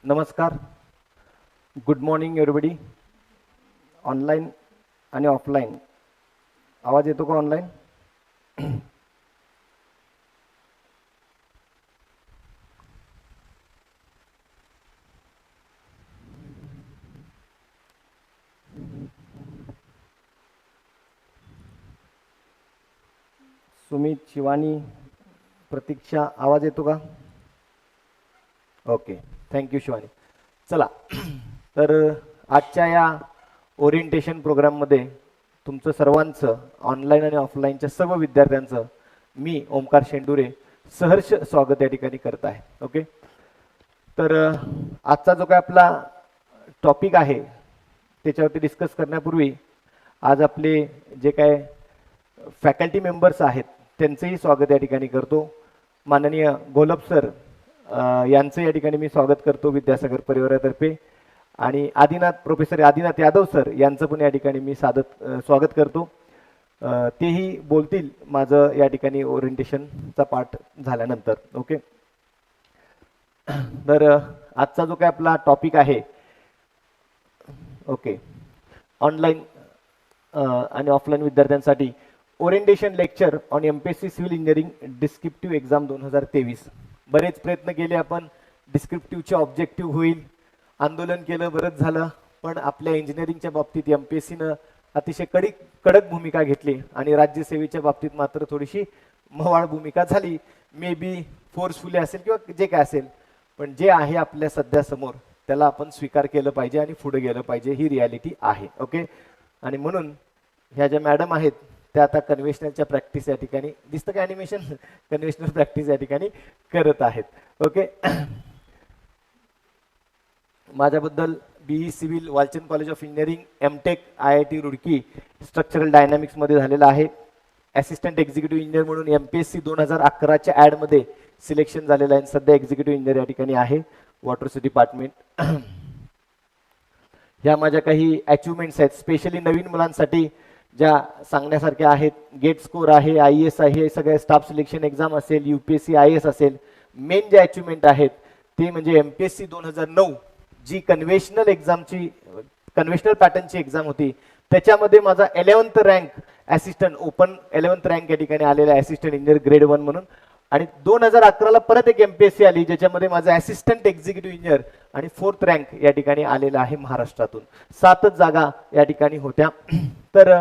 नमस्कार. Good morning everybody. Online आणि offline आवाज येतो का? ऑनलाईन सुमित, शिवानी, प्रतीक्षा, आवाज येतो का? Okay, thank you Shivani. चला, तर आजच्या या ओरिएंटेशन प्रोग्राममध्ये तुमचं सर्वांचं, ऑनलाईन आणि ऑफलाईनच्या सर्व विद्यार्थ्यांचं मी ओमकार शेंडुरे सहर्ष स्वागत या ठिकाणी करत आहे. ओके, तर आजचा जो काय आपला टॉपिक आहे त्याच्यावरती डिस्कस करण्यापूर्वी आज आपले जे काय फॅकल्टी मेंबर्स आहेत त्यांचंही स्वागत या ठिकाणी करतो. माननीय गोलब सर यांचं या ठिकाणी मी स्वागत करतो विद्यासागर परिवारातर्फे, आणि प्रोफेसर आदिनाथ यादव सर यांचं पण या ठिकाणी मी स्वागत करतो. तेही बोलतील माझं या ठिकाणी ओरिएंटेशनचा पार्ट झाल्यानंतर. ओके, तर आजचा जो काय आपला टॉपिक आहे, ओके, ऑनलाईन आणि ऑफलाईन विद्यार्थ्यांसाठी orientation lecture on MPSC civil engineering descriptive exam 2023. बरेच प्रयत्न केले आपण, डिस्क्रिप्टिव्हचे ऑब्जेक्टिव्ह होईल, आंदोलन केलं, बरंच झालं, पण आपल्या इंजिनिअरिंगच्या बाबतीत एमपीएससीनं अतिशय कडक भूमिका घेतली आणि राज्यसेवेच्या बाबतीत मात्र थोडीशी मवाळ भूमिका झाली. मे बी फोर्सफुली असेल किंवा जे काय असेल, पण जे आहे आपल्या सध्या समोर त्याला आपण स्वीकार केलं पाहिजे आणि पुढे गेलं पाहिजे, ही रियालिटी आहे. ओके, आणि म्हणून ह्या ज्या मॅडम आहेत त्या आता कन्व्हेन्शनलच्या प्रॅक्टिस या ठिकाणी दिसतं का, ॲनिमेशन कन्व्हेन्शनल प्रॅक्टिस या ठिकाणी करत आहेत. ओके, माझ्याबद्दल BE civil Walchand college of engineering, MTech IIT Roorkee structural डायनामिक्समध्ये झालेला आहे. असिस्टंट एक्झिक्युटिव्ह इंजिनियर म्हणून एमपीएससी 2011च्या ॲडमध्ये सिलेक्शन झालेलं आहे. सध्या एक्झिक्युटिव्ह इंजिनियर या ठिकाणी आहे, वॉटर डिपार्टमेंट. ह्या माझ्या काही अचिव्हमेंट्स आहेत, स्पेशली नवीन मुलांसाठी ज्या सांगण्यासारख्या आहेत. गेट स्कोर आहे, IAS आहे, सगळ्या स्टाफ सिलेक्शन एक्झाम असेल, UPSC IAS असेल. मेन जे अचिव्हमेंट आहेत ते म्हणजे एमपीएससी 2009 जी कन्व्हेन्शनल पॅटर्नची एक्झाम होती, त्याच्यामध्ये माझा 11th rank assistant, open 11th rank या ठिकाणी आलेला असिस्टंट इंजिनियर ग्रेड 1 म्हणून. आणि 2011ला परत एक एमपीएससी आली ज्याच्यामध्ये माझा असिस्टंट एक्झिक्युटिव्ह इंजिनियर आणि 4th रँक या ठिकाणी आलेला आहे महाराष्ट्रातून. 7च जागा या ठिकाणी होत्या. तर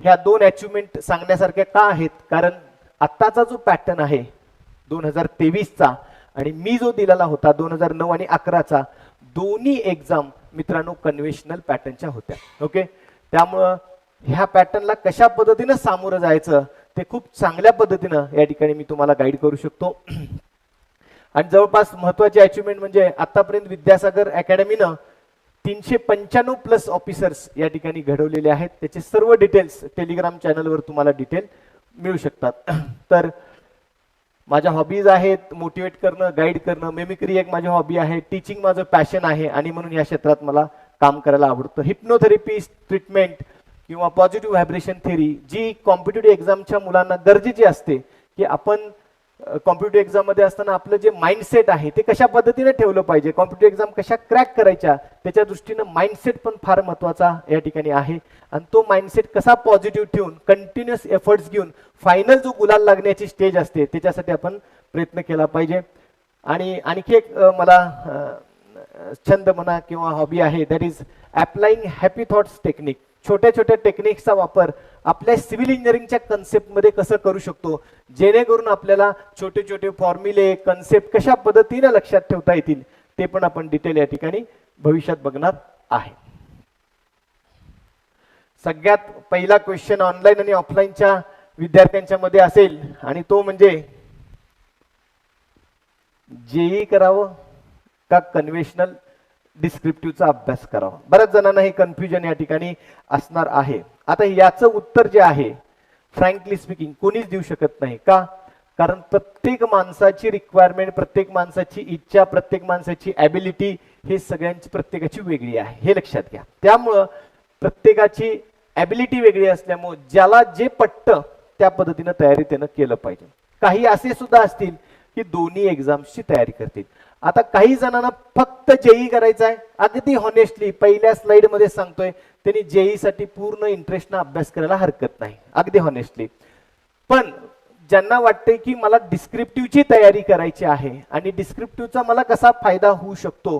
ह्या दोन अचिव्हमेंट सांगण्यासारख्या का आहेत? कारण आत्ताचा जो पॅटर्न आहे 2023चा आणि मी जो दिलेला होता 2009 आणि 11चा, दोन्ही एक्झाम मित्रांनो कन्व्हेन्शनल पॅटर्नच्या होत्या. ओके, त्यामुळं ह्या पॅटर्नला कशा पद्धतीनं सामोरं जायचं ते खूप चांगल्या पद्धतीनं या ठिकाणी मी तुम्हाला गाईड करू शकतो. आणि जवळपास महत्वाची अचिव्हमेंट म्हणजे आतापर्यंत विद्यासागर अकॅडमीनं 395+ ऑफिसर्स या ठिकाणी घडवलेले आहेत. त्याचे सर्व डिटेल्स टेलिग्राम चॅनलवर तुम्हाला डिटेल मिळू शकतात. तर माझ्या हॉबीज आहेत मोटिवेट करणं, गाईड करणं, मेमिक्री एक माझी हॉबी आहे, टीचिंग माझं पॅशन आहे आणि म्हणून या क्षेत्रात मला काम करायला आवडतं. हिप्नोथेरपी ट्रीटमेंट किंवा पॉझिटिव्ह व्हायब्रेशन थेरी जी कॉम्पिटेटिव्ह एक्झामच्या मुलांना गरजेची असते, की आपण कॉम्पिटेटिव्ह एक्झाममध्ये असताना आपलं जे माइंडसेट आहे ते कशा पद्धतीने ठेवलं पाहिजे, कॉम्पिटेटिव्ह एक्झाम कशा क्रॅक करायच्या, त्याच्या दृष्टीनं माइंडसेट पण फार महत्त्वाचा या ठिकाणी आहे. आणि तो माइंडसेट कसा पॉझिटिव्ह ठेवून कंटिन्युअस एफर्ट्स घेऊन फायनल जो गुलाल लागण्याची स्टेज असते त्याच्यासाठी आपण प्रयत्न केला पाहिजे. आणि आणखी एक मला छंद म्हणा किंवा हॉबी आहे, that is applying happy thoughts technique. छोट्या छोट्या टेक्निक्सचा वापर आपल्या सिव्हिल इंजिनिअरिंगच्या कन्सेप्टमध्ये कसं करू शकतो, जेणेकरून आपल्याला छोटे छोटे फॉर्म्युले, कन्सेप्ट कशा पद्धतीने लक्षात ठेवता येतील ते पण आपण डिटेल या ठिकाणी भविष्यात बघणार आहे. सगळ्यात पहिला क्वेश्चन ऑनलाईन आणि ऑफलाईनच्या विद्यार्थ्यांच्या मध्ये असेल आणि तो म्हणजे जेई करावं का कन्व्हेन्शनल डिस्क्रिप्टिव्हचा अभ्यास करावा. बऱ्याच जणांना हे कन्फ्युजन या ठिकाणी असणार आहे. आता याचं उत्तर जे आहे फ्रँकली स्पीकिंग कोणीच देऊ शकत नाही. का? कारण प्रत्येक माणसाची रिक्वायरमेंट, प्रत्येक माणसाची इच्छा, प्रत्येक माणसाची ॲबिलिटी हे सगळ्यांची प्रत्येकाची वेगळी आहे, हे लक्षात घ्या. त्यामुळं प्रत्येकाची ॲबिलिटी वेगळी असल्यामुळे ज्याला जे पटतं त्या पद्धतीनं तयारी त्यानं केलं पाहिजे. काही असे सुद्धा असतील की दोन्ही एक्झाम्सची तयारी करतील. आता काही जणांना फक्त जेई करायचं आहे, अगदी हॉनेस्टली पहिल्या स्लाइड मध्ये सांगतोय, त्यांनी जेई साठी पूर्ण इंटरेस्टनं अभ्यास करायला हरकत नाही, अगदी हॉनेस्टली. पण ज्यांना वाटतंय की मला डिस्क्रिप्टिव्हची तयारी करायची आहे आणि डिस्क्रिप्टिव्हचा मला कसा फायदा होऊ शकतो,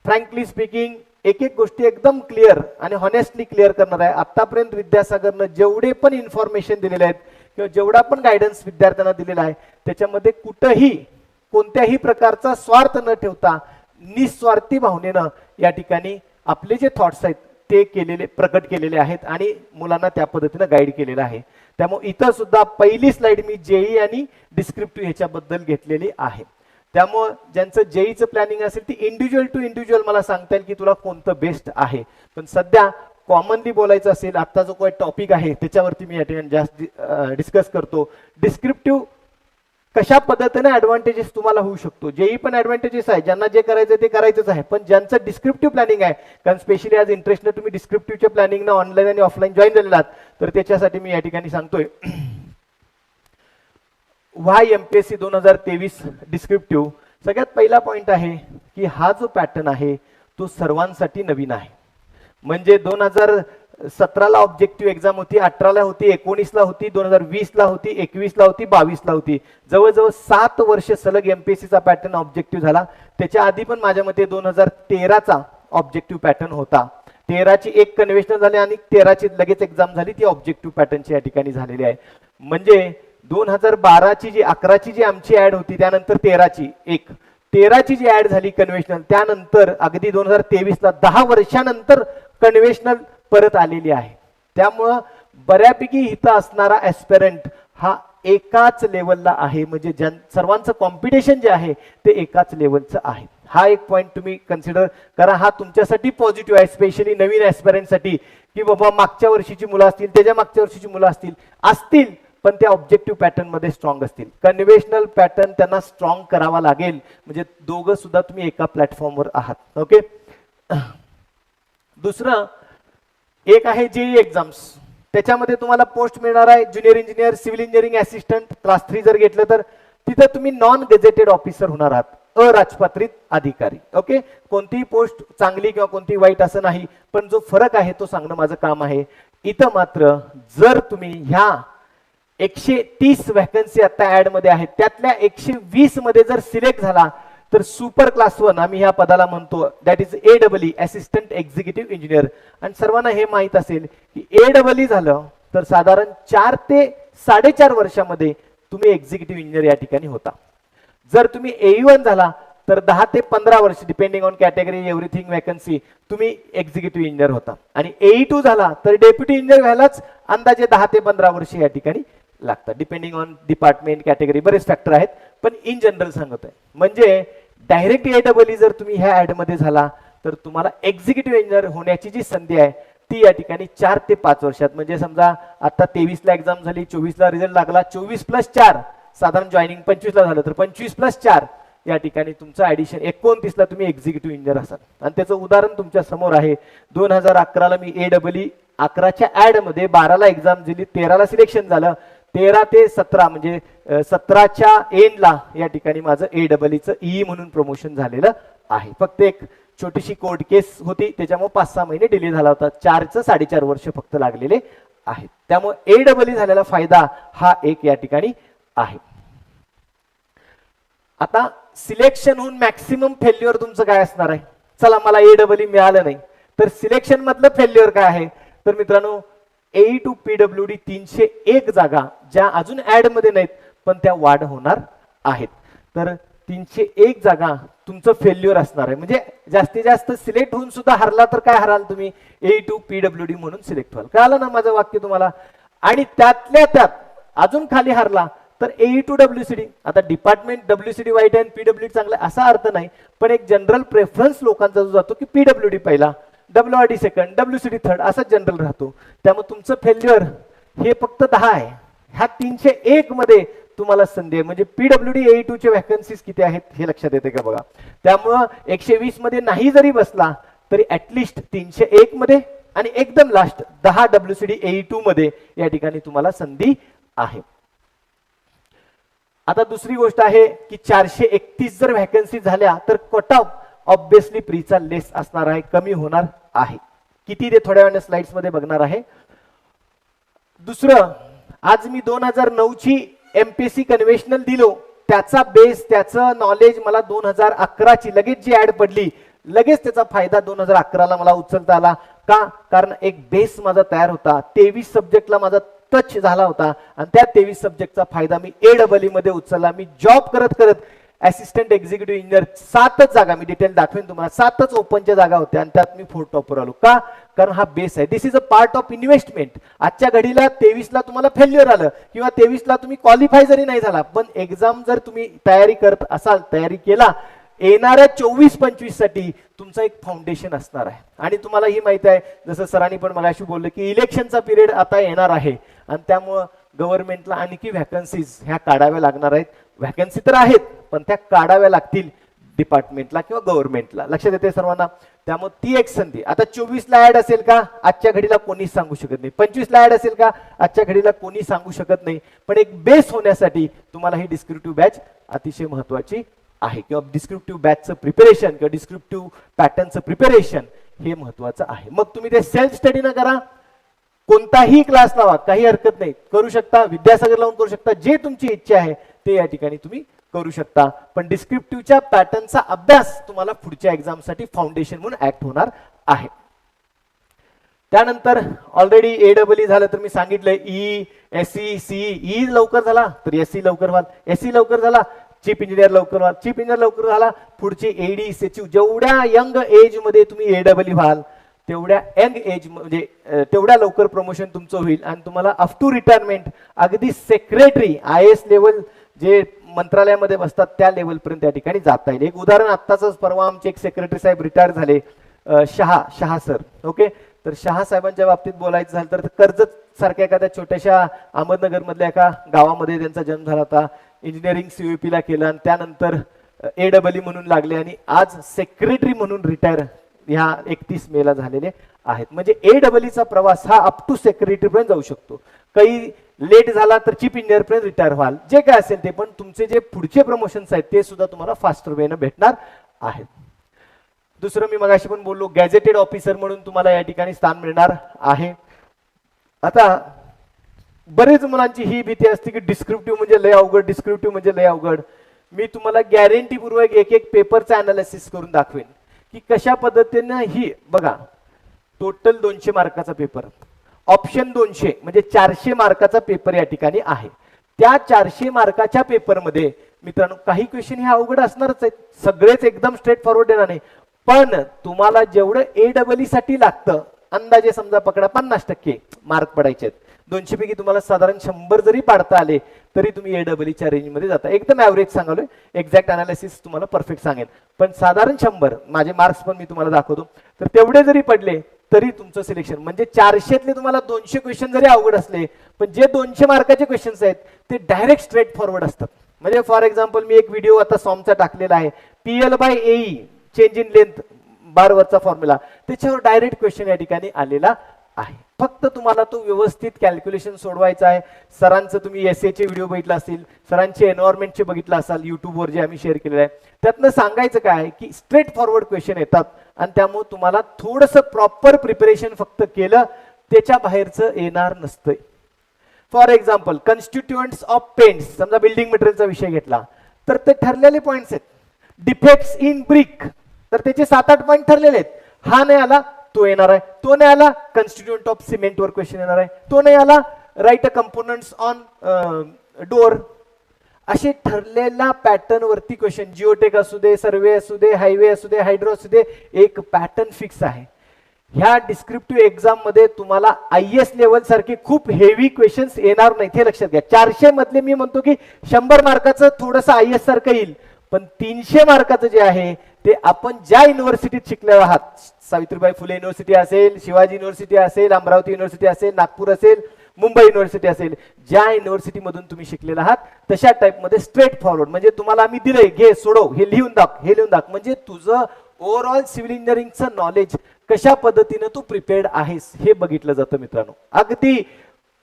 फ्रँकली स्पीकिंग एक एक गोष्टी एकदम क्लिअर आणि हॉनेस्टली क्लिअर करणार आहे. आतापर्यंत विद्यासागरनं जेवढे पण इन्फॉर्मेशन दिलेले आहेत किंवा जेवढा पण गायडन्स विद्यार्थ्यांना दिलेला आहे, त्याच्यामध्ये कुठंही कोणत्याही प्रकारचा स्वार्थ न ठेवता निस्वार्थी भावनेनं या ठिकाणी आपले जे थॉट्स आहेत ते केलेले प्रकट केलेले आहेत आणि मुलांना त्या पद्धतीनं गाईड केलेलं आहे. त्यामुळे इथं सुद्धा पहिली स्लाइड मी जेई आणि डिस्क्रिप्टिव्ह ह्याच्याबद्दल घेतलेली आहे. त्यामुळे ज्यांचं जेईचं प्लॅनिंग असेल ती इंडिव्हिज्युअल टू इंडिव्हिज्युअल मला सांगता येईल की तुला कोणतं बेस्ट आहे. पण सध्या कॉमनली बोलायचं असेल, आता जो काही टॉपिक आहे त्याच्यावरती मी या ठिकाणी जास्त डिस्कस करतो. डिस्क्रिप्टिव्ह कशा पद्धतीने ऍडव्हान्टेजेस तुम्हाला होऊ शकतो. जेही पण ऍडव्हान्टेजेस आहे, ज्यांना जे करायचं ते करायचंच आहे, पण ज्यांचं डिस्क्रिप्टिव्ह प्लॅनिंग आहे, कारण स्पेशली आज इंटरेस्टनं तुम्ही डिस्क्रिप्टिव्हच्या प्लॅनिंगनं ऑनलाईन आणि ऑफलाईन जॉईन झालेला आहात, तर त्याच्यासाठी मी या ठिकाणी सांगतोय वाय एमपीएससी 2023 डिस्क्रिप्टिव्ह. सगळ्यात पहिला पॉइंट आहे की हा जो पॅटर्न आहे तो सर्वांसाठी नवीन आहे. म्हणजे 2017ला ऑब्जेक्टिव्ह एक्झाम होती, 18ला होती, 19ला होती, 2020ला होती, 21ला होती, 22ला होती. जवळजवळ 7 वर्ष सलग एमपीएससीचा पॅटर्न ऑब्जेक्टिव्ह झाला. त्याच्या आधी पण माझ्या मते 2013चा ऑब्जेक्टिव्ह पॅटर्न होता. 13ची एक कन्व्हेन्शनल झाली आणि 13ची लगेच एक्झाम झाली, ती ऑब्जेक्टिव्ह पॅटर्नची या ठिकाणी झालेली आहे. म्हणजे 2012ची जी 11ची जी आमची ऍड होती, त्यानंतर 13ची जी ऍड झाली कन्व्हेन्शनल, त्यानंतर अगदी 2023ला 10 वर्षानंतर कन्व्हेन्शनल परत आलेली आहे. त्यामुळं बऱ्यापैकी इथं असणारा ऍस्पिरंट हा एकाच लेवलला आहे. म्हणजे सर्वांचं कॉम्पिटिशन जे आहे ते एकाच लेवलचं आहे. हा एक पॉइंट तुम्ही कन्सिडर करा. हा तुमच्यासाठी पॉझिटिव्ह आहे, स्पेशली नवीन ऍस्पिरंटसाठी, की बाबा मागच्या वर्षीची मुलं असतील, त्याच्या मागच्या वर्षीची मुलं असतील पण त्या ऑब्जेक्टिव्ह पॅटर्न मध्ये स्ट्रॉंग असतील. कन्व्हेन्शनल पॅटर्न त्यांना स्ट्रॉंग करावा लागेल. म्हणजे दोघं सुद्धा तुम्ही एका प्लॅटफॉर्मवर आहात. ओके. दुसरं एक आहे जेई एक्झाम्स. त्याच्यामध्ये तुम्हाला पोस्ट मिळणार आहे junior engineer, civil engineering assistant, class 3 जर घेतलं तर तिथं तुम्ही नॉन गेजेटेड ऑफिसर होणार आहात, अराजपत्रित अधिकारी. ओके. कोणतीही पोस्ट चांगली किंवा कोणती वाईट असं नाही, पण जो फरक आहे तो सांगणं माझं काम आहे. इथं मात्र जर तुम्ही ह्या 130 वॅकन्सी आता ऍड मध्ये आहेत, त्यातल्या 120 मध्ये जर सिलेक्ट झाला तर सुपर क्लास 1 आम्ही ह्या पदाला म्हणतो, that is AEE assistant executive engineer. आणि सर्वांना हे माहित असेल की AEE झालं तर साधारण 4 ते 4.5 वर्षामध्ये तुम्ही एक्झिक्युटिव्ह इंजिनियर या ठिकाणी होता. जर तुम्ही AE1 झाला तर 10 ते 15 वर्ष depending on category everything vacancy तुम्ही एक्झिक्युटिव्ह इंजिनियर होता. आणि AE2 झाला तर डेप्युटी इंजिनियर व्हायलाच अंदाजे 10 ते 15 वर्ष या ठिकाणी लागतात, डिपेंडिंग ऑन डिपार्टमेंट कॅटेगरी, बरेच फॅक्टर आहेत, पण इन जनरल सांगतोय. म्हणजे डायरेक्ट AEE जर तुम्ही ह्या ऍड मध्ये झाला तर तुम्हाला एक्झिक्युटिव्ह इंजिनियर होण्याची जी संधी आहे ती या ठिकाणी 4 ते 5 वर्षात. म्हणजे समजा आता 23ला एक्झाम झाली, 24ला रिझल्ट लागला, 24 + 4 साधारण जॉईनिंग 25ला झालं तर 25 + 4 या ठिकाणी तुमचं ऍडिशन 29ला तुम्ही एक्झिक्युटिव्ह इंजिनियर असाल. आणि त्याचं उदाहरण तुमच्या समोर आहे. 2011ला मी AEE 11च्या ऍड मध्ये 12ला एक्झाम दिली, 13ला सिलेक्शन झालं, 13 ते 17 म्हणजे 17च्या एंडला या ठिकाणी माझं AEEचं EE म्हणून प्रमोशन झालेलं आहे. फक्त एक छोटीशी कोर्ट केस होती, त्याच्यामुळे 5-6 महिने डिले झाला होता. 4.5 वर्ष फक्त लागलेले आहेत. त्यामुळे AEE झालेला फायदा हा एक या ठिकाणी आहे. आता सिलेक्शन होऊन मॅक्सिमम फेल्युअर तुमचं काय असणार आहे? चला मला AEE मिळालं नाही तर सिलेक्शन मधलं फेल्युअर काय आहे? तर मित्रांनो AE to PWD 301 जागा ज्या अजून ऍड मध्ये नाहीत पण त्या वाढ होणार आहेत. तर 301 जागा तुमचं फेल्युअर असणार आहे. म्हणजे जास्तीत जास्त सिलेक्ट होऊन सुद्धा हरला तर काय हराल तुम्ही? AE to PWD म्हणून सिलेक्ट व्हाल. कळालं ना माझं वाक्य तुम्हाला? आणि त्यातल्या त्यात अजून खाली हरला तर AE to WCD. आता डिपार्टमेंट WCD वाईट आहे PWD चांगलं असा अर्थ नाही, पण एक जनरल प्रेफरन्स लोकांचा जो जातो की PWD पहिला, WRD सेकंड, WCD थर्ड, असा जनरल राहतो. त्यामुळे तुमचं फेल्युअर हे फक्त 10 आहे. ह्या 301 मध्ये तुम्हाला संधी आहे. म्हणजे PWD AE2 चे वॅकन्सीज किती आहेत हे लक्षात येते का बघा. त्यामुळं 120 मध्ये नाही जरी बसला तरी ऍटलिस्ट 301 मध्ये आणि एकदम लास्ट 10 WCD AE2 मध्ये या ठिकाणी तुम्हाला संधी आहे. आता दुसरी गोष्ट आहे की 431 जर व्हॅकन्सी झाल्या तर कट ऑफ ऑब्विसली प्रीचा लेस असणार आहे, कमी होणार आहे. किती ते थोड्या वेळाने स्लाइड्स मध्ये बघणार आहे. दुसरं, आज मी 2009 ची एमपीएससी कन्व्हेन्शनल दिलो, त्याचा बेस त्याचं नॉलेज मला 2011 ची लगेच जी ऍड पडली, लगेच त्याचा फायदा 2011 ला मला उचलता आला. का? कारण एक बेस माझा तयार होता, 23 सब्जेक्टला माझा टच झाला होता आणि त्या 23 सब्जेक्टचा फायदा मी AEE मध्ये उचलला. मी जॉब करत करत असिस्टंट एक्झिक्युटिव्ह इंजिनियर 7च जागा, मी डिटेल दाखवेन तुम्हाला, 7च ओपनच्या जागा होत्या आणि त्यात मी 4 टॉपर आलो. का? कारण हा बेस आहे. This is a part of investment. आजच्या घडीला 23 ला तुम्हाला फेल्युअर आलं किंवा 23 ला तुम्ही क्वालिफाय जरी नाही झाला, पण एक्झाम जर तुम्ही तयारी करत असाल, तयारी केला, येणाऱ्या 24-25 साठी तुमचा एक फाउंडेशन असणार आहे. आणि तुम्हाला ही माहिती आहे, जसं सरांनी पण मगाशी बोललं की इलेक्शनचा पिरियड आता येणार आहे आणि त्यामुळं गव्हर्नमेंटला आणखी व्हॅकन्सीज ह्या काढाव्या लागणार आहेत. व्हॅकन्सी तर आहेत पण त्या काढाव्या लागतील डिपार्टमेंटला किंवा गव्हर्नमेंटला. लक्षात येते सर्वांना? त्यामुळे ती एक संधी. आता 24 ला ऍड असेल का? आजच्या घडीला कोणी सांगू शकत नाही. 25 ला ऍड असेल का? आजच्या घडीला कोणी सांगू शकत नाही. पण एक बेस होण्यासाठी तुम्हाला ही डिस्क्रिप्टिव्ह बॅच अतिशय महत्वाची आहे, किंवा डिस्क्रिप्टिव्ह बॅचचं प्रिपरेशन किंवा डिस्क्रिप्टिव्ह पॅटर्नचं प्रिपरेशन हे महत्वाचं आहे. मग तुम्ही ते सेल्फ स्टडी न करा, कोणताही क्लास लावा, काही हरकत नाही, करू शकता. विद्यासागर लावून करू शकता. जे तुमची इच्छा आहे ते या ठिकाणी तुम्ही करू शकता. पण डिस्क्रिप्टिव्हच्या पॅटर्नचा अभ्यास तुम्हाला पुढच्या एक्झामसाठी फाउंडेशन म्हणून ऍक्ट होणार आहे. त्यानंतर ऑलरेडी AEE झालं तर मी सांगितलंय, SE CE लवकर झाला तर SE लवकर व्हाल, SE लवकर झाला चीफ इंजिनियर लवकर व्हाल, चीफ इंजिनियर लवकर झाला पुढचे AD सचिव. जेवढ्या यंग एज मध्ये तुम्ही AEE व्हाल तेवढ्या यंग एज म्हणजे तेवढ्या लवकर प्रमोशन तुमचं होईल आणि तुम्हाला अप टू रिटायरमेंट अगदी सेक्रेटरी IAS लेवल जे मंत्रालयामध्ये बसतात त्या लेवल पर्यंत या ठिकाणी जाता येईल. एक उदाहरण, आत्ताच परवा आमचे एक सेक्रेटरी साहेब रिटायर झाले, शहा सर. ओके, तर शहा साहेबांच्या बाबतीत बोलायचं झालं तर कर्जत सारख्या एखाद्या छोट्याशा अहमदनगर मधल्या एका गावामध्ये त्यांचा जन्म झाला होता. इंजिनिअरिंग CUP ला केलं आणि त्यानंतर AEE म्हणून लागले आणि आज सेक्रेटरी म्हणून रिटायर ह्या 31 मे ला झालेले आहेत. म्हणजे AEE चा प्रवास हा अप टू सेक्रेटरी पर्यंत जाऊ शकतो. काही लेट झाला तर चीफ इंजिनियर पर्यंत रिटायर व्हाल, जे काय असेल ते. पण तुमचे जे पुढचे प्रमोशन्स आहेत ते सुद्धा तुम्हाला फास्टर वेने भेटणार आहेत. दुसरं, मी मगाशी पण बोललो, गॅझेटेड ऑफिसर म्हणून तुम्हाला या ठिकाणी स्थान मिळणार आहे. आता बरेच मुलांची ही भीती असते की डिस्क्रिप्टिव्ह म्हणजे लय अवघड, डिस्क्रिप्टिव्ह म्हणजे लय अवघड. मी तुम्हाला गॅरंटीपूर्वक एक एक पेपरचा अनालिसिस करून दाखवेन की कशा पद्धतीने. ही बघा, टोटल 200 मार्काचा पेपर, ऑप्शन 200 म्हणजे 400 मार्काचा पेपर या ठिकाणी आहे. त्या 400 मार्काच्या पेपरमध्ये मित्रांनो काही क्वेश्चन हे अवघड असणारच आहेत, सगळेच एकदम स्ट्रेट फॉरवर्ड येणार नाही. पण तुम्हाला जेवढं AEE साठी लागतं, अंदाजे समजा पकडा 50% मार्क पडायचे आहेत. 200 पैकी तुम्हाला साधारण 100 जरी पाडता आले तरी तुम्ही AEEच्या रेंजमध्ये जाता. एकदम ऍव्हरेज सांगालोय, एक्झॅक्ट अनालिसिस तुम्हाला परफेक्ट सांगेन, पण साधारण 100 माझे मार्क्स पण मी तुम्हाला दाखवतो. तर तेवढे जरी पडले तरी तुमचं सिलेक्शन, म्हणजे 400तले तुम्हाला 200 क्वेश्चन जरी अवघड असले, पण जे 200 मार्काचे क्वेश्चन्स आहेत ते डायरेक्ट स्ट्रेट फॉरवर्ड असतात. म्हणजे फॉर एक्झाम्पल, मी एक व्हिडिओ आता सॉमचा टाकलेला आहे, PL/AE चेंज इन लेंथ बारवरचा फॉर्म्युला, त्याच्यावर डायरेक्ट क्वेश्चन या ठिकाणी आलेला आहे. फक्त तुम्हाला तो व्यवस्थित कॅल्क्युलेशन सोडवायचा आहे. सरांचं तुम्ही SAचे व्हिडिओ बघितला असतील, सरांचे एन्व्हायरमेंटचे बघितलं असाल युट्यूबवर जे आम्ही शेअर केलेलं आहे, त्यातनं सांगायचं काय की स्ट्रेट फॉरवर्ड क्वेश्चन येतात आणि त्यामुळे तुम्हाला थोडंसं प्रॉपर प्रिपरेशन फक्त केलं, त्याच्या बाहेरचं येणार नसतंय. For example, constituents of paints, समजा बिल्डिंग मटेरियलचा विषय घेतला तर ते ठरलेले पॉइंट्स आहेत. डिफेक्ट्स इन ब्रिक, तर त्याचे 7-8 पॉईंट ठरलेले आहेत. हा नाही आला तो येणार आहे, तो नाही आला कन्स्टिट्यूएंट ऑफ सिमेंट वर क्वेश्चन येणार आहे, तो नाही आला right a components on door. असे ठरलेल्या पॅटर्न वरती क्वेश्चन, जिओटेक असू दे, सर्वे असू दे, हायवे असू दे, हायड्रो असू दे, एक पॅटर्न फिक्स आहे. ह्या डिस्क्रिप्टिव्ह एक्झाम मध्ये तुम्हाला IAS लेवल सारखे खूप हेवी क्वेश्चन्स येणार नाहीत, हे लक्षात घ्या. 400 मधले मी म्हणतो की 100 मार्काचं थोडंसं IAS सारखं येईल, पण 300 मार्काचं जे आहे ते आपण ज्या युनिव्हर्सिटीत शिकलेलो आहात, सावित्रीबाई फुले युनिव्हर्सिटी असेल, शिवाजी युनिव्हर्सिटी असेल, अमरावती युनिव्हर्सिटी असेल, नागपूर असेल, मुंबई युनिव्हर्सिटी असेल, ज्या युनिव्हर्सिटीमधून तुम्ही शिकलेला आहात तशा टाईपमध्ये स्ट्रेट फॉरवर्ड, म्हणजे तुम्हाला आम्ही दिलंय, घे सोडव, हे लिहून दाख, हे लिहून दाख, म्हणजे तुझं ओव्हरऑल सिव्हिल इंजिनिअरिंगचं नॉलेज कशा पद्धतीने तू प्रिपेअर्ड आहेस हे बघितलं जातं मित्रांनो. अगदी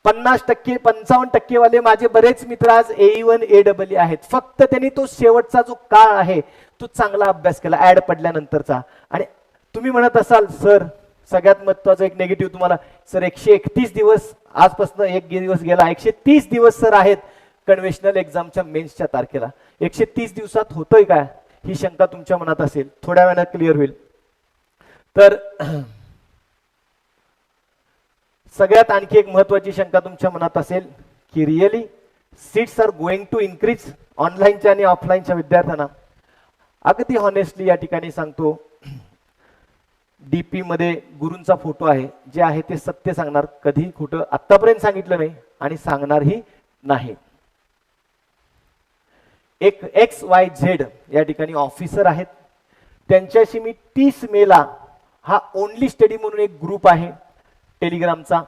50%, 55% वाले माझे बरेच मित्र आज AE1 AEE आहेत. फक्त त्यांनी तो शेवटचा जो काळ आहे तो चांगला अभ्यास केला ऍड पडल्यानंतरचा. आणि तुम्ही म्हणत असाल सर सगळ्यात महत्वाचं एक निगेटिव्ह तुम्हाला, सर 131 दिवस आजपासून एक दिवस गेला, 130 दिवस सर आहेत कन्व्हेन्शनल एक्झामच्या मेन्सच्या तारखेला. 130 दिवसात होतंय काय ही शंका तुमच्या मनात असेल, थोड्या वेळात क्लिअर होईल. तर सगळ्यात आणखी एक महत्वाची शंका तुमच्या मनात असेल की really seats are going to increase ऑनलाईनच्या आणि ऑफलाईनच्या विद्यार्थ्यांना. अगदी हॉनेस्टली या ठिकाणी सांगतो, डीपी मध्ये गुरूंचा फोटो आहे, जे आहे ते सत्य सांगणार, कधी खोटं आतापर्यंत सांगितलं नाही आणि सांगणारही नाही. एक XYZ या ठिकाणी ऑफिसर आहेत, त्यांच्याशी मी 30 मेला हा ओनली स्टडी म्हणून एक ग्रुप आहे टेलिग्रामचा,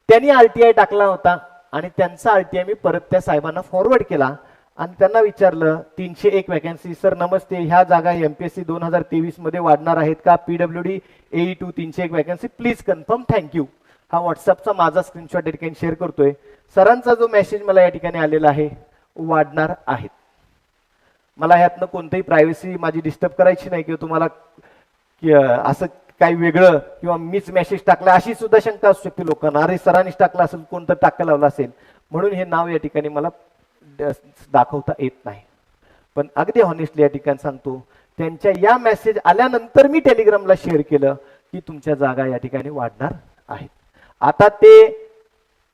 त्यांनी RTI टाकला होता आणि त्यांचा RTI मी परत त्या साहेबांना फॉरवर्ड केला आणि त्यांना विचारलं 301 वॅकन्सी, सर नमस्ते, ह्या जागा MPSC 2023 मध्ये वाढणार आहेत का? PWD AE2 301 vacancy, please confirm, thank you. हा व्हॉट्सअपचा माझा स्क्रीनशॉट या ठिकाणी शेअर करतोय. सरांचा जो मेसेज मला या ठिकाणी आलेला आहे, वाढणार आहेत. मला ह्यातनं कोणतीही प्रायव्हसी माझी डिस्टर्ब करायची नाही किंवा तुम्हाला असं काही वेगळं किंवा मीच मेसेज टाकला अशी सुद्धा शंका असू शकते लोकांना, अरे सरांनीच टाकला असेल, कोणतं टाकायला लावलं असेल, म्हणून हे नाव या ठिकाणी मला दाखवता येत नाही. पण अगदी हॉनेस्टली या ठिकाणी सांगतो, त्यांच्या या मेसेज आल्यानंतर मी टेलिग्रामला शेअर केलं की तुमच्या जागा या ठिकाणी वाढणार आहेत. आता ते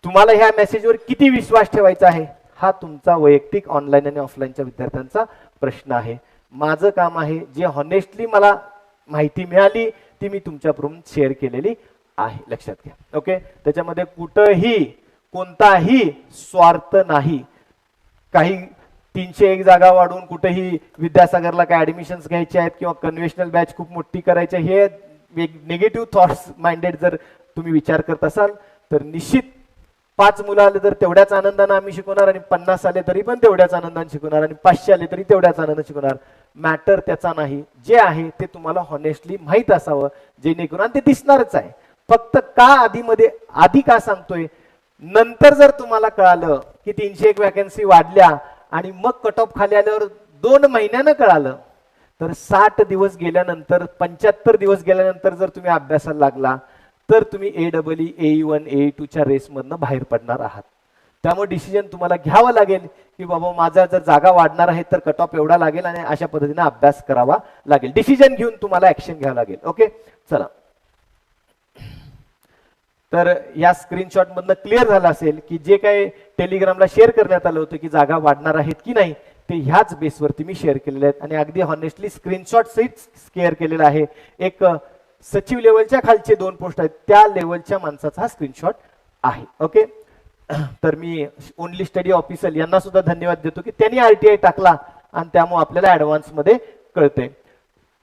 तुम्हाला ह्या मेसेजवर किती विश्वास ठेवायचा आहे हा तुमचा वैयक्तिक ऑनलाईन आणि ऑफलाईनच्या विद्यार्थ्यांचा प्रश्न आहे. माझं काम आहे जे हॉनेस्टली मला माहिती मिळाली ती मी तुमच्यापर्यंत शेअर केलेली आहे, लक्षात घ्या. ओके, त्याच्यामध्ये कुठंही कोणताही स्वार्थ नाही. काही 301 जागा वाढून कुठेही विद्यासागरला काय ऍडमिशन्स घ्यायचे आहेत किंवा कन्व्हेन्शनल बॅच खूप मोठी करायची, हे निगेटिव्ह थॉट्स माइंडेड जर तुम्ही विचार करत असाल तर निश्चित 5 मुलं आले तर तेवढ्याच आनंदाने आम्ही शिकवणार आणि 50 आले तरी पण तेवढ्याच आनंदाने शिकवणार आणि 500 आले तरी तेवढ्याच आनंदाने शिकवणार. मॅटर त्याचा नाही, जे आहे ते तुम्हाला हॉनेस्टली माहित असावं, जेणेकरून आणि ते दिसणारच आहे. फक्त का आधी का सांगतोय, नंतर जर तुम्हाला कळालं की 301 वॅकन्सी वाढल्या आणि मग कट ऑफ खाली आल्यावर 2 महिन्यानं कळालं, तर 60 दिवस गेल्यानंतर 75 दिवस गेल्यानंतर जर तुम्ही अभ्यासाला लागला तर तुम्ही AEE AE1 AE2 च्या रेसमधनं बाहेर पडणार आहात. त्यामुळे डिसिजन तुम्हाला घ्यावं लागेल की बाबा माझा जर जागा वाढणार आहे तर कट ऑफ एवढा लागेल आणि अशा पद्धतीने अभ्यास करावा लागेल. डिसिजन घेऊन तुम्हाला ऍक्शन घ्यावं लागेल. ओके, चला. तर या स्क्रीनशॉट मधनं क्लिअर झालं असेल की जे काही टेलिग्रामला शेअर करण्यात आलं होतं की जागा वाढणार आहेत की नाही, ते ह्याच बेसवरती मी शेअर केलेले आहेत आणि अगदी हॉनेस्टली स्क्रीनशॉट सहित शेअर केलेला आहे. एक सचिव लेवलच्या खालचे 2 पोस्ट आहेत, त्या लेवलच्या माणसाचा हा स्क्रीनशॉट आहे. ओके, तर मी ओनली स्टडी ऑफिसर यांना सुद्धा धन्यवाद देतो की त्यांनी RTI टाकला आणि त्यामुळे आपल्याला ऍडव्हान्स मध्ये कळतंय.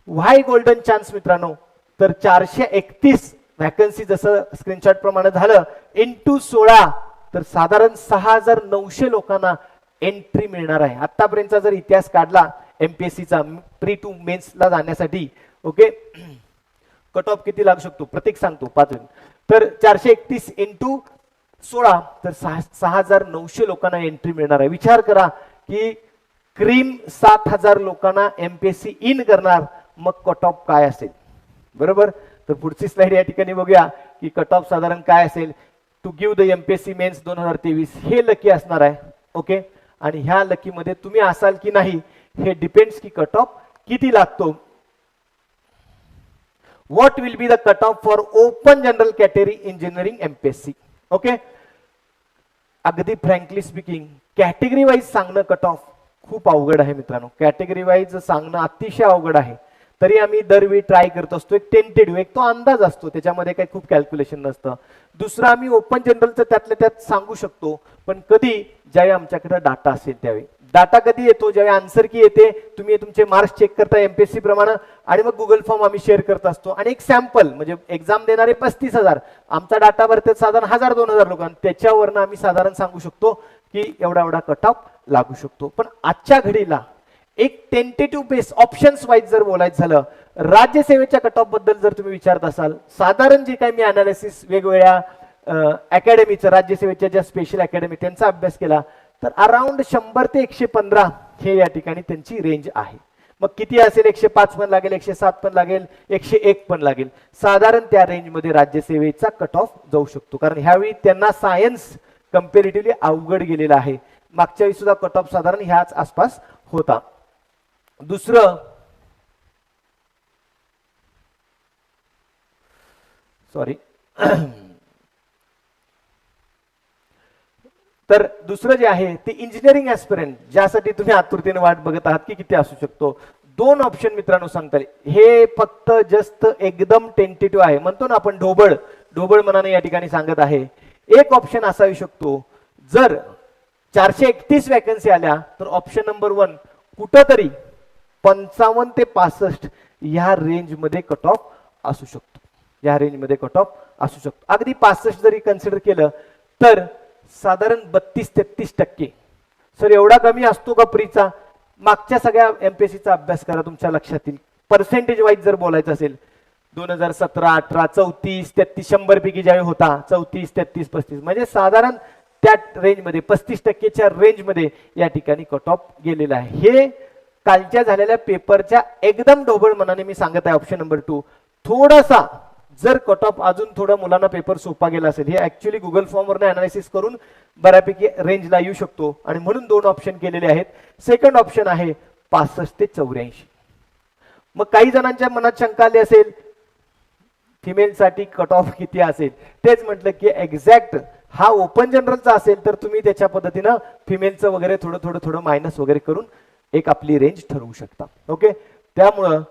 व्हाय गोल्डन चान्स मित्रांनो, तर 431 वॅकन्सी जसं स्क्रीनशॉट प्रमाणे झालं इंटू 16, तर साधारण 6900 लोकांना एंट्री मिळणार आहे. आतापर्यंतचा जर इतिहास काढला MPSCचा प्री टू मेन्सला जाण्यासाठी, ओके, कट ऑफ किती लागू शकतो प्रत्येक सांगतो 5 जण, तर 431 इंटू 16 तर 6900 लोकांना एंट्री मिळणार आहे. विचार करा की क्रीम 7000 लोकांना MPSC इन करणार, मग कट ऑफ काय असेल, बरोबर. तर पुढची स्लाइड या ठिकाणी बघूया की कट ऑफ साधारण काय असेल. To give the MPSC mains 2023 हे लकी असणार आहे. ओके, आणि ह्या लकी मध्ये तुम्ही असाल की नाही हे डिपेंड्स की कट ऑफ किती लागतो. What will be the cut off for open general category engineering MPSC. Okay, अगदी फ्रँकली स्पीकिंग कॅटेगरी वाईज सांगणं कट ऑफ खूप अवघड आहे मित्रांनो. कॅटेगरी वाईज सांगणं अतिशय अवघड आहे. तरी आम्ही दरवेळी ट्राय करत असतो, एक टेंटेटिव्ह एक तो अंदाज असतो, त्याच्यामध्ये काही खूप कॅल्क्युलेशन नसतं. दुसरं आम्ही ओपन जनरलचं त्यातल्या त्यात सांगू शकतो, पण कधी ज्यावेळी आमच्याकडे डाटा असेल त्यावेळी. डाटा कधी येतो, ज्यावेळी आन्सर की येते, तुम्ही तुमचे मार्क्स चेक करता MPSC प्रमाणे आणि मग गुगल फॉर्म आम्ही शेअर करत असतो आणि एक सॅम्पल म्हणजे एक्झाम देणारे 35,000, आमचा डाटा भरते साधारण 1000-2000 लोकांना, त्याच्यावरनं आम्ही साधारण सांगू शकतो की एवढा एवढा कट ऑफ लागू शकतो. पण आजच्या घडीला एक टेंटेटिव्ह बेस ऑप्शन्स वाईज जर बोलायचं झालं, राज्यसेवेच्या कट ऑफ बद्दल जर तुम्ही विचारत असाल, साधारण जे काही मी अनालिसिस वेगवेगळ्या अकॅडमीचं, राज्यसेवेच्या ज्या स्पेशल अकॅडमी त्यांचा अभ्यास केला तर अराउंड 100 ते 115 हे या ठिकाणी त्यांची रेंज आहे. मग किती असेल, 105 पण लागेल, 107 पण लागेल, 101 पण लागेल. साधारण त्या रेंजमध्ये राज्यसेवेचा कट ऑफ जाऊ शकतो, कारण ह्यावेळी त्यांना सायन्स कम्पॅरेटिव्हली अवघड गेलेला आहे. मागच्या वेळी सुद्धा कट ऑफ साधारण ह्याच आसपास होता. दुसरं सॉरी तर दुसरं जे आहे ते इंजिनिअरिंग ऍस्पिरंट, ज्यासाठी तुम्ही आतुरतेने वाट बघत आहात की किती असू शकतो. 2 ऑप्शन मित्रांनो सांगता येईल. हे फक्त जस्ट एकदम टेंटेटिव्ह आहे, म्हणतो ना आपण ढोबळ मनाने या ठिकाणी सांगत आहे. एक ऑप्शन असा येऊ शकतो, जर 431 वॅकन्सी आल्या तर ऑप्शन नंबर 1 कुठंतरी 55 ते 65 ह्या रेंजमध्ये कट ऑफ असू शकतो. या रेंजमध्ये कट ऑफ असू शकतो. अगदी 65 जरी कन्सिडर केलं तर साधारण 32-33%. सर एवढा कमी असतो का प्रीचा? मागच्या सगळ्या एमपीएससीचा अभ्यास करा, तुमच्या लक्षात येईल. पर्सेंटेज वाईज जर बोलायचं असेल 2017, 18, 34, 33, 100 पैकी ज्यावेळी होता 34, 33, 35, म्हणजे साधारण त्या रेंजमध्ये 35%च्या रेंजमध्ये या ठिकाणी कट ऑफ गेलेला आहे. हे कालच्या झालेल्या पेपरच्या एकदम ढोबळ मनाने मी सांगत आहे. ऑप्शन नंबर 2 थोडासा जर कट ऑफ अजून थोडा मुलांना पेपर सोपा गेला असेल, हे ऍक्च्युअली गुगल फॉर्मवरने अनालिसिस करून बऱ्यापैकी रेंजला येऊ शकतो आणि म्हणून 2 ऑप्शन केलेले आहेत. सेकंड ऑप्शन आहे 65 ते 84. मग काही जणांच्या मनात शंका आली असेल फिमेलसाठी कट ऑफ किती असेल, तेच म्हटलं की एक्झॅक्ट हा ओपन जनरलचा असेल तर तुम्ही त्याच्या पद्धतीनं फिमेलचं वगैरे थोडं मायनस वगैरे करून एक आपली रेंज ठरवू शकता. ओके, त्यामुळं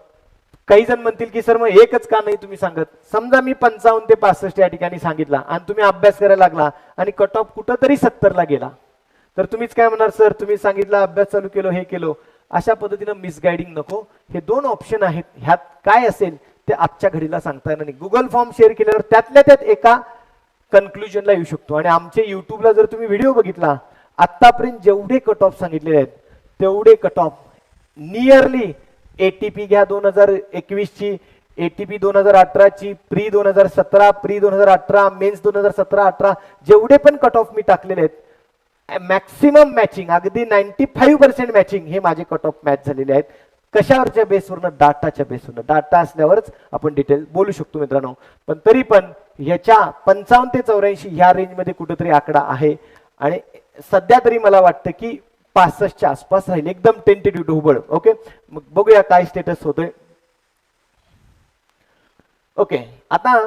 काही जण म्हणतील की सर मग एकच का नाही तुम्ही सांगत. समजा मी 55 ते 65 या ठिकाणी सांगितला आणि तुम्ही अभ्यास करायला लागला आणि कट ऑफ कुठंतरी 70 ला गेला तर तुम्हीच काय म्हणणार, सर तुम्ही सांगितलं अभ्यास चालू केलो हे केलो. अशा पद्धतीनं मिसगायडिंग नको. हे 2 ऑप्शन आहेत, ह्यात काय असेल ते आजच्या घडीला सांगता येणार नाही. गुगल फॉर्म शेअर केल्यावर त्यातल्या त्यात एका कन्क्लुजनला येऊ शकतो. आणि आमच्या युट्यूबला जर तुम्ही व्हिडिओ बघितला आतापर्यंत जेवढे कट ऑफ सांगितलेले आहेत तेवढे कट ऑफ नियरली एटीपी घ्या 2021 ची, एटीपी 2018 ची, प्री 2017, प्री 2018, मेन्स 2017-18 जेवढे पण कट ऑफ मी टाकलेले आहेत मॅक्सिमम मॅचिंग, अगदी 95% मॅचिंग हे माझे कट ऑफ मॅच झालेले आहेत. कशावरच्या बेसवरनं? डाटाच्या बेसवरनं. डाटा असल्यावरच आपण डिटेल बोलू शकतो मित्रांनो. पण तरी पण ह्याच्या 55 ते 84 ह्या रेंजमध्ये कुठेतरी आकडा आहे आणि सध्या तरी मला वाटतं की 65च्या आसपास राहील. एकदम टेंटेटिव्ह ढोबळ. ओके, मग बघूया काय स्टेटस होतोय. ओके, आता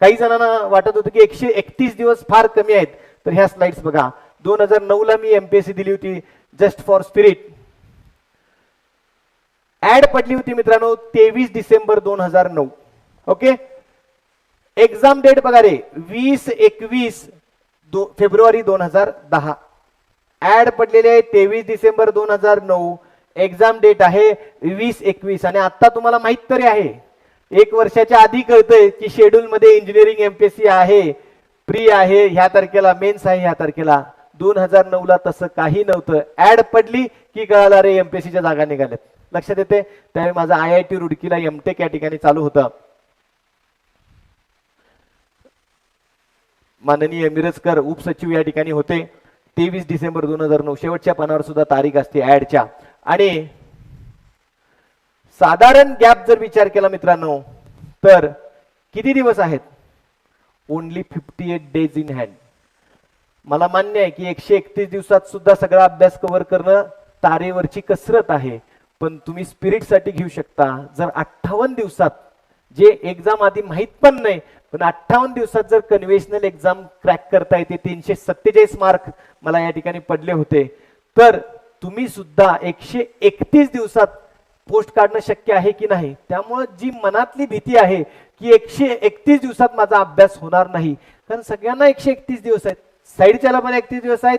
काही जणांना वाटत होतं की 131 दिवस फार कमी आहेत, तर ह्या स्लाइड्स बघा. 2009 ला मी एमपीएससी दिली होती जस्ट फॉर स्पिरिट. ऍड पडली होती मित्रांनो 23 डिसेंबर 2009. ओके, एक्झाम डेट बघा रे 20-21 फेब्रुवारी 2010. ऍड पडलेले आहे 23 डिसेंबर 2009. एक्झाम डेट आहे 20-21. आणि आता तुम्हाला माहित तरी आहे 1 वर्षाच्या आधी कळतंय की शेड्यूल मध्ये इंजिनिअरिंग एमपीएससी आहे, प्री आहे ह्या तारखेला, मेन्स आहे ह्या तारखेला. 2009 ला तसं काही नव्हतं. ऍड पडली की कळालं रे एमपीएससीच्या जागा निघाल्यात. लक्षात येते. त्यावेळी माझा IIT रुडकीला एमटेक या ठिकाणी चालू होतं. माननीय मिरजकर उपसचिव या ठिकाणी होते. 23 डिसेंबर 2009 शेवटच्या पानावर सुद्धा तारीख असते ऍडच्या. आणि साधारण गॅप जर विचार केला मित्रांनो तर किती दिवस आहेत? Only 58 days in hand. मला मान्य आहे की 131 दिवसात सुद्धा सगळा अभ्यास कव्हर करणं तारेवरची कसरत आहे, पण तुम्ही स्पिरिट साठी घेऊ शकता. जर 58 दिवसात, जे एक्झाम आधी माहित पण नाही, पण 58 दिवसात जर कन्व्हेन्शनल एक्झाम क्रॅक करता येते, 347 मार्क मला या ठिकाणी पडले होते, तर तुम्ही सुद्धा 131 दिवसात पोस्ट काढणं शक्य आहे की नाही. त्यामुळे जी मनातली भीती आहे की 131 दिवसात माझा अभ्यास होणार नाही, कारण सगळ्यांना 131 दिवस आहेत. साईडच्याला पण 31 दिवस आहेत,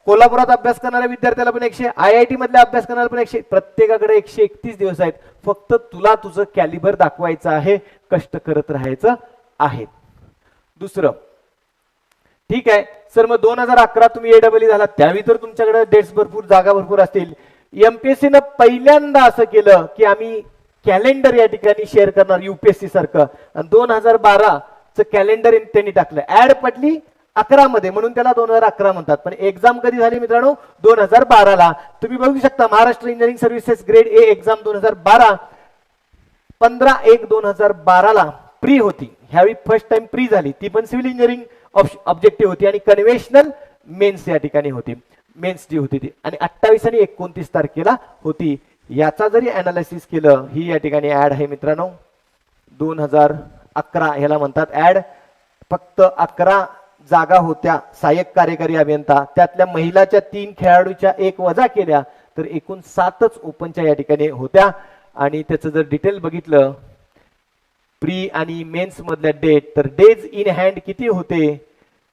कोल्हापुरात अभ्यास करणाऱ्या विद्यार्थ्याला पण 100, IIT मधल्या अभ्यास करणाऱ्या पण 100, प्रत्येकाकडे 131 दिवस आहेत. फक्त तुला तुझं कॅलिबर दाखवायचं आहे, कष्ट करत राहायचं आहे. दुसरं, ठीक आहे सर मग 2011 तुम्ही AEE झाला, त्यावेळी तर तुमच्याकडे डेट्स भरपूर, जागा भरपूर असतील. एमपीएससीनं पहिल्यांदा असं केलं की आम्ही कॅलेंडर या ठिकाणी शेअर करणार UPSC सारखं, आणि 2012 कॅलेंडर त्यांनी टाकलं. ऍड पडली 11 मध्ये म्हणून त्याला 2011 म्हणतात. पण एक्झाम कधी झाली मित्रांनो? 2012 ला. तुम्ही बघू शकता Maharashtra engineering services grade A exam 2012, 15/1/2012 pre होती. ह्यावेळी फर्स्ट टाइम प्री झाली, ती पण सिव्हिल इंजिनिअरिंग ऑब्जेक्टिव्ह होती आणि कन्व्हेन्शनल मेन्स या ठिकाणी होती. मेन्स जी होती ती आणि 28 आणि 29 तारखेला होती. याचा जरी अनालिसिस केलं, ही या ठिकाणी ऍड आहे मित्रांनो 2011, ह्याला म्हणतात ऍड. फक्त 11 जागा होत्या सहाय्यक कार्यकारी अभियंता, त्यातल्या महिलाच्या 3 खेळाडूच्या 1 वजा केल्या तर एकूण 7च ओपनच्या या ठिकाणी होत्या. आणि त्याचं जर डिटेल बघितलं प्री आणि मेन्स मधल्या डेट, तर डेज इन हँड किती होते?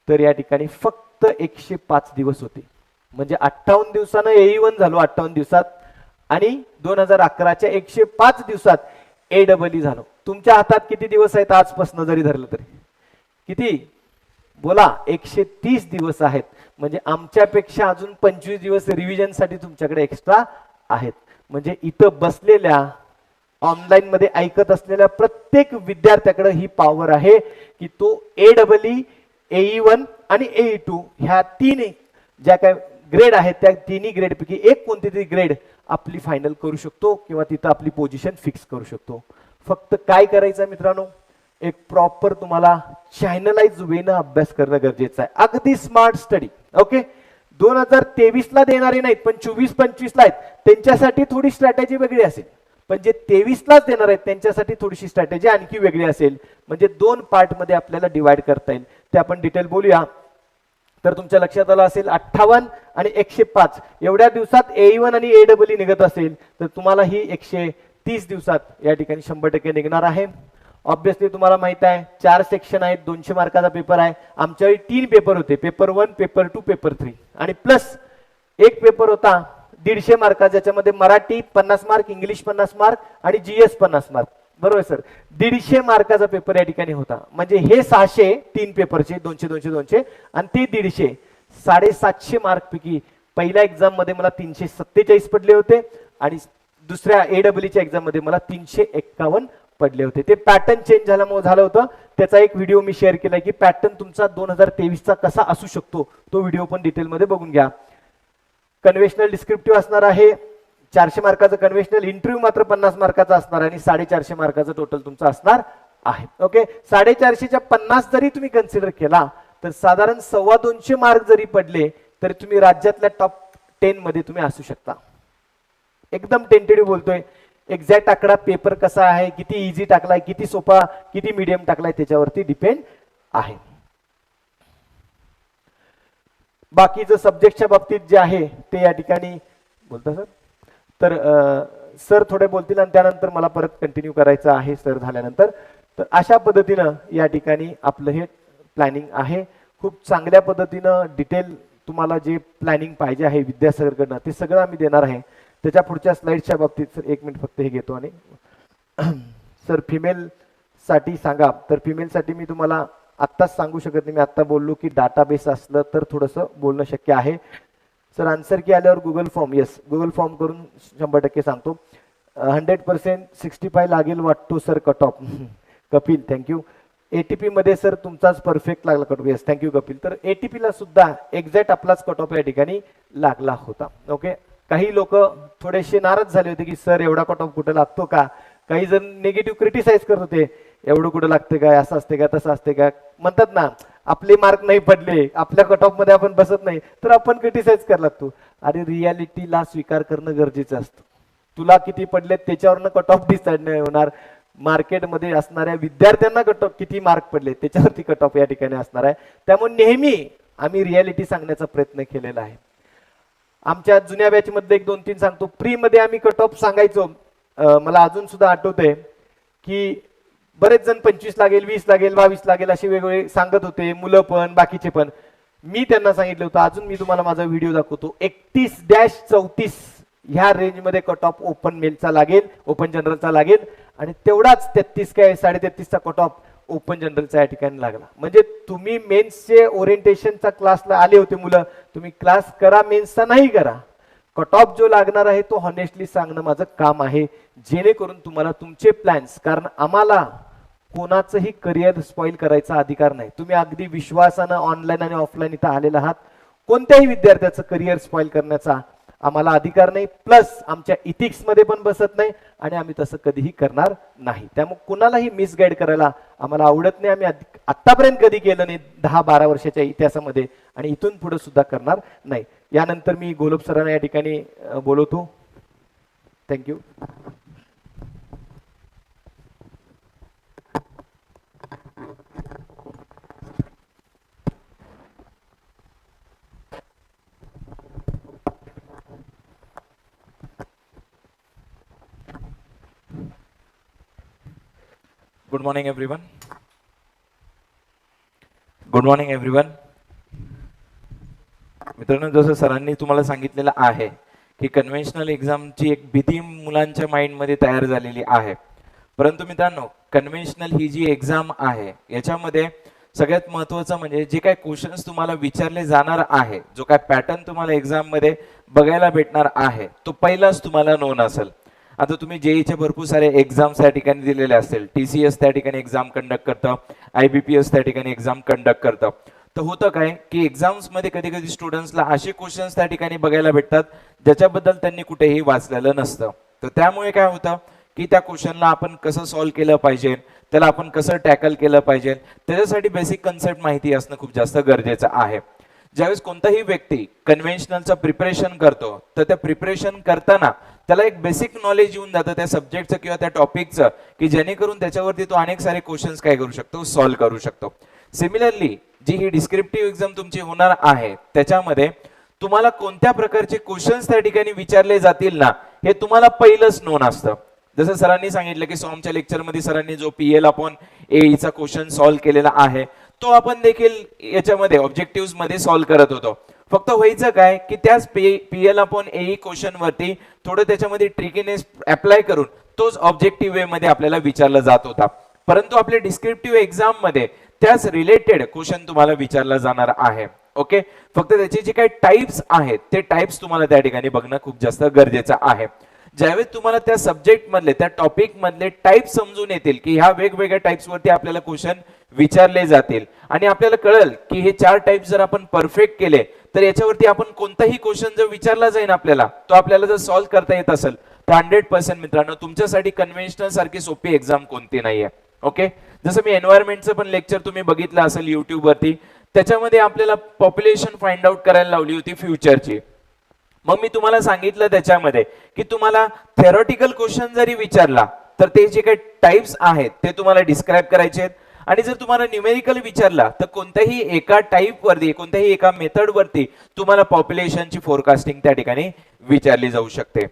तर या ठिकाणी फक्त 105 दिवस होते. म्हणजे 58 दिवसानं AE1 झालो 58 दिवसात आणि 2011च्या 105 दिवसात AEE झालो. तुमच्या हातात किती दिवस आहेत आजपासून जरी धरलं तरी? किती बोला? 130 दिवस आहेत. म्हणजे आमच्यापेक्षा अजून 25 दिवस रिव्हिजनसाठी तुमच्याकडे एक्स्ट्रा आहेत. म्हणजे इथं बसलेल्या ऑनलाईन मध्ये ऐकत असलेल्या प्रत्येक विद्यार्थ्याकडे ही पॉवर आहे की तो AEE, AE1 आणि AE2 ह्या 3 ज्या काय ग्रेड आहेत त्या तिन्ही ग्रेड पैकी एक कोणती तरी ग्रेड आपली फायनल करू शकतो किंवा तिथं आपली पोझिशन फिक्स करू शकतो. फक्त काय करायचं मित्रांनो, एक प्रॉपर तुम्हाला चॅनलाइज वेनं अभ्यास करणं गरजेचं आहे. अगदी स्मार्ट स्टडी. ओके, 2023ला देणारे नाहीत पण 24-25ला आहेत, त्यांच्यासाठी थोडी स्ट्रॅटेजी वेगळी असेल. पण जे 23लाच देणार आहेत त्यांच्यासाठी थोडीशी स्ट्रॅटेजी आणखी वेगळी असेल. म्हणजे 2 पार्ट मध्ये आपल्याला डिवाइड करता येईल. ते आपण डिटेल बोलूया. तर तुमच्या लक्षात आलं असेल 58 आणि 105 एवढ्या दिवसात AE1 आणि AEE निघत असेल तर तुम्हाला ही 130 दिवसात या ठिकाणी 100% निघणार आहे. ऑब्विसली तुम्हाला माहित आहे 4 सेक्शन आहेत, 200 मार्काचा पेपर आहे. आमच्या वेळी 3 पेपर होते, पेपर 1, पेपर 2, पेपर 3 आणि प्लस एक पेपर होता 150 मार्का, ज्याच्यामध्ये मराठी 50 मार्क, इंग्लिश 50 मार्क आणि GS 50 मार्क. बरोबर सर, 150 मार्काचा पेपर या ठिकाणी होता. म्हणजे हे 600 3 पेपरचे 200 200 200 आणि ते 150 750 मार्क पैकी पहिल्या एक्झाम मध्ये मला 347 पडले होते आणि दुसऱ्या AEEच्या एक्झाम मध्ये मला 351 पडले होते. ते पॅटर्न चेंज झाल्यामुळे झालं होतं. त्याचा एक व्हिडिओ मी शेअर केलाय की पॅटर्न तुमचा 2023चा कसा असू शकतो, तो व्हिडिओ पण डिटेलमध्ये बघून घ्या. कन्व्हेन्शनल डिस्क्रिप्टिव्ह असणार आहे 400 मार्काचं कन्व्हेन्शनल, इंटरव्ह्यू मात्र 50 मार्काचा असणार आणि 450 मार्काचं टोटल तुमचं असणार आहे. ओके, 450च्या 50 जरी तुम्ही कन्सिडर केला तर साधारण 225 मार्क जरी पडले तरी तुम्ही राज्यातल्या टॉप 10 मध्ये तुम्ही असू शकता. एकदम टेंटेटिव्ह बोलतोय. एक्झॅक्ट आकडा पेपर कसा आहे, किती इझी टाकलाय, किती सोपा, किती मीडियम टाकलाय त्याच्यावरती डिपेंड आहे. बाकीचं सब्जेक्टच्या बाबतीत जे आहे ते या ठिकाणी बोलता सर. तर सर थोडे बोलतील आणि त्यानंतर मला परत कंटिन्यू करायचं आहे सर झाल्यानंतर. तर अशा पद्धतीनं या ठिकाणी आपलं हे प्लॅनिंग आहे. खूप चांगल्या पद्धतीनं डिटेल तुम्हाला जे प्लॅनिंग पाहिजे आहे विद्यासागरकडनं ते सगळं आम्ही देणार आहे. त्याच्या पुढच्या स्लाइडच्या बाबतीत सर 1 मिनिट फक्त हे घेतो. आणि सर फिमेल साठी सांगा. तर फिमेल साठी मी तुम्हाला आत्ताच सांगू शकत नाही. मी आत्ता बोललो की डाटाबेस असलं तर थोडंसं बोलणं शक्य आहे. सर आन्सर की आल्यावर Google form, yes Google form करून 100% सांगतो. 100% 65 लागेल वाटतो sir cut off. Kapil thank you. ATP मध्ये सर तुमचाच परफेक्ट लागला cut off. Yes thank you Kapil. तर ATP ला सुद्धा एक्झॅक्ट आपलाच कट ऑफ या ठिकाणी लागला होता. ओके, काही लोक थोडेसे नाराज झाले होते की सर एवढा कट ऑफ कुठे लागतो का. काही जण निगेटिव्ह क्रिटिसाइज करत होते, एवढं कुठं लागते काय, असं असते का, तसं असते का. म्हणतात ना आपले मार्क नाही पडले, आपल्या कट ऑफ मध्ये आपण बसत नाही तर आपण क्रिटिसाइज करायला लागतो. अरे रियालिटीला स्वीकार करणं गरजेचं असतं. तुला किती पडले त्याच्यावरनं कट ऑफ डिसाइड नाही होणार. मार्केटमध्ये असणाऱ्या विद्यार्थ्यांना कट ऑफ किती मार्क पडले त्याच्यावरती कट ऑफ या ठिकाणी असणार आहे. त्यामुळे नेहमी आम्ही रियालिटी सांगण्याचा प्रयत्न केलेला आहे. आमच्या जुन्या बॅच मध्ये 1 2 3 सांगतो. प्री मध्ये आम्ही कट ऑफ सांगायचो. मला अजून सुद्धा आठवतंय की बरेच जण 25 लागेल, 20 लागेल, 22 लागेल असे वेगवेगळे सांगत होते, मुलं पण बाकीचे पण. मी त्यांना सांगितलं होतं, अजून मी तुम्हाला माझा व्हिडिओ दाखवतो, 31-34 ह्या रेंज मध्ये कट ऑफ ओपन मेलचा लागेल, ओपन जनरलचा लागेल आणि तेवढाच 33 काय 33.5चा कट ऑफ ओपन जनरलचा या ठिकाणी लागला. म्हणजे तुम्ही मेन्सचे ओरिएंटेशनचा क्लासला आले होते मुलं, तुम्ही क्लास करा, मेन्सचा नाही करा, कट ऑफ जो लागणार आहे तो हॉनेस्टली सांगणं माझं काम आहे, जेणेकरून तुम्हाला तुमचे प्लॅन्स, कारण आम्हाला कोणाचंही करिअर स्पॉइल करायचा अधिकार नाही. तुम्ही अगदी विश्वासानं ऑनलाईन आणि ऑफलाईन इथं आलेला आहात. कोणत्याही विद्यार्थ्याचं करिअर स्पॉइल करण्याचा आम्हाला अधिकार नाही, प्लस आमच्या इथिक्स मध्ये पण बसत नाही आणि आम्ही तसं कधीही करणार नाही. त्यामुळे कुणालाही मिसगाईड करायला आम्हाला आवडत नाही. आम्ही आतापर्यंत कधी केलं नाही 10-12 वर्षाच्या इतिहासामध्ये आणि इथून पुढे सुद्धा करणार नाही. यानंतर मी गोलब सरांना या ठिकाणी बोलवतो. Thank you. Good morning everyone. Good morning everyone. मित्रांनो, जसं सरांनी तुम्हाला सांगितलेलं आहे की कन्व्हेन्शनल एक्झामची एक भीती मुलांच्या माइंडमध्ये तयार झालेली आहे. परंतु मित्रांनो, कन्व्हेन्शनल ही जी एक्झाम आहे याच्यामध्ये सगळ्यात महत्त्वाचं म्हणजे जे काही क्वेश्चन्स तुम्हाला विचारले जाणार आहे, जो काय पॅटर्न तुम्हाला एक्झाम मध्ये बघायला भेटणार आहे तो पहिलाच तुम्हाला नोन असेल. आता तुम्ही जेईचे भरपूर सारे एक्झाम्स त्या ठिकाणी दिलेले असतील. TCS त्या ठिकाणी एक्झाम कंडक्ट करतं, IBPS त्या ठिकाणी एक्झाम कंडक्ट करतं. तर होतं काय की एक्झाम्स मध्ये कधी कधी स्टुडंट्सला असे क्वेश्चन्स त्या ठिकाणी बघायला भेटतात ज्याच्याबद्दल त्यांनी कुठेही वाचलेलं नसतं. तर त्यामुळे काय होतं की त्या क्वेश्चनला आपण कसं सॉल्व्ह केलं पाहिजे, त्याला आपण कसं टॅकल केलं पाहिजे, त्याच्यासाठी बेसिक कन्सेप्ट माहिती असणं खूप जास्त गरजेचं आहे. ज्यावेळेस कोणताही व्यक्ती कन्व्हेन्शनलचं प्रिपरेशन करतो तर त्या प्रिपरेशन करताना त्याला एक बेसिक नॉलेज येऊन जातं त्या सब्जेक्टचं किंवा त्या टॉपिकचं, की जेणेकरून त्याच्यावरती तो अनेक सारे क्वेश्चन्स काय करू शकतो, सॉल्व्ह करू शकतो. सिमिलरली जी ही डिस्क्रिप्टिव्ह एक्झाम तुमची होणार आहे त्याच्यामध्ये तुम्हाला कोणत्या प्रकारचे क्वेश्चन्स त्या ठिकाणी विचारले जातील ना, हे तुम्हाला पहिलंच नोन असतं. जसं सरांनी सांगितलं की सॉमच्या लेक्चरमध्ये सरांनी जो PL/AE चा क्वेश्चन सॉल्व्ह केलेला आहे तो आपण देखील याच्यामध्ये ऑब्जेक्टिव्ह मध्ये सॉल्व्ह करत होतो. फक्त व्हायचं काय की त्याच PL/AE क्वेश्चन वरती थोडं त्याच्यामध्ये ट्रिकीनेस अप्लाय करून तोच ऑब्जेक्टिव्ह वे मध्ये आपल्याला विचारला जात होता. परंतु आपल्या डिस्क्रिप्टिव्ह एक्झाम मध्ये त्याच रिलेटेड क्वेश्चन तुम्हाला विचारला जाणार आहे. ओके, फक्त त्याचे जे काही टाइप्स आहेत ते टाइप्स तुम्हाला त्या ठिकाणी बघणं खूप जास्त गरजेचं आहे. ज्यावेळेस तुम्हाला त्या सब्जेक्ट मधले त्या टॉपिक मधले टाइप समजून येतील की ह्या वेगवेगळ्या टाइप्स वरती आपल्याला क्वेश्चन विचारले जातील आणि आपल्याला कळेल की हे 4 टाइप्स जर आपण परफेक्ट केले तर याच्यावरती आपण कोणताही क्वेश्चन जर विचारला जाईल आपल्याला तो आपल्याला जर सॉल्व्ह करता येत असेल तर 100% मित्रांनो तुमच्यासाठी कन्व्हेन्शनल सारखी सोपी एक्झाम कोणती नाहीये. ओके, जसं मी एन्व्हायरमेंटचं पण लेक्चर तुम्ही बघितलं असेल युट्यूब वरती, त्याच्यामध्ये आपल्याला पॉप्युलेशन फाइंड आउट करायला लावली होती फ्युचरची. मग मी तुम्हाला सांगितलं त्याच्यामध्ये की तुम्हाला थेरॉटिकल क्वेश्चन जरी विचारला तर ते जे काही टाइप्स आहेत ते तुम्हाला डिस्क्राईब करायचे आहेत आणि जर तुम्हाला न्यूमेरिकल विचारला तर कोणत्याही एका टाइप वरती कोणत्याही एका मेथड वरती तुम्हाला पॉप्युलेशनची फोरकास्टिंग त्या ठिकाणी विचारली जाऊ शकते.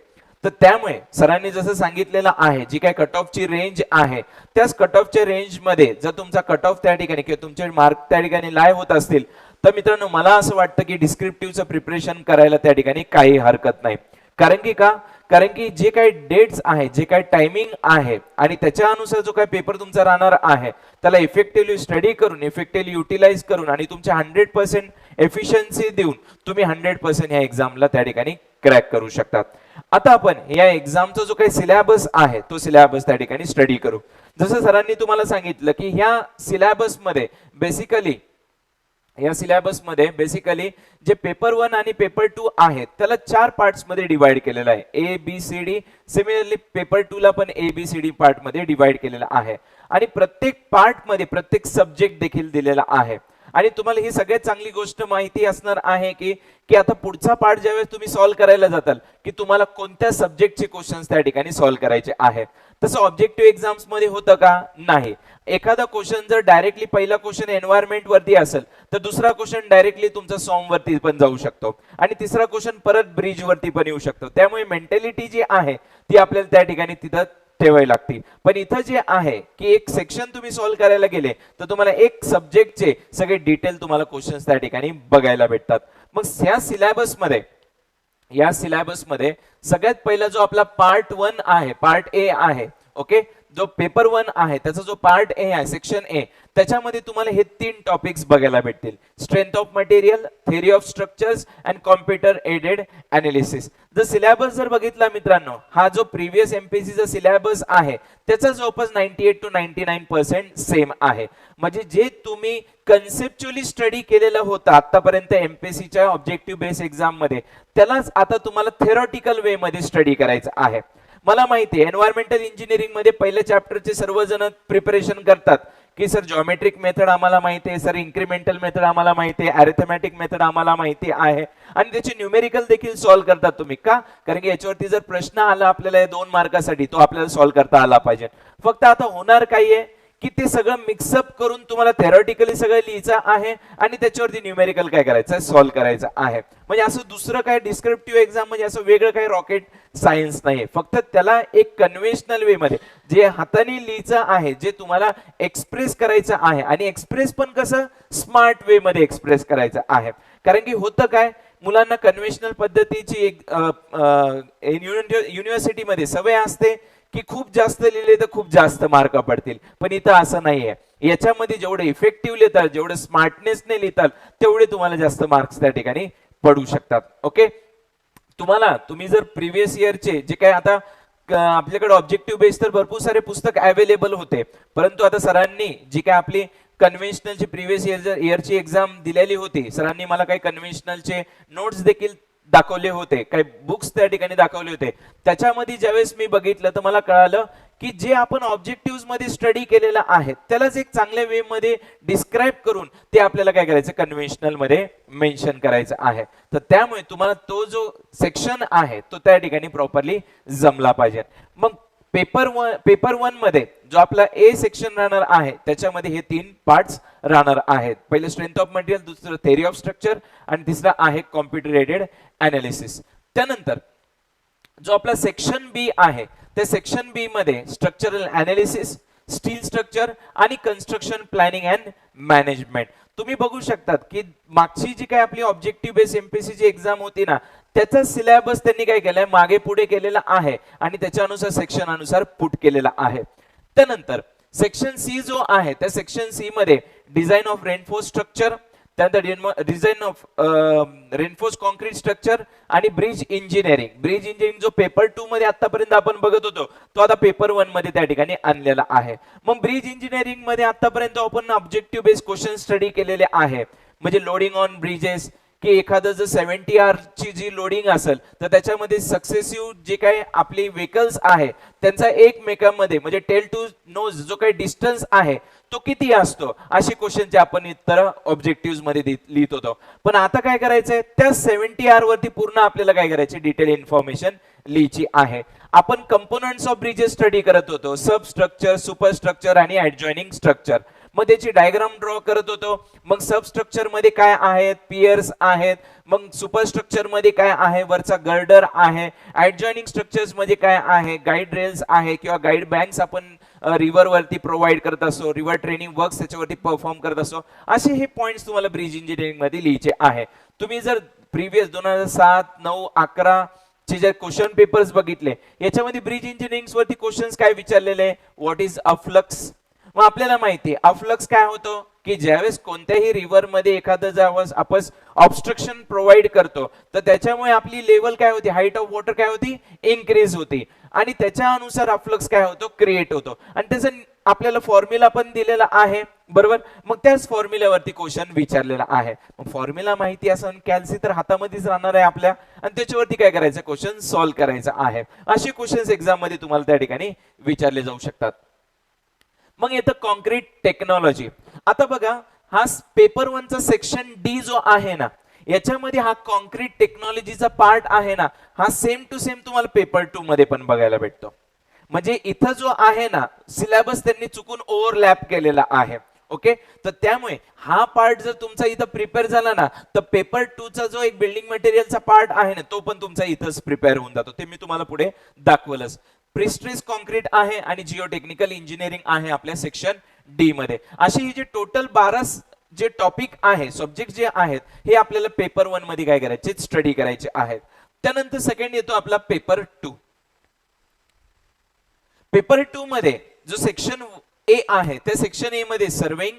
तर त्यामुळे सरांनी जसं सांगितलेलं आहे जी काय कट ऑफची रेंज आहे त्याच कट ऑफच्या रेंज मध्ये जर तुमचा कट ऑफ त्या ठिकाणी किंवा तुमचे मार्क त्या ठिकाणी लाय होत असतील तर मित्रांनो मला असं वाटतं की डिस्क्रिप्टिव्हचं प्रिपरेशन करायला त्या ठिकाणी काही हरकत नाही. कारण की जे काही डेट्स आहे, जे काही टायमिंग आहे आणि त्याच्यानुसार जो काही पेपर तुमचा राहणार आहे त्याला इफेक्टिव्हली स्टडी करून इफेक्टिव्हली युटिलाइज करून आणि तुमच्या 100% एफिशियन्सी देऊन तुम्ही 100% ह्या एक्झामला त्या ठिकाणी क्रॅक करू शकतात. आता आपण या एक्झामचा जो काही सिलेबस आहे तो सिलेबस त्या ठिकाणी स्टडी करू. जसं सरांनी तुम्हाला सांगितलं की ह्या सिलेबस मध्ये बेसिकली जे पेपर 1 आणि पेपर 2 आहेत त्याला 4 पार्ट्स मध्ये डिवाइड केलेलं आहे, ABCD. सिमिलरली पेपर 2 ला पण ABCD पार्ट मध्ये डिवाइड केलेला आहे आणि प्रत्येक पार्ट मध्ये प्रत्येक सब्जेक्ट देखील दिलेला आहे. आणि तुम्हाला ही सगळ्यात चांगली गोष्ट माहिती असणार आहे की आता पुढचा पार्ट ज्यावेळेस तुम्ही सॉल्व्ह करायला जाताल की तुम्हाला कोणत्या सब्जेक्टचे क्वेश्चन्स त्या ठिकाणी सॉल्व्ह करायचे आहेत. तसं ऑब्जेक्टिव्ह एक्झाम्स मध्ये होतं का? नाही. एखादा क्वेश्चन जर डायरेक्टली पहिला क्वेश्चन एन्व्हायरमेंट वरती असेल तर दुसरा क्वेश्चन डायरेक्टली तुमचा सॉम वरती पण जाऊ शकतो आणि तिसरा क्वेश्चन परत ब्रिज वरती पण येऊ शकतो. त्यामुळे मेंटॅलिटी जी आहे ती आपल्याला त्या ठिकाणी तिथं ठेवावी लागते. पण इथं जे आहे की एक सेक्शन तुम्ही सॉल्व्ह करायला गेले तर तुम्हाला एक सब्जेक्टचे सगळे डिटेल तुम्हाला क्वेश्चन्स त्या ठिकाणी बघायला भेटतात. मग या सिलेबसमध्ये सगळ्यात पहिला जो आपला पार्ट 1 आहे, पार्ट A आहे, ओके, जो पेपर 1 आहे त्याचा जो पार्ट ए आहे, सेक्शन ए, त्याच्यामध्ये तुम्हाला हे 3 टॉपिक्स बघायला भेटतील. Strength of material, theory of structures and computer aided analysis. जर सिलेबस जर बघितला मित्रांनो, हा जो प्रिव्हियस एमपीएससीचा सिलेबस आहे त्याचा जवळपास 98 to 99% सेम आहे. म्हणजे जे तुम्ही कन्सेप्च्युअली स्टडी केलेलं होतं आतापर्यंत एमपीएससीच्या ऑब्जेक्टिव्ह बेस एक्झाम मध्ये, त्यालाच आता तुम्हाला थेरॉटिकल वे मध्ये स्टडी करायचं आहे. मला माहिती आहे एन्व्हायरमेंटल इंजिनिअरिंग मध्ये पहिल्या चॅप्टरचे सर्वजण प्रिपरेशन करतात की सर जॉमेट्रिक मेथड आम्हाला माहिती आहे, सर इन्क्रिमेंटल मेथड आम्हाला माहिती आहे, अरिथमॅटिक मेथड आम्हाला माहिती आहे आणि त्याचे न्यूमेरिकल देखील सॉल्व्ह करतात तुम्ही. का? कारण की याच्यावरती जर प्रश्न आला आपल्याला 2 मार्कासाठी, तो आपल्याला सॉल्व्ह करता आला पाहिजे. फक्त आता होणार काय आहे की ते सगळं मिक्सअप करून तुम्हाला थेरॉटिकली सगळं लिहायचं आहे आणि त्याच्यावरती न्यूमेरिकल काय करायचं आहे, सॉल्व्ह करायचं आहे. म्हणजे असं दुसरं काय डिस्क्रिप्टिव्ह एक्झाम म्हणजे असं वेगळं काही रॉकेट सायन्स नाही. फक्त त्याला एक कन्व्हेन्शनल वे मध्ये जे हाताने लिहायचं आहे, जे तुम्हाला एक्सप्रेस करायचं आहे आणि एक्सप्रेस पण कसं स्मार्ट वे मध्ये एक्सप्रेस करायचं आहे. कारण की होतं काय, मुलांना कन्व्हेन्शनल पद्धतीची एक युनिव्हर्सिटीमध्ये सवय असते की खूप जास्त लिहिले तर खूप जास्त मार्क पडतील, पण इथं असं नाहीये. याच्यामध्ये जेवढे इफेक्टिव्ह लिहितात, जेवढे स्मार्टनेसने लिहितात, तेवढे तुम्हाला जास्त मार्क्स त्या ठिकाणी पडू शकतात. ओके, तुम्ही जर प्रिव्हियस इयरचे जे काय आता आपल्याकडे ऑब्जेक्टिव्ह बेस तर भरपूर सारे पुस्तक अवेलेबल होते, परंतु आता सरांनी जी काय आपली कन्व्हेन्शनलची प्रिव्हियस इयरची एक्झाम दिलेली होती, सरांनी मला काही कन्व्हेन्शनलचे नोट्स देखील दाखवले होते, काही बुक्स त्या ठिकाणी दाखवले होते. त्याच्यामध्ये ज्यावेळेस मी बघितलं तर मला कळालं की जे आपण ऑब्जेक्टिव्ह मध्ये स्टडी केलेलं आहे त्यालाच एक चांगल्या वे मध्ये डिस्क्राईब करून ते आपल्याला काय करायचं, कन्व्हेन्शनल मध्ये मेन्शन करायचं आहे. तर त्यामुळे तुम्हाला तो जो सेक्शन आहे तो त्या ठिकाणी प्रॉपरली जमला पाहिजे. मग पेपर 1 मध्ये जो आपला ए सेक्शन राहणार आहे त्याच्यामध्ये हे 3 पार्ट्स राहणार आहेत. पहिले स्ट्रेंथ ऑफ मटेरियल, दुसरं थेअरी ऑफ स्ट्रक्चर आणि तिसरा आहे कॉम्प्युटर एडेड अनालिसिस. त्यानंतर जो आपला सेक्शन बी आहे त्या सेक्शन बी मध्ये स्ट्रक्चरल अनालिसिस, स्टील स्ट्रक्चर आणि कन्स्ट्रक्शन प्लॅनिंग अँड मॅनेजमेंट. तुम्ही बघू शकतात की मागची जी काय आपली ऑब्जेक्टिव्ह बेस एमपीएससी ची एक्झाम होती ना, त्याचा सिलेबस त्यांनी काय केलाय, मागे पुढे केलेला आहे आणि त्याच्यानुसार सेक्शन अनुसार पुट केलेला आहे. त्यानंतर सेक्शन सी जो आहे त्या सेक्शन सी मध्ये डिझाईन ऑफ रेनफोर्स स्ट्रक्चर, त्यानंतर design of reinforce concrete structure आणि ब्रिज इंजिनिअरिंग. ब्रिज इंजिनिअरिंग जो पेपर 2 मध्ये आतापर्यंत आपण बघत होतो तो आता पेपर 1 मध्ये त्या ठिकाणी आणलेला आहे. मग ब्रिज इंजिनिअरिंग मध्ये आतापर्यंत आपण ऑब्जेक्टिव्ह बेस्ड क्वेश्चन स्टडी केलेले आहे, म्हणजे लोडिंग ऑन ब्रिजेस, की एखादं जर 70R ची जी लोडिंग असेल तर त्याच्यामध्ये सक्सेसिव्ह जे काही आपली व्हेकल्स आहे त्यांचा एकमेकांमध्ये म्हणजे टेल टू नोज जो काही डिस्टन्स आहे तो किती असतो, असे क्वेश्चनचे आपण इतर ऑब्जेक्टिव्ह मध्ये लिहित होतो. पण आता काय करायचंय, त्या 70R वरती पूर्ण आपल्याला काय करायचे, डिटेल इन्फॉर्मेशन लिहायची आहे. आपण कंपोनंट्स ऑफ ब्रिजेस स्टडी करत होतो, सब स्ट्रक्चर, सुपर स्ट्रक्चर आणि ऍडजॉइनिंग स्ट्रक्चर. मग त्याची डायग्राम ड्रॉ करत होतो. मग सब स्ट्रक्चर मध्ये काय आहेत, पियर्स आहेत. मग सुपर स्ट्रक्चर मध्ये काय आहे, वरचा गर्डर आहे. ऍडजॉइनिंग स्ट्रक्चर्स मध्ये काय आहे, गाईड रेल्स आहे किंवा गाईड बँक्स आपण रिव्हर वरती प्रोव्हाइड करत असतो, रिव्हर ट्रेनिंग वर्क्स त्याच्यावरती परफॉर्म करत असतो. असे हे पॉइंट्स तुम्हाला ब्रिज इंजिनिअरिंग मध्ये लिहायचे आहे. तुम्ही जर प्रिव्हियस 2007, 9, 11 चे जे क्वेश्चन पेपर्स बघितले याच्यामध्ये ब्रिज इंजिनिअरिंग वरती क्वेश्चन्स काय विचारलेले, व्हॉट इज अफ्लक्स. मग आपल्याला माहिती आहे अफ्लक्स काय होतं की ज्यावेळेस कोणत्याही रिव्हर मध्ये एखादं ज्यावेळेस आपण ऑब्स्ट्रक्शन प्रोव्हाइड करतो तर त्याच्यामुळे आपली लेवल काय होती, हाईट ऑफ वॉटर काय होती, इन्क्रीज होती आणि त्याच्या अनुसार अफ्लक्स काय होतो, क्रिएट होतो. आणि त्याचं आपल्याला फॉर्म्युला पण दिलेला आहे, बरोबर. मग त्याच फॉर्म्युल्यावरती क्वेश्चन विचारलेला आहे. मग फॉर्म्युला माहिती असं कॅल्सी तर हातामध्येच राहणार आहे आपल्या आणि त्याच्यावरती काय करायचं, क्वेश्चन सॉल्व्ह करायचा आहे. असे क्वेश्चन्स एक्झाम मध्ये तुम्हाला त्या ठिकाणी विचारले जाऊ शकतात. मग येतं कॉन्क्रीट टेक्नॉलॉजी. आता बघा हा पेपर 1 चा सेक्शन डी जो आहे ना याच्यामध्ये हा कॉन्क्रीट टेक्नॉलॉजीचा पार्ट आहे ना, हा सेम टू सेम तुम्हाला पेपर 2 मध्ये पण बघायला भेटतो. म्हणजे इथं जो आहे ना सिलेबस त्यांनी चुकून ओव्हरलॅप केलेला आहे. ओके, तर त्यामुळे हा पार्ट जर तुमचा इथं प्रिपेअर झाला ना तर पेपर 2 चा जो एक बिल्डिंग मटेरियलचा पार्ट आहे ना तो पण तुमचा इथंच प्रिपेअर होऊन जातो. ते मी तुम्हाला पुढे दाखवलंच. प्रिस्ट्रेस कॉन्क्रीट आहे आणि जिओटेक्निकल इंजिनिअरिंग आहे आपल्या सेक्शन डी मध्ये. अशी ही जे टोटल 12 जे टॉपिक आहे, सब्जेक्ट जे आहेत हे आपल्याला पेपर 1 मध्ये काय करायचे, स्टडी करायचे आहेत. त्यानंतर सेकंड येतो आपला पेपर 2. पेपर 2 मध्ये जो सेक्शन ए आहे त्या सेक्शन ए मध्ये सर्वेइंग,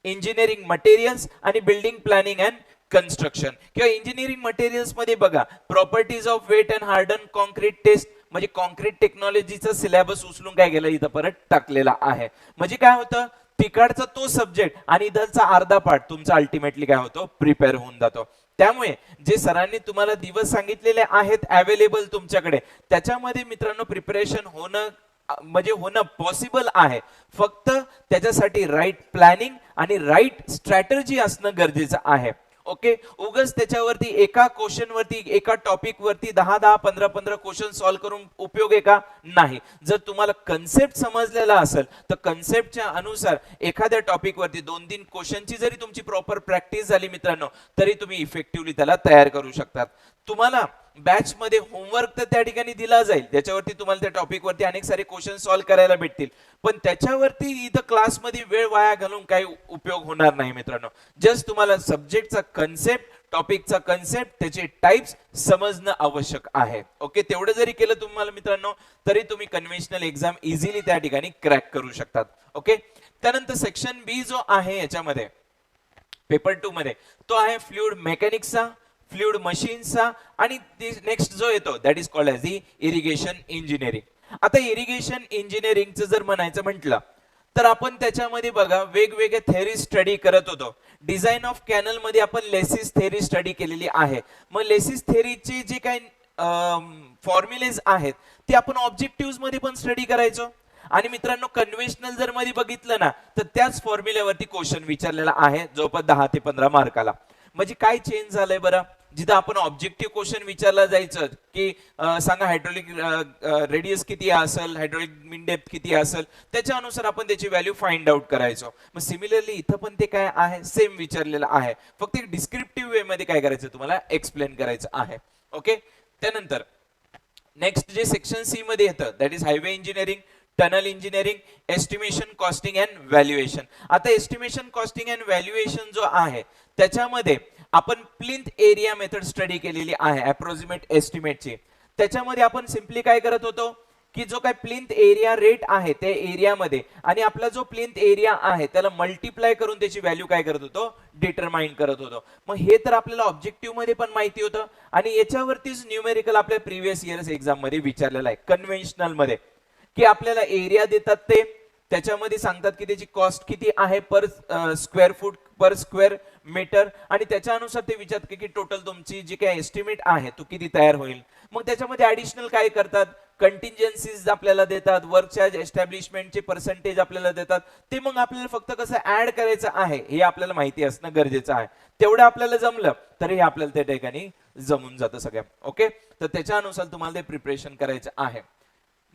इंजिनिअरिंग मटेरियल्स आणि बिल्डिंग प्लॅनिंग अँड कन्स्ट्रक्शन किंवा इंजिनिअरिंग मटेरियल्स मध्ये बघा properties of wet and harden concrete test, म्हणजे कॉन्क्रीट टेक्नॉलॉजीचा सिलेबस उचलून काय केलं इथं परत टाकलेला आहे. म्हणजे काय होतं तिकडचा तो सब्जेक्ट आणि इथलचा अर्धा पार्ट तुमचा अल्टिमेटली काय होतो प्रिपेअर होऊन जातो. त्यामुळे जे सरांनी तुम्हाला दिवस सांगितलेले आहेत अवेलेबल तुमच्याकडे त्याच्यामध्ये मित्रांनो प्रिपरेशन होणं पॉसिबल आहे. फक्त त्याच्यासाठी राईट प्लॅनिंग आणि राईट स्ट्रॅटर्जी असणं गरजेचं आहे. ओके, उगाच त्याच्यावरती एका क्वेश्चन वरती एका टॉपिक वरती 10 15 क्वेश्चन सॉल्व्ह करून उपयोग आहे का? नाही. जर तुम्हाला कन्सेप्ट समजलेला असेल तर कन्सेप्टच्या अनुसार एखाद्या टॉपिक वरती 2-3 क्वेश्चनची जरी तुमची प्रॉपर प्रॅक्टिस झाली मित्रांनो तरी तुम्ही इफेक्टिव्हली त्याला तयार करू शकतात. तुम्हाला बॅच मध्ये होमवर्क तर त्या ठिकाणी दिला जाईल त्याच्यावरती तुम्हाला त्या टॉपिक वरती अनेक सारे क्वेश्चन सॉल्व्ह करायला भेटतील, पण त्याच्यावरती इथं क्लासमध्ये वेळ वाया घालून काही उपयोग होणार नाही मित्रांनो. जस्ट तुम्हाला सब्जेक्टचा कन्सेप्ट, टॉपिकचा कन्सेप्ट, त्याचे टाइप्स समजणं आवश्यक आहे. ओके, तेवढं जरी केलं तुम्हाला मित्रांनो तरी तुम्ही कन्व्हेन्शनल एक्झाम इझिली त्या ठिकाणी क्रॅक करू शकतात. ओके, त्यानंतर सेक्शन बी जो आहे याच्यामध्ये पेपर 2 मध्ये तो आहे फ्लुइड मेकॅनिक्सचा, फ्लुइड मशीनचा आणि नेक्स्ट जो येतो that is called as the irrigation engineering. आता इरिगेशन इंजिनिअरिंगचं जर म्हणायचं म्हटलं तर आपण त्याच्यामध्ये बघा वेगवेगळे थेअरी स्टडी करत होतो. डिझाईन ऑफ कॅनल मध्ये आपण लेसिस थेअरी स्टडी केलेली आहे. मग लेसिस थेअरीचे जे काही फॉर्म्युलेज आहेत ते आपण ऑब्जेक्टिव्ह मध्ये पण स्टडी करायचो. आणि मित्रांनो कन्व्हेन्शनल जर मध्ये बघितलं ना तर त्याच फॉर्म्युल्यावरती क्वेश्चन विचारलेला आहे जवळपास 10 ते 15 मार्काला. म्हणजे काय चेंज झालंय बरं, जिथं आपण ऑब्जेक्टिव्ह क्वेश्चन विचारला जायचं की सांगा हायड्रोलिक रेडियस किती असेल, हायड्रोलिक मीन डेप्थ किती असेल, त्याच्या अनुसार आपण त्याची व्हॅल्यू फाइंड आउट करायचो. मग सिमिलरली इथं पण ते काय आहे सेम विचारलेलं आहे, फक्त एक डिस्क्रिप्टिव्ह वे मध्ये काय करायचं तुम्हाला एक्सप्लेन करायचं आहे. ओके, त्यानंतर नेक्स्ट जे सेक्शन सी मध्ये येतं that is highway engineering, tunnel engineering, estimation costing and valuation. आता एस्टिमेशन कॉस्टिंग अँड व्हॅल्युएशन जो आहे त्याच्यामध्ये आपण प्लिंथ एरिया मेथड स्टडी केलेली आहे अप्रॉक्सिमेट एस्टिमेटची. त्याच्यामध्ये आपण सिम्पली काय करत होतो की जो काय प्लिंथ एरिया रेट आहे त्या एरियामध्ये आणि आपला जो प्लिंथ एरिया आहे त्याला मल्टिप्लाय करून त्याची व्हॅल्यू काय करत होतो डिटरमाइन करत होतो. मग हे तर आपल्याला ऑब्जेक्टिव्ह मध्ये पण माहिती होतं आणि याच्यावरतीच न्यूमेरिकल आपल्या प्रिव्हियस इयर्स एक्झाम मध्ये विचारलेला आहे कन्व्हेन्शनल मध्ये की आपल्याला एरिया देतात ते त्याच्यामध्ये सांगतात की त्याची कॉस्ट किती आहे per square foot per square metre आणि त्याच्या अनुसार ते विचारतात की टोटल तुमची जी काही एस्टिमेट आहे तो किती तयार होईल. मग त्याच्यामध्ये ऍडिशनल काय करतात कंटिंजन्सीज आपल्याला देतात, वर्क चार्ज एस्टॅब्लिशमेंटचे पर्सेंटेज आपल्याला देतात. ते मग आपल्याला फक्त कसं ऍड करायचं आहे हे आपल्याला माहिती असणं गरजेचं आहे. तेवढं आपल्याला जमलं तरी हे आपल्याला त्या ठिकाणी जमून जातं सगळं. ओके, तर त्याच्या अनुसार तुम्हाला ते प्रिपरेशन करायचं आहे.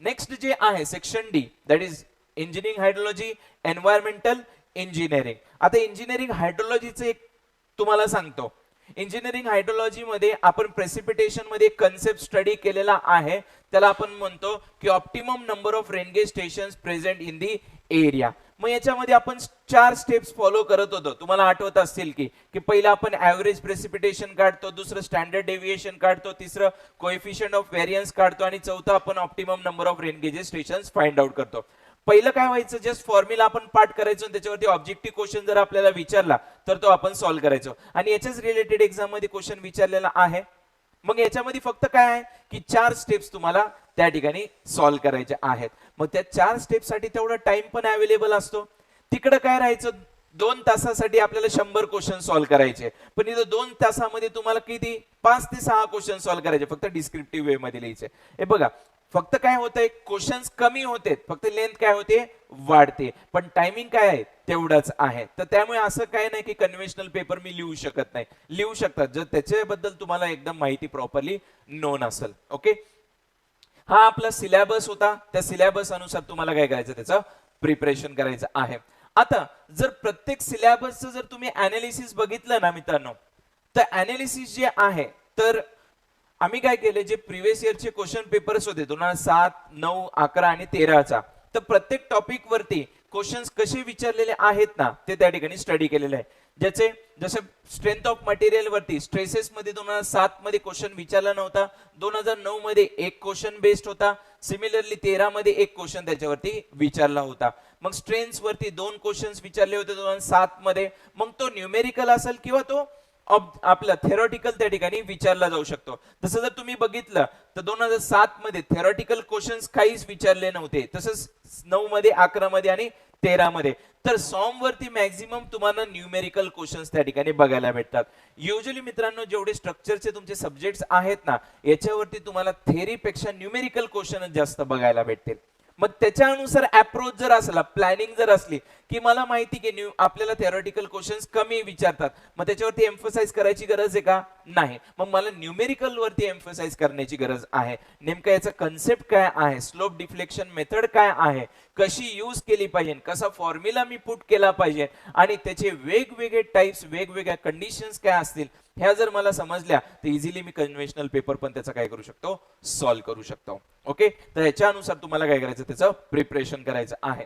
नेक्स्ट जे आहे section D that is engineering hydrology, environmental engineering. आता इंजिनिअरिंग हायड्रोलॉजीचं एक तुम्हाला सांगतो. इंजिनिअरिंग हायड्रोलॉजी मध्ये आपण प्रेसिपिटेशन मध्ये कन्सेप्ट स्टडी केलेला आहे. त्याला आपण म्हणतो की optimum number of rain gauge stations present in the area. मग याच्यामध्ये आपण 4 स्टेप्स फॉलो करत होतो. तुम्हाला आठवत असतील की पहिला आपण ऍव्हरेज प्रेसिपिटेशन काढतो, दुसरं स्टँडर्ड डेव्हिएशन काढतो, तिसरं कोएफिशियंट ऑफ व्हेरियन्स काढतो आणि चौथं आपण optimum number of rain gauges stations find out करतो. पहिलं काय व्हायचं जस्ट फॉर्म्युला आपण पाठ करायचो त्याच्यावरती ऑब्जेक्टिव्ह क्वेश्चन जर आपल्याला विचारला तर तो आपण सॉल्व्ह करायचो आणि याच्याच रिलेटेड एक्झाम मध्ये क्वेश्चन विचारलेला आहे. मग याच्यामध्ये फक्त काय आहे की 4 स्टेप्स तुम्हाला त्या ठिकाणी सॉल्व्ह करायचे आहेत. मग त्या 4 स्टेप्स साठी तेवढा टाइम पण अवेलेबल असतो. तिकडे काय राहायचं 2 तासासाठी आपल्याला 100 क्वेश्चन सॉल्व्ह करायचे, पण इथं 2 तासामध्ये तुम्हाला किती 5 ते 6 क्वेश्चन सॉल्व्ह करायचे फक्त डिस्क्रिप्टिव्ह वे मध्ये लिहायचे. हे बघा फक्त काय होतंय क्वेश्चन्स कमी होते, फक्त लेंथ काय होते वाढते, पण टायमिंग काय आहे तेवढाच आहे. तर त्यामुळे असं काय नाही की कन्व्हेन्शनल पेपर मी लिहू शकत नाही, लिहू शकतात जर त्याच्याबद्दल तुम्हाला एकदम माहिती प्रॉपरली नोन असेल. ओके, हा आपला सिलेबस होता. त्या सिलेबस अनुसार तुम्हाला काय करायचं त्याचं प्रिपरेशन करायचं आहे. आता जर प्रत्येक सिलेबसचं जर तुम्ही अनालिसिस बघितलं ना मित्रांनो तर अनालिसिस जे आहे तर आम्ही काय केले जे प्रिव्हियस इयरचे क्वेश्चन पेपर्स होते 2007, 9, 11 आणि 13चा तर प्रत्येक टॉपिक वरती क्वेश्चन्स कसे विचारलेले आहेत ना ते त्या ठिकाणी स्टडी केलेले आहे. ज्याचे जसे स्ट्रेंथ ऑफ मटेरियल वरती स्ट्रेसेस मध्ये 2007 मध्ये क्वेश्चन विचारला नव्हता, 2009 मध्ये एक क्वेश्चन बेस्ड होता, सिमिलरली 13 मध्ये एक क्वेश्चन त्याच्यावरती विचारला होता. मग स्ट्रेंथ्स वरती 2 क्वेश्चन्स विचारले होते 2007 मध्ये. मग तो न्यूमेरिकल असेल किंवा तो आपला थेरॉटिकल त्या ठिकाणी विचारला जाऊ शकतो. तसं जर तुम्ही बघितलं तर 2007 मध्ये थेरॉटिकल क्वेश्चन्स काहीच विचारले नव्हते, तसंच 9 मध्ये, 11 मध्ये आणि 13 मध्ये. तर सॉम वरती मॅक्झिमम तुम्हाला न्यूमेरिकल क्वेश्चन्स त्या ठिकाणी बघायला भेटतात. युजली मित्रांनो जेवढे स्ट्रक्चरचे तुमचे सब्जेक्ट्स आहेत ना याच्यावरती तुम्हाला थेअरीपेक्षा न्यूमेरिकल क्वेश्चन जास्त बघायला भेटतील. मग त्याच्या अनुसार अप्रोच जर असला, प्लॅनिंग जर असली की मला माहिती की आपल्याला थेरॉटिकल क्वेश्चन्स कमी विचारतात, मग त्याच्यावरती एम्फसाइज करायची गरज आहे का? नाही. मग मला न्यूमेरिकल वरती एम्फसाइज करण्याची गरज आहे. नेमका याचा कन्सेप्ट काय आहे, स्लोप डिफ्लेक्शन मेथड काय आहे, कशी यूज केली पाहिजे, कसा फॉर्म्युला मी पुट केला पाहिजे आणि त्याचे वेगवेगळे टाइप्स, वेगवेगळ्या कंडिशन्स काय असतील ह्या जर मला समजल्या तर इझिली मी कन्व्हेन्शनल पेपर पण त्याचा काय करू शकतो, सॉल्व्ह करू शकतो. ओके, तर याच्यानुसार तुम्हाला काय करायचं, त्याचं प्रिपरेशन करायचं आहे.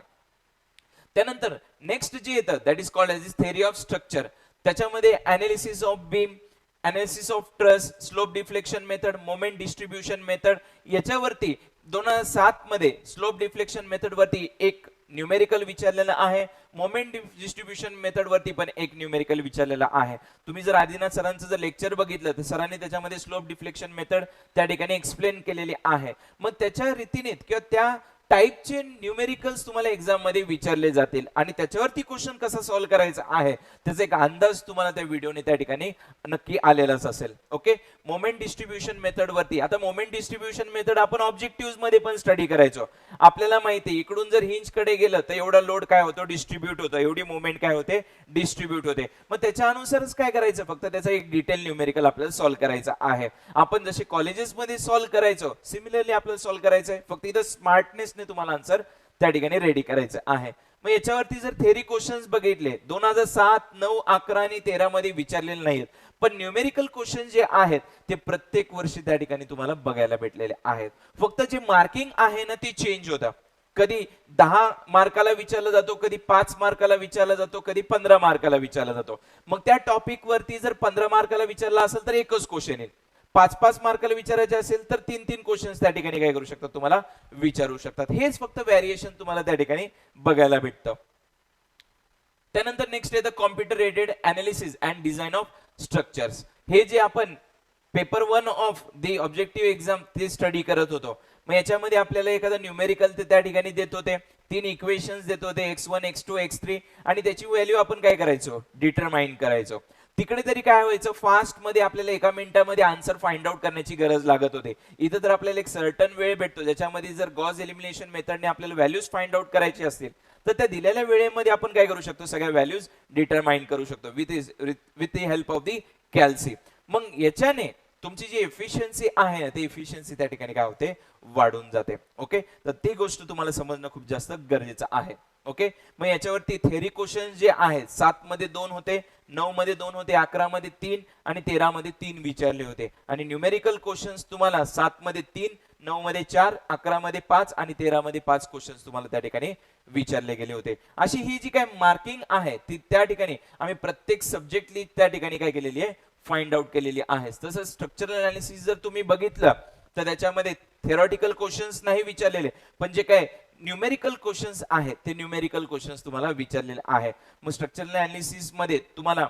त्यानंतर नेक्स्ट जे येतं that is called as theory of structure. त्याच्यामध्ये analysis of beam, analysis of truss, slope deflection method, moment distribution method. याच्यावरती 2007 मध्ये स्लोप डिफ्लेक्शन मेथड वरती एक न्यूमेरिकल विचारलेला आहे, मोमेंट डिस्ट्रीब्युशन मेथड वरती पण एक न्यूमेरिकल विचारलेला आहे. तुम्ही जर आदिनाथ सरांचं जर लेक्चर बघितलं तर सरांनी त्याच्यामध्ये स्लोप डिफ्लेक्शन मेथड त्या ठिकाणी एक्सप्लेन केलेली आहे. मग त्याच्या रीतीने किंवा त्या टाइपचे न्यूमेरिकल्स तुम्हाला एक्झाम मध्ये विचारले जातील आणि त्याच्यावरती क्वेश्चन कसा सॉल्व्ह करायचा आहे त्याचा एक अंदाज तुम्हाला त्या व्हिडिओने त्या ठिकाणी नक्की आलेलाच असेल. ओके, मोमेंट डिस्ट्रीब्युशन मेथड वरती आता मोमेंट डिस्ट्रीब्युशन मेथड आपण ऑब्जेक्टिव्ह मध्ये पण स्टडी करायचो. आपल्याला माहिती इकडून जर हिंज कडे गेलं तर एवढा लोड काय होतो, डिस्ट्रीब्यूट होतो, एवढी मुवमेंट काय होते, डिस्ट्रीब्यूट होते. मग त्याच्या अनुसारच काय करायचं, फक्त त्याचा एक डिटेल न्यूमेरिकल आपल्याला सॉल्व्ह करायचा आहे. आपण जसे कॉलेजेस मध्ये सॉल्व्ह करायचो सिमिलरली आपल्याला सॉल्व्ह करायचं आहे, फक्त इथं स्मार्टनेस तुम्हाला आन्सर त्या ठिकाणी रेडी करायचं आहे. मग याच्यावरती जर थेरी क्वेश्चन्स बघितले 2007, 9, 11 आणि 13 मध्ये विचारलेले नाहीत, पण न्यूमेरिकल क्वेश्चन जे आहेत ते प्रत्येक वर्षी त्या ठिकाणी तुम्हाला बघायला भेटलेले आहेत. फक्त जे मार्किंग आहे ना ते चेंज होतं. कधी 10 मार्काला विचारला जातो, कधी 5 मार्काला विचारला जातो, कधी 15 मार्काला विचारला जातो. मग त्या टॉपिक वरती जर 15 मार्काला विचारला असेल तर एकच क्वेश्चन येईल, 5-5 मार्काला विचारायचे असेल तर 3-3 क्वेश्चन्स त्या ठिकाणी काय करू शकतात, तुम्हाला विचारू शकतात. हेच फक्त व्हेरिएशन तुम्हाला त्या ठिकाणी बघायला भेटतं. त्यानंतर नेक्स्ट येतं computer aided analysis and design of structures. हे जे आपण paper 1 of the objective exam ते स्टडी करत होतो. मग याच्यामध्ये आपल्याला एखादा न्यूमेरिकल ते त्या ठिकाणी देत होते, 3 इक्वेशन्स देत होते, x1, x2, x3 आणि त्याची व्हॅल्यू आपण काय करायचो, डिटरमाइन करायचो. तिकडे तरी काय व्हायचं, फास्ट मध्ये आपल्याला 1 मिनिटामध्ये आन्सर फाइंड आउट करण्याची गरज लागत होती. इथं तर आपल्याला एक सर्टन वेळ भेटतो ज्याच्यामध्ये जर गॉस एलिमिनेशन मेथडने आपल्याला व्हॅल्यूज फाइंड आउट करायची असतील तर त्या दिलेल्या वेळेमध्ये आपण काय करू शकतो, सगळ्या व्हॅल्यूज डिटरमाइन करू शकतो with the help of the कॅल्सी. मग याच्याने तुमची जी एफिशियन्सी आहे ते एफिशियन्सी त्या ठिकाणी काय होते, वाढून जाते. ओके, तर ती गोष्ट तुम्हाला समजणं खूप जास्त गरजेचं आहे. ओके, मग याच्यावरती थेरी क्वेश्चन जे आहेत 7 मध्ये 2 होते, 9 मध्ये 2 होते, 11 मध्ये 3 आणि 13 मध्ये 3 विचारले होते. आणि न्यूमेरिकल क्वेश्चन्स तुम्हाला 7 मध्ये 3, 9 मध्ये 4, 11 मध्ये 5 आणि 13 मध्ये 5 क्वेश्चन्स तुम्हाला त्या ठिकाणी विचारले गेले होते. अशी ही जी काय मार्किंग आहे ती त्या ठिकाणी आम्ही प्रत्येक सब्जेक्टली त्या ठिकाणी काय केलेली आहे, फाइंड आउट केलेली आहे. तसंच स्ट्रक्चरल अनालिसिस जर तुम्ही बघितलं तर त्याच्यामध्ये थेरॉटिकल क्वेश्चन्स नाही विचारलेले, पण जे काय न्यूमेरिकल क्वेश्चन्स आहेत ते न्यूमेरिकल क्वेश्चन्स तुम्हाला विचारलेले आहे. मग स्ट्रक्चरल अनालिसिस मध्ये तुम्हाला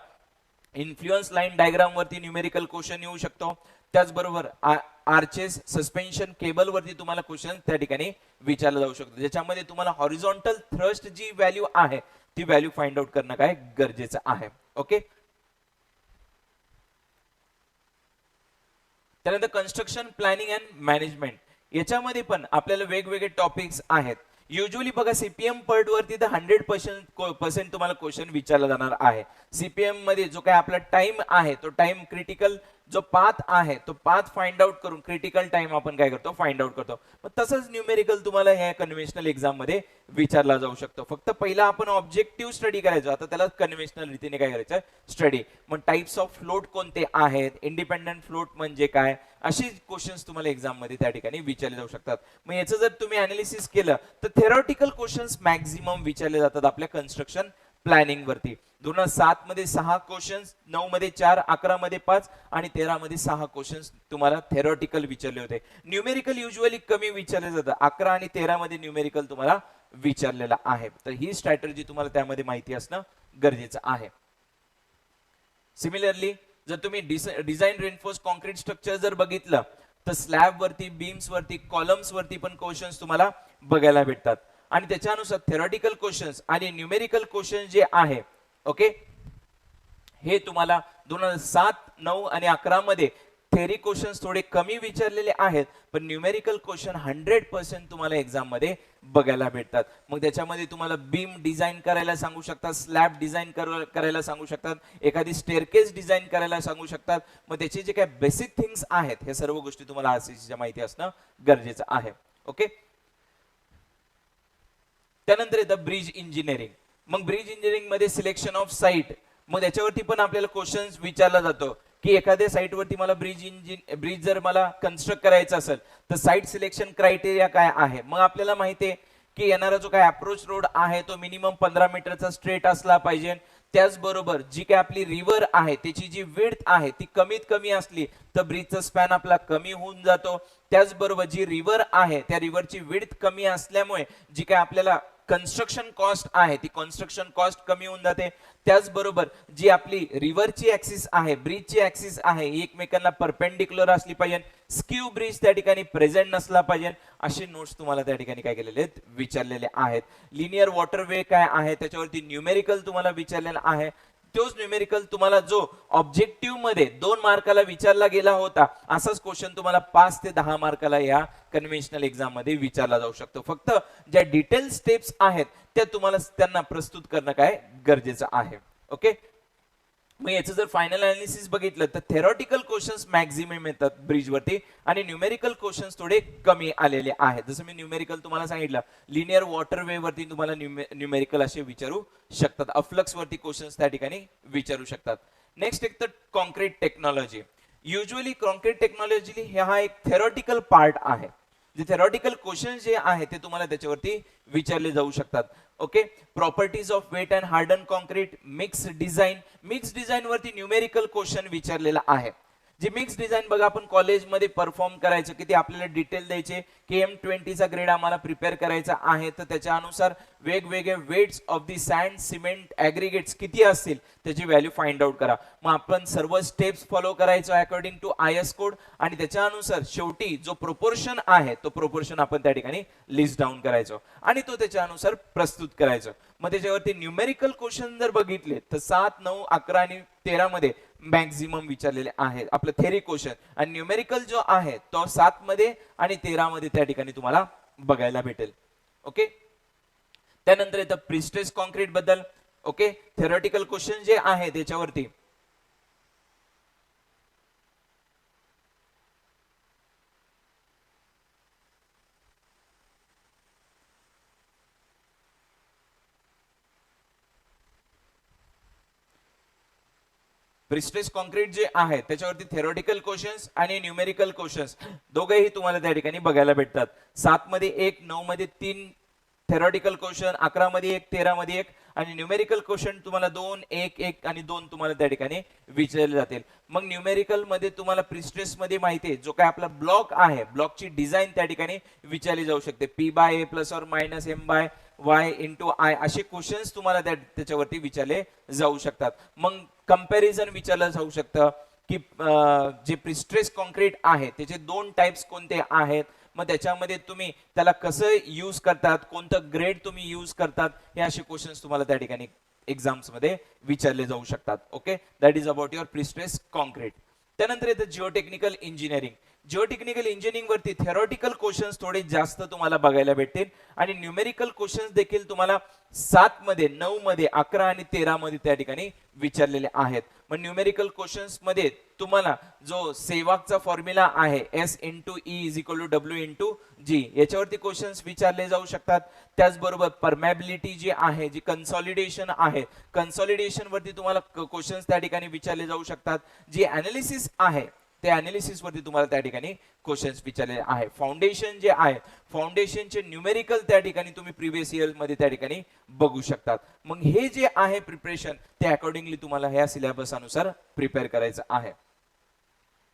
इन्फ्लुएन्स लाईन डायग्राम वरती न्यूमेरिकल क्वेश्चन येऊ शकतो. त्याचबरोबर आर्चेस, सस्पेन्शन केबल वरती तुम्हाला क्वेश्चन त्या ठिकाणी विचारला जाऊ शकतो, ज्याच्यामध्ये तुम्हाला हॉरिझॉन्टल थ्रस्ट जी व्हॅल्यू आहे ती व्हॅल्यू फाइंड आउट करणं काय गरजेचं आहे. ओके, त्यानंतर कन्स्ट्रक्शन प्लॅनिंग अँड मॅनेजमेंट. याच्यामध्ये पण आपल्याला वेगवेगळे टॉपिक्स आहेत. युजली बघा सीपीएम पर्ट वरती तर 100% तुम्हाला क्वेश्चन विचारला जाणार आहे. सीपीएम मध्ये जो काय आपला टाइम आहे तो टाइम क्रिटिकल जो पाथ आहे तो पाथ फाइंड आउट करून क्रिटिकल टाइम आपण काय करतो फाइंड आउट करतो. मग तसंच न्यूमेरिकल तुम्हाला ह्या कन्व्हेन्शनल एक्झाम मध्ये विचारला जाऊ शकतो. फक्त पहिला आपण ऑब्जेक्टिव्ह स्टडी करायचो, आता त्याला कन्व्हेन्शनल रीतीने काय करायचं स्टडी. मग टाइप्स ऑफ फ्लोट कोणते आहेत, इंडिपेंडंट फ्लोट म्हणजे काय, अशी क्वेश्चन्स तुम्हाला एक्झाम मध्ये त्या ठिकाणी विचारले जाऊ शकतात. मग याचं जर तुम्ही अनालिसिस केलं तर थेरॉटिकल क्वेश्चन्स मॅक्झिमम विचारले जातात आपल्या कन्स्ट्रक्शन प्लॅनिंग वरती. 2007 मध्ये 6 क्वेश्चन्स, 9 मध्ये 4, 11 मध्ये 5 आणि 13 मध्ये 6 क्वेश्चन्स तुम्हाला थेरॉटिकल विचारले होते. न्यूमेरिकल युजली कमी विचारले जातं, 11 आणि 13 मध्ये न्यूमेरिकल तुम्हाला विचारलेला आहे. तर ही स्ट्रॅटेजी तुम्हाला त्यामध्ये माहिती असणं गरजेचं आहे. सिमिलरली जर तुम्ही डिझाईन रेनफोर्स कॉन्क्रीट स्ट्रक्चर जर बघितलं तर स्लॅब वरती, बीम्स वरती, कॉलम्स वरती पण क्वेश्चन्स तुम्हाला बघायला भेटतात. आणि त्याच्यानुसार थेरॉटिकल क्वेश्चन्स आणि न्यूमेरिकल क्वेश्चन जे आहे, ओके, हे तुम्हाला 2007, 9 आणि 11 मध्ये थेरी क्वेश्चन्स थोडे कमी विचारलेले आहेत, पण न्यूमेरिकल क्वेश्चन 100% तुम्हाला एक्झाम मध्ये बघायला भेटतात. मग त्याच्यामध्ये तुम्हाला बीम डिझाईन करायला सांगू शकतात, स्लॅब डिझाईन करायला सांगू शकतात, एखादी स्टेअरकेस डिझाईन करायला सांगू शकतात. मग त्याचे जे काही बेसिक थिंग्स आहेत हे सर्व गोष्टी तुम्हाला आरसीसीच्या माहिती असणं गरजेचं आहे. ओके, त्यानंतर येतं ब्रिज इंजिनिअरिंग. मग ब्रिज इंजिनिअरिंग मध्ये सिलेक्शन ऑफ साईट, मग त्याच्यावरती पण आपल्याला क्वेश्चन्स विचारला जातो की एखाद्या साईटवरती मला ब्रिज जर मला कन्स्ट्रक्ट करायचं असेल तर साईट सिलेक्शन क्रायटेरिया काय आहे. मग आपल्याला माहिती आहे की येणारा जो काय अप्रोच रोड आहे तो मिनिमम 15 मीटरचा स्ट्रेट असला पाहिजे. त्याचबरोबर जी काय आपली रिव्हर आहे त्याची जी विड्थ आहे ती कमीत कमी असली तर ब्रिजचा स्पॅन आपला कमी होऊन जातो. त्याचबरोबर जी रिव्हर आहे त्या रिव्हरची विड्थ कमी असल्यामुळे जी काय आपल्याला कन्स्ट्रक्शन कॉस्ट आहे ती कन्स्ट्रक्शन कॉस्ट कमी होऊन जाते. त्याचबरोबर जी आपली रिव्हरची ऍक्सिस आहे, ब्रिजची ऍक्सिस आहे, एकमेकांना परपेंडिक्युलर असली पाहिजे, स्क्यू ब्रिज त्या ठिकाणी प्रेझेंट नसला पाहिजे. असे नोट्स तुम्हाला त्या ठिकाणी काय केलेले आहेत विचारलेले आहेत. लिनियर वॉटरवे काय आहे त्याच्यावरती न्यूमेरिकल तुम्हाला विचारलेला आहे. तोच न्यूमेरिकल तुम्हाला जो ऑब्जेक्टिव्ह मध्ये 2 मार्काला विचारला गेला होता असाच क्वेश्चन तुम्हाला 5 ते 10 मार्काला या कन्व्हेन्शनल एक्झाम मध्ये विचारला जाऊ शकतो. फक्त ज्या डिटेल स्टेप्स आहेत त्या तुम्हाला त्यांना प्रस्तुत करणं काय गरजेचं आहे. ओके, मग याचं जर फायनल अनालिसिस बघितलं तर थेरॉटिकल क्वेश्चन्स मॅक्झिमम येतात ब्रिजवरती आणि न्यूमेरिकल क्वेश्चन्स थोडे कमी आलेले आहेत. जसं मी न्यूमेरिकल तुम्हाला सांगितलं, लिनियर वॉटरवे वरती तुम्हाला न्यूमेरिकल असे विचारू शकतात, अफ्लक्स वरती क्वेश्चन्स त्या ठिकाणी विचारू शकतात. नेक्स्ट एक तर concrete technology. Usually concrete technology हा एक थेरॉटिकल पार्ट आहे. जे थेरॉटिकल क्वेश्चन जे आहे ते तुम्हाला त्याच्यावरती विचारले जाऊ शकतात. Okay, properties of wet and harden concrete, mix design. Mix design वरती न्यूमेरिकल क्वेश्चन विचारलेला आहे. जे मिक्स डिझाईन बघा आपण कॉलेजमध्ये परफॉर्म करायचं की ते आपल्याला डिटेल द्यायचे की M20 चा ग्रेड आम्हाला प्रिपेअर करायचा आहे तर त्याच्या अनुसार वेगवेगळे weights of the sand, cement, aggregates किती असतील त्याची व्हॅल्यू फाइंड आउट करा. मग आपण सर्व स्टेप्स फॉलो करायचो अकॉर्डिंग टू IS कोड आणि त्याच्या अनुसार शेवटी जो प्रोपोर्शन आहे तो प्रोपोर्शन आपण त्या ठिकाणी लिस्ट डाऊन करायचो आणि तो त्याच्या अनुसार प्रस्तुत करायचो. मग त्याच्यावरती न्यूमेरिकल क्वेश्चन जर बघितले तर 7, 9, 11 आणि 13 मध्ये मॅक्झिमम विचारलेले आहेत आपलं थेरी क्वेश्चन. आणि न्यूमेरिकल जो आहे तो 7 मध्ये आणि 13 मध्ये त्या ठिकाणी तुम्हाला बघायला भेटेल. ओके, त्यानंतर येतं प्रिस्ट्रेस कॉन्क्रीट बद्दल. ओके, थेरॉटिकल क्वेश्चन जे आहे त्याच्यावरती प्रिस्ट्रेस कॉन्क्रीट जे आहे त्याच्यावरती थेरॉटिकल क्वेश्चन्स आणि न्यूमेरिकल क्वेश्चन्स दोघेही तुम्हाला त्या ठिकाणी बघायला भेटतात. 7 मध्ये 1, 9 मध्ये 3 थेरॉटिकल क्वेश्चन, 11 मध्ये 1, 13 मध्ये 1 आणि न्यूमेरिकल क्वेश्चन तुम्हाला 2, 1, 1 आणि 2 तुम्हाला त्या ठिकाणी विचारले जातील. मग न्यूमेरिकल मध्ये तुम्हाला प्रिस्ट्रेस मध्ये माहिती आहे जो काय आपला ब्लॉक आहे ब्लॉकची डिझाईन त्या ठिकाणी विचारली जाऊ शकते. P/A + or - M/Y × I असे क्वेश्चन्स तुम्हाला त्याच्यावरती विचारले जाऊ शकतात. मग कंपॅरिझन विचारलं जाऊ शकतं की जे प्रिस्ट्रेस कॉन्क्रीट आहे त्याचे 2 टाइप्स कोणते आहेत, मग त्याच्यामध्ये तुम्ही त्याला कसं यूज करतात, कोणतं ग्रेड तुम्ही यूज करतात, हे असे क्वेश्चन्स तुम्हाला त्या ठिकाणी एक्झाम्स मध्ये विचारले जाऊ शकतात. Okay, that is about your prestress concrete. त्यानंतर येतं जिओटेक्निकल इंजिनिअरिंग. जिओटेक्निकल इंजिनिअरिंग वरती थेरॉटिकल क्वेश्चन्स थोडे जास्त तुम्हाला बघायला भेटतील आणि न्यूमेरिकल क्वेश्चन्स देखील तुम्हाला 7 मध्ये 9 मध्ये 11 आणि 13 मध्ये त्या ठिकाणी विचारलेले आहेत. मग न्यूमेरिकल क्वेश्चन्स मध्ये तुम्हाला जो सेवाकचा फॉर्म्युला आहे S into E is equal to W into G, याच्यावरती क्वेश्चन्स विचारले जाऊ शकतात. त्याचबरोबर परमॅबिलिटी जी आहे, जी कन्सॉलिडेशन आहे, कन्सॉलिडेशन वरती तुम्हाला क्वेश्चन्स त्या ठिकाणी विचारले जाऊ शकतात. जी अनालिसिस आहे त्या अनालिसिस वरती तुम्हाला त्या ठिकाणी क्वेश्चन्स विचारलेले आहे. फाउंडेशन जे आहे, फाउंडेशनचे न्यूमेरिकल त्या ठिकाणी तुम्ही प्रिव्हियस इयर मध्ये त्या ठिकाणी बघू शकतात. मग हे जे आहे प्रिपरेशन ते अकॉर्डिंगली तुम्हाला ह्या सिलेबस अनुसार प्रिपेअर करायचं आहे.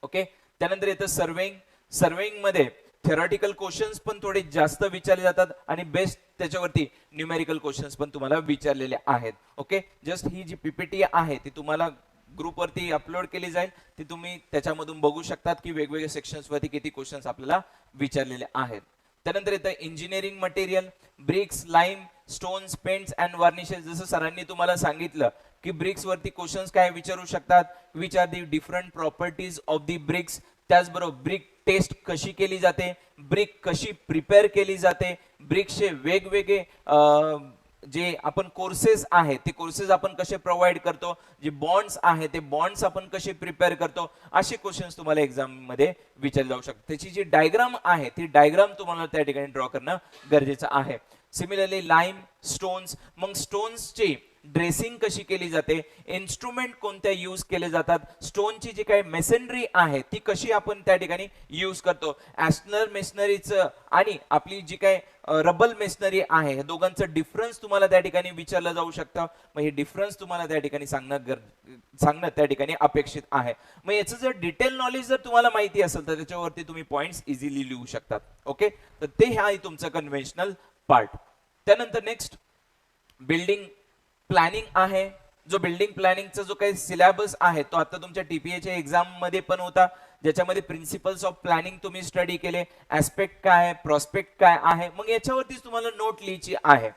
ओके, त्यानंतर येतं सर्वेइंग. सर्वेइंग मध्ये थेरॉटिकल क्वेश्चन्स पण थोडे जास्त विचारले जातात आणि बेस्ट त्याच्यावरती न्यूमेरिकल क्वेश्चन्स पण तुम्हाला विचारलेले आहेत. ओके, जस्ट ही जी पीपीटी आहे ती तुम्हाला ग्रुप वरती अपलोड केली जाईल, ती तुम्ही त्याच्यामधून बघू शकतात की वेगवेगळ्या सेक्शन्स वरती किती क्वेश्चन्स आपल्याला विचारलेले आहेत. त्यानंतर येतं engineering material, bricks, lime, stones, paints and varnishes. जसं सरांनी तुम्हाला सांगितलं की ब्रिक्स वरती क्वेश्चन्स काय विचारू शकतात, which are the different properties of the bricks. त्याचबरोबर ब्रिक टेस्ट कशी केली जाते, ब्रिक कशी प्रिपेअर केली जाते, ब्रिक्सचे वेगवेगळे जे आपण कोर्सेस आहेत ते कोर्सेस आपण कसे प्रोव्हाइड करतो, जे बॉन्ड्स आहे ते बॉन्ड्स आपण कसे प्रिपेअर करतो, असे क्वेश्चन्स तुम्हाला एक्झाम मध्ये विचारले जाऊ शकतात. त्याची जी डायग्राम आहे ती डायग्राम तुम्हाला त्या ठिकाणी ड्रॉ करणं गरजेचं आहे. सिमिलरली लाईम, स्टोन्स, मग स्टोन्सची ड्रेसिंग कशी केली जाते, इन्स्ट्रुमेंट कोणत्या यूज केले जातात, स्टोनची जी काही मेसनरी आहे ती कशी आपण त्या ठिकाणी यूज करतो, ऍस्टनर मेसनरीचं आणि आपली जी काही रबल मेसनरी आहे या दोघांचं डिफरन्स तुम्हाला त्या ठिकाणी विचारलं जाऊ शकतं. मग हे डिफरन्स तुम्हाला त्या ठिकाणी सांगणं त्या ठिकाणी अपेक्षित आहे. मग याचं जर डिटेल नॉलेज जर तुम्हाला माहिती असेल तर त्याच्यावरती तुम्ही पॉइंट्स इझिली लिहू शकतात. ओके, तर ते आहे तुमचं कन्व्हेन्शनल पार्ट. त्यानंतर नेक्स्ट बिल्डिंग प्लॅनिंग आहे. जो बिल्डिंग प्लॅनिंगचा जो काही सिलेबस आहे तो आता तुमच्या टीपीएच्या एक्झाम मध्ये पण होता, ज्याच्यामध्ये प्रिन्सिपल्स ऑफ प्लॅनिंग तुम्ही स्टडी केले, ऍस्पेक्ट काय आहे, प्रॉस्पेक्ट काय आहे, मग याच्यावरतीच तुम्हाला नोट लिहायची आहे.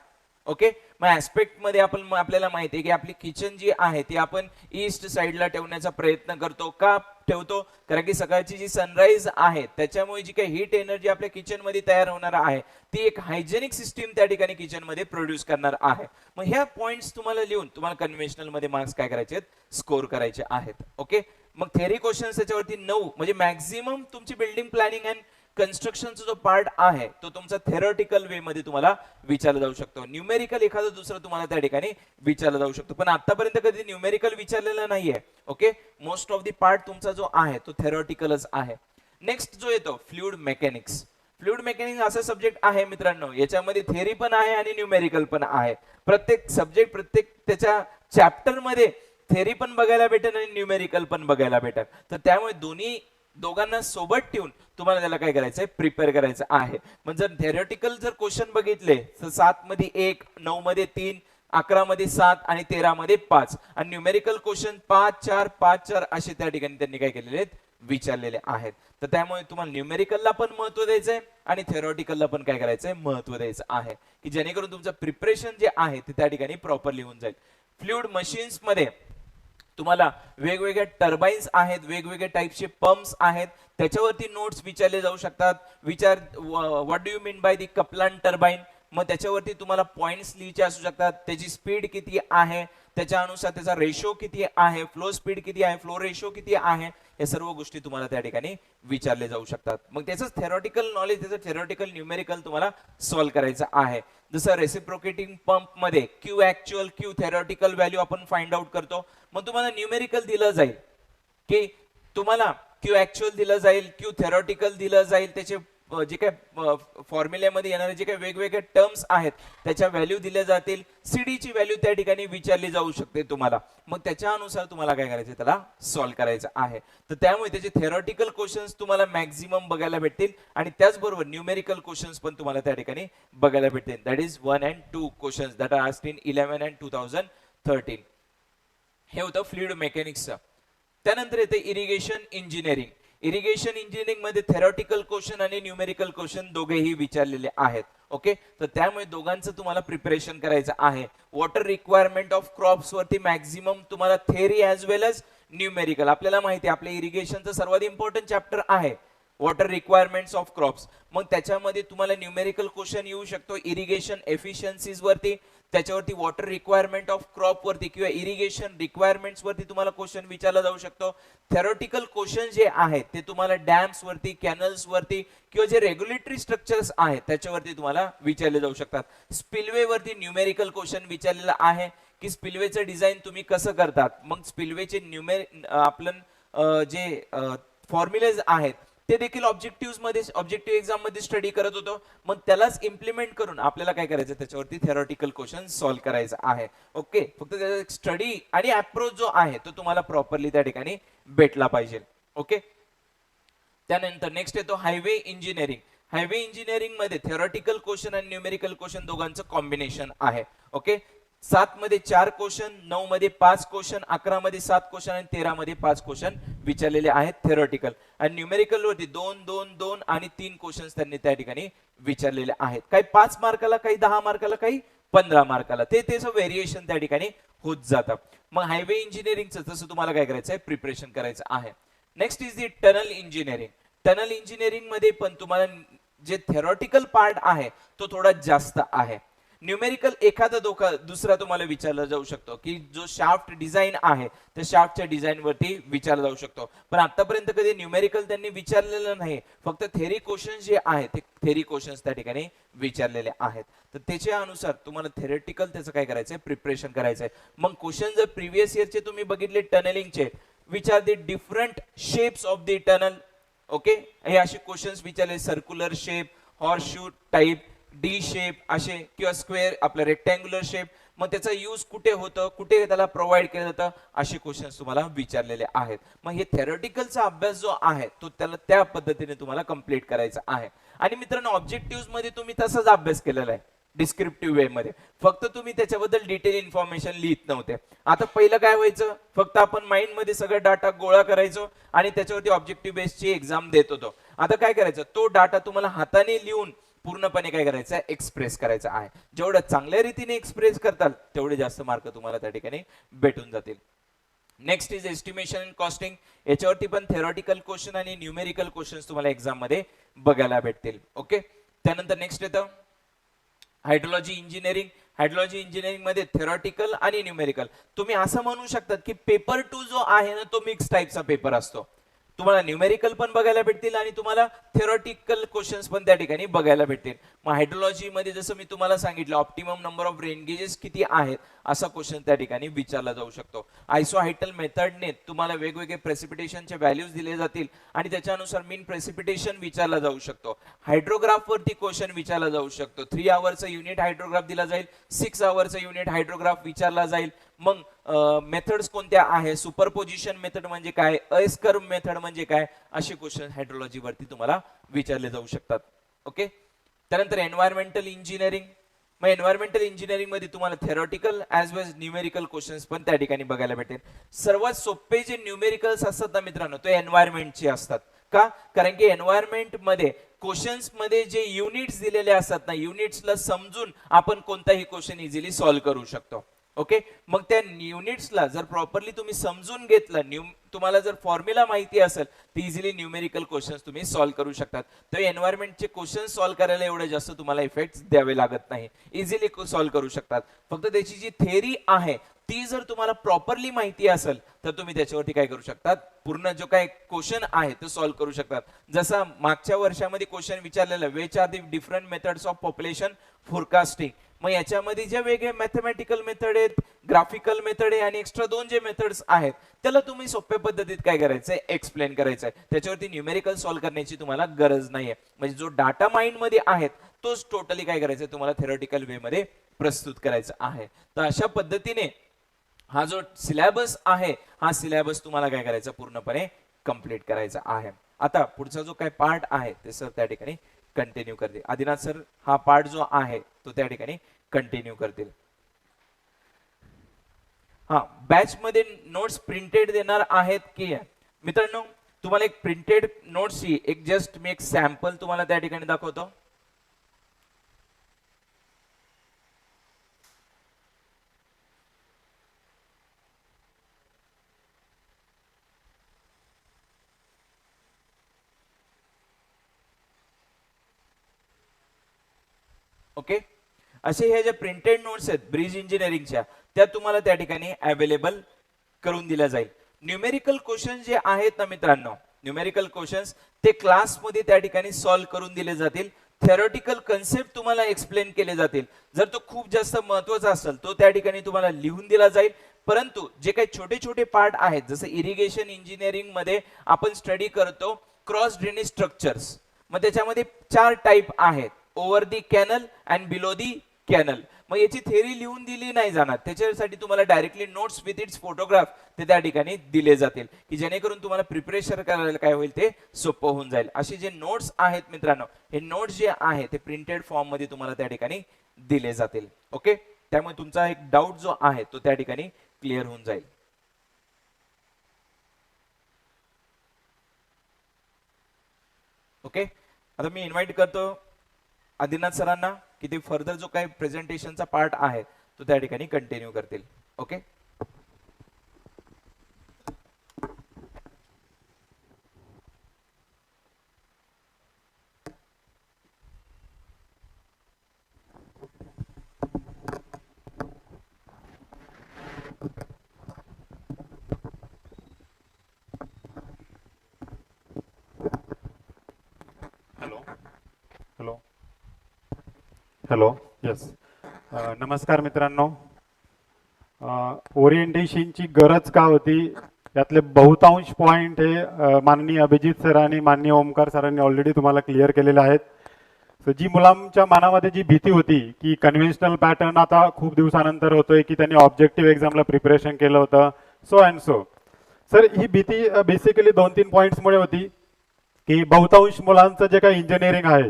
ओके, मग ऍस्पेक्ट मध्ये आपल्याला माहिती आहे की आपली किचन जी आहे ती आपण ईस्ट साइडला ठेवण्याचा प्रयत्न करतो. का ठेवतो, कारण की सकाळची जी सनराईज आहे त्याच्यामुळे जी काही हीट एनर्जी आपल्या किचन मध्ये तयार होणार आहे ती एक हायजेनिक सिस्टीम त्या ठिकाणी किचन मध्ये प्रोड्यूस करणार आहे. मग ह्या पॉइंट्स तुम्हाला लिहून तुम्हाला कन्व्हेन्शनल मध्ये मार्क्स काय करायचे आहेत, स्कोर करायचे आहेत. ओके, मग थेअरी क्वेश्चन्स त्याच्यावरती 9 म्हणजे मॅक्झिमम तुमची बिल्डिंग प्लॅनिंग अँड कन्स्ट्रक्शनचा जो पार्ट आहे तो तुमचा थेरॉटिकल वे मध्ये तुम्हाला विचारला जाऊ शकतो. न्यूमेरिकल एखादं दुसरं तुम्हाला त्या ठिकाणी विचारला जाऊ शकतो, पण आतापर्यंत कधी न्यूमेरिकल विचारलेलं नाहीये. Okay, most of the part तुमचा जो आहे तो थेरॉटिकलच आहे. नेक्स्ट जो येतो फ्लुइड मेकॅनिक्स. फ्लुइड मेकॅनिक्स असा सब्जेक्ट आहे मित्रांनो, याच्यामध्ये थेअरी पण आहे आणि न्यूमेरिकल पण आहे. प्रत्येक सब्जेक्ट प्रत्येक त्याच्या चॅप्टर मध्ये थेअरी पण बघायला भेटेल आणि न्यूमेरिकल पण बघायला भेटेल. तर त्यामुळे दोघांना सोबत ठेवून तुम्हाला त्याला काय करायचंय, प्रिपेअर करायचं आहे. म्हणजे जर थेरॉटिकल जर क्वेश्चन बघितले तर 7 मध्ये 1, 9 मध्ये 3, 11 मध्ये 7 आणि 13 मध्ये 5 आणि न्यूमेरिकल क्वेश्चन 5, 4, 5, 4 असे त्या ठिकाणी त्यांनी काय केलेले आहेत, विचारलेले आहेत. तर त्यामुळे तुम्हाला न्यूमेरिकलला पण महत्व द्यायचंय आणि थेरॉटिकलला पण काय करायचंय, महत्व द्यायचं आहे, की जेणेकरून तुमचं प्रिपरेशन जे आहे ते त्या ठिकाणी प्रॉपरली होऊन जाईल. फ्लुइड मशीन्स मध्ये तुम्हाला वेगवेगळ्या टर्बाईन्स आहेत, वेगवेगळ्या टाइपचे पंप्स आहेत, त्याच्यावरती नोट्स विचारले जाऊ शकतात. What do you mean by the Kaplan turbine, मग त्याच्यावरती तुम्हाला पॉइंट्स लिहायचे असू शकतात. त्याची स्पीड किती आहे, त्याच्या अनुसार त्याचा रेशो किती आहे, फ्लो स्पीड किती आहे, फ्लो रेशो किती आहे, या सर्व गोष्टी तुम्हाला त्या ठिकाणी विचारले जाऊ शकतात. मग त्याचं थेरॉटिकल नॉलेज, त्याचं थेरॉटिकल न्यूमेरिकल तुम्हाला सॉल्व्ह करायचं आहे. जसं रेसिप्रोकेटिंग पंप मध्ये Q actual, Q theoretical value आपण फाइंड आउट करतो. मग तुम्हाला न्यूमेरिकल दिलं जाईल की तुम्हाला क्यू ऍक्च्युअल दिलं जाईल, क्यू थेरॉटिकल दिलं जाईल, त्याचे जे काही फॉर्म्युल्यामध्ये येणारे जे काही वेगवेगळे टर्म्स आहेत त्याच्या व्हॅल्यू दिल्या जातील, सीडीची व्हॅल्यू त्या ठिकाणी विचारली जाऊ शकते तुम्हाला. मग त्याच्या अनुसार तुम्हाला काय करायचं, त्याला सॉल्व्ह करायचं आहे. तर त्यामुळे त्याचे थेरॉटिकल क्वेश्चन्स तुम्हाला मॅक्झिमम बघायला भेटतील आणि त्याचबरोबर न्यूमेरिकल क्वेश्चन्स पण तुम्हाला त्या ठिकाणी बघायला भेटतील. That is 1 and 2 questions that are asked in 11 and 2013. हे होतं फ्लुइड मेकॅनिक्सचं. त्यानंतर येते इरिगेशन इंजिनिअरिंग. इरिगेशन इंजिनिअरिंग मध्ये थेरॉटिकल क्वेश्चन आणि न्यूमेरिकल क्वेश्चन दोघेही विचारलेले आहेत. ओके, तर त्यामुळे दोघांचं तुम्हाला प्रिपरेशन करायचं आहे. वॉटर रिक्वायरमेंट ऑफ क्रॉप्स वरती मॅक्झिमम तुम्हाला थेअरी ॲज वेल एज न्यूमेरिकल. आपल्याला माहिती आहे आपल्या इरिगेशनचं सर्वात इम्पॉर्टंट चॅप्टर आहे वॉटर रिक्वायरमेंट्स ऑफ क्रॉप्स. मग त्याच्यामध्ये तुम्हाला न्यूमेरिकल क्वेश्चन येऊ शकतो इरिगेशन एफिशियन्सीज वरती, त्याच्यावरती वॉटर रिक्वायरमेंट ऑफ क्रॉप वरती किंवा इरिगेशन रिक्वायरमेंट्स वरती तुम्हाला क्वेश्चन विचारला जाऊ शकतो. थेरोटिकल क्वेश्चन जे आहेत ते तुम्हाला डॅम्स वरती, कॅनल्स वरती किंवा जे रेग्युलेटरी स्ट्रक्चर्स आहेत त्याच्यावरती तुम्हाला विचारले जाऊ शकतात. स्पिलवे वरती न्यूमेरिकल क्वेश्चन विचारलेला आहे की स्पिलवेचं डिझाईन तुम्ही कसं करतात. मग स्पिलवेचे आपलं जे फॉर्म्युलेज आहेत ते देखील ऑब्जेक्टिव्ह एक्झाम मध्ये स्टडी करत होतो. मग त्यालाच इम्प्लिमेंट करून आपल्याला काय करायचं, त्याच्यावरती थेरॉटिकल क्वेश्चन सॉल्व्ह करायचं आहे. ओके, फक्त त्याचा स्टडी आणि अप्रोच जो आहे तो तुम्हाला प्रॉपरली त्या ठिकाणी भेटला पाहिजे. ओके, त्यानंतर नेक्स्ट येतो हायवे इंजिनिअरिंग. हायवे इंजिनिअरिंग मध्ये थेरॉटिकल क्वेश्चन आणि न्यूमेरिकल क्वेश्चन दोघांचं कॉम्बिनेशन आहे. ओके, 7 मध्ये 4 क्वेश्चन, 9 मध्ये 5 क्वेश्चन, 11 मध्ये 7 क्वेश्चन आणि 13 मध्ये 5 क्वेश्चन विचारलेले आहेत थेरॉटिकल. आणि न्यूमेरिकल वरती 2 2 2 आणि 3 क्वेश्चन त्यांनी त्या ठिकाणी विचारलेले आहेत. काही 5 मार्काला, काही 10 मार्काला, काही 15 मार्काला, ते त्याचं व्हेरिएशन त्या ठिकाणी होत जातं. मग हायवे इंजिनिअरिंगचं तसं तुम्हाला काय करायचं आहे, प्रिपरेशन करायचं आहे. Next is the tunnel engineering. Tunnel engineering मध्ये पण तुम्हाला जे थेरॉटिकल पार्ट आहे तो थोडा जास्त आहे. न्यूमेरिकल एखादा दुसरा तुम्हाला विचारला जाऊ शकतो की जो शाफ्ट डिझाईन आहे त्या शाफ्टच्या डिझाईन वरती विचारला जाऊ शकतो. पण आतापर्यंत कधी न्यूमेरिकल त्यांनी विचारलेलं नाही, फक्त थेरी क्वेश्चन जे आहेत ते थेरी क्वेश्चन्स त्या ठिकाणी विचारलेले आहेत. तर त्याच्या अनुसार तुम्हाला थेरेटिकल त्याचं काय करायचंय, प्रिपरेशन करायचंय. मग क्वेश्चन जर प्रिव्हियस इयरचे तुम्ही बघितले टनलिंगचे, which are the different shapes of the tunnel. Okay, हे असे क्वेश्चन्स विचारले, circular shape, horseshoe type, D shape असे, किंवा स्क्वेअर आपलं रेक्टँग्युलर शेप, मग त्याचा यूज कुठे होतं, कुठे त्याला प्रोव्हाइड केलं जातं, असे क्वेश्चन्स तुम्हाला विचारलेले आहेत. मग हे थेरॉटिकलचा अभ्यास जो आहे तो त्याला त्या पद्धतीने तुम्हाला कंप्लीट करायचा आहे. आणि मित्रांनो, ऑब्जेक्टिव्ह मध्ये तुम्ही तसाच अभ्यास केलेला आहे डिस्क्रिप्टिव्ह वे मध्ये, फक्त तुम्ही त्याच्याबद्दल डिटेल इन्फॉर्मेशन लिहित नव्हते. आता पहिलं काय व्हायचं, फक्त आपण माइंड मध्ये सगळं डाटा गोळा करायचो आणि त्याच्यावरती ऑब्जेक्टिव्ह बेस्डची एक्झाम देत होतो. आता काय करायचं, तो डाटा तुम्हाला हाताने लिहून पूर्णपणे काय करायचं आहे, एक्सप्रेस करायचं आहे. जेवढं चांगल्या रीतीने एक्सप्रेस करताल तेवढे जास्त मार्क तुम्हाला त्या ठिकाणी भेटून जातील. Next is estimation and costing. याच्यावरती पण थेरॉटिकल क्वेश्चन आणि न्यूमेरिकल क्वेश्चन तुम्हाला एक्झाम मध्ये बघायला भेटतील. ओके, त्यानंतर नेक्स्ट येतं हायड्रोलॉजी इंजिनिअरिंग. हायड्रोलॉजी इंजिनिअरिंग मध्ये थेरॉटिकल आणि न्यूमेरिकल. तुम्ही असं म्हणू शकता की पेपर 2 जो आहे ना तो मिक्स टाईपचा पेपर असतो. तुम्हाला न्यूमेरिकल पण बघायला भेटतील आणि तुम्हाला थेरॉटिकल क्वेश्चन्स पण त्या ठिकाणी बघायला भेटतील. मग हायड्रोलॉजी मध्ये जसं मी तुम्हाला सांगितलं, optimum number of rain gauges किती आहेत असा क्वेश्चन त्या ठिकाणी विचारला जाऊ शकतो. आयसोहायटल मेथडने तुम्हाला वेगवेगळे प्रेसिपिटेशनचे व्हॅल्यूज दिले जातील आणि त्याच्यानुसार मीन प्रेसिपिटेशन विचारला जाऊ शकतो. हायड्रोग्राफ वरती क्वेश्चन विचारला जाऊ शकतो. 3 आवर्सचा युनिट हायड्रोग्राफ दिला जाईल, 6 आवर्सचा युनिट हायड्रोग्राफ विचारला जाईल. मग मेथड्स कोणत्या आहे, सुपरपोजिशन मेथड म्हणजे काय, एस कर्व मेथड म्हणजे काय, असे क्वेश्चन हायड्रोलॉजी वरती तुम्हाला विचारले जाऊ शकतात. ओके, त्यानंतर एन्व्हायरमेंटल इंजिनिअरिंग. मग एन्व्हायरमेंटल इंजिनिअरिंग मध्ये तुम्हाला थेरॉटिकल ऍज वेल न्यूमेरिकल क्वेश्चन्स पण त्या ठिकाणी बघायला भेटेल. सर्वात सोपे जे न्यूमेरिकल्स असतात ना मित्रांनो, ते एन्व्हायरमेंटचे असतात. का, कारण की एन्व्हायरमेंट मध्ये क्वेश्चन्स मध्ये जे युनिट्स दिलेले असतात ना, युनिट्सला समजून आपण कोणताही क्वेश्चन इझिली सॉल्व्ह करू शकतो. ओके, मग त्या युनिट्सला जर प्रॉपरली तुम्ही समजून घेतलं, तुम्हाला जर फॉर्म्युला माहिती असेल तर इझिली न्यूमेरिकल क्वेश्चन्स तुम्ही सॉल्व्ह करू शकतात. तर एन्व्हायरमेंटचे क्वेश्चन सॉल्व्ह करायला एवढे जास्त तुम्हाला इफेक्ट्स द्यावे लागत नाही, इझिली सॉल्व्ह करू शकतात. फक्त त्याची जी थेअरी आहे ती जर तुम्हाला प्रॉपरली माहिती असेल तर तुम्ही त्याच्यावरती काय करू शकतात, पूर्ण जो काय क्वेश्चन आहे तो सॉल्व्ह करू शकतात. जसा मागच्या वर्षामध्ये क्वेश्चन विचारलेला, which are the different methods of population forecasting. मग याच्यामध्ये जे वेगळे मॅथमॅटिकल मेथड आहेत, ग्राफिकल मेथड आहे आणि एक्स्ट्रा 2 जे मेथड्स आहेत त्याला तुम्ही सोप्या पद्धतीत काय करायचंय, एक्सप्लेन करायचंय. त्याच्यावरती न्यूमेरिकल सॉल्व्ह करण्याची तुम्हाला गरज नाहीये. म्हणजे जो डाटा माइंड मध्ये आहे तोच टोटली काय करायचंय, तुम्हाला थेरॉटिकल वे मध्ये प्रस्तुत करायचा आहे. तर अशा पद्धतीने हा जो सिलेबस आहे, हा सिलेबस तुम्हाला काय करायचा, पूर्णपणे कंप्लीट करायचा आहे. आता पुढचा जो काय पार्ट आहे ते सर त्या ठिकाणी कंटिन्यू करतील. आदिनाथ सर हा पार्ट जो आहे तो त्या ठिकाणी कंटिन्यू करतील. हा, बॅच मध्ये नोट्स प्रिंटेड देणार आहेत की मित्रांनो, तुम्हाला एक प्रिंटेड नोट्सची एक जस्ट मी एक सॅम्पल तुम्हाला त्या ठिकाणी दाखवतो. ओके. असे हे जे प्रिंटेड नोट्स आहेत ब्रिज इंजिनिअरिंगच्या, त्या तुम्हाला त्या ठिकाणी अवेलेबल करून दिल्या जाईल. न्यूमेरिकल क्वेश्चन जे आहेत ना मित्रांनो, न्यूमेरिकल क्वेश्चन्स ते क्लासमध्ये त्या ठिकाणी सॉल्व्ह करून दिले जातील. थेरोटिकल कन्सेप्ट तुम्हाला एक्सप्लेन केले जातील. जर तो खूप जास्त महत्वाचा असेल तो त्या ठिकाणी तुम्हाला लिहून दिला जाईल. परंतु जे काही छोटे छोटे पार्ट आहेत, जसं इरिगेशन इंजिनिअरिंग मध्ये आपण स्टडी करतो क्रॉस ड्रेनेज स्ट्रक्चर्स, मग त्याच्यामध्ये 4 टाईप आहेत, over the canal and below the canal. मग याची थेअरी लिहून दिली नाही जाणार, त्याच्यासाठी तुम्हाला directly notes with its photograph ते त्या ठिकाणी दिले जातील, की जेणेकरून तुम्हाला प्रिपरेशन करायला काय होईल ते सोपं होऊन जाईल. असे जे नोट्स आहेत मित्रांनो, हे नोट्स जे आहे ते प्रिंटेड फॉर्म मध्ये तुम्हाला त्या ठिकाणी दिले जातील. ओके. त्यामुळे तुमचा एक डाऊट जो आहे तो त्या ठिकाणी क्लिअर होऊन जाईल. ओके. आता मी इन्व्हाइट करतो आदिनाथ सरांना की ते फर्दर जो काही प्रेझेंटेशनचा पार्ट आहे तो त्या ठिकाणी कंटिन्यू करतील. ओके. Hello hello yes. नमस्कार मित्रांनो. ओरिएंटेशनची गरज का होती यातले बहुतांश पॉइंट हे माननीय अभिजित सर आणि माननीय ओमकार सरांनी ऑलरेडी तुम्हाला क्लिअर केलेले आहेत. तर जी मुलांच्या मनामध्ये जी भीती होती की कन्व्हेन्शनल पॅटर्न आता खूप दिवसानंतर होतोय, की त्यांनी ऑब्जेक्टिव्ह एक्झामला प्रिपरेशन केलं होतं सो अँड सो. सर ही भीती बेसिकली 2-3 पॉईंट्समुळे होती की बहुतांश मुलांचं जे काही इंजिनिअरिंग आहे,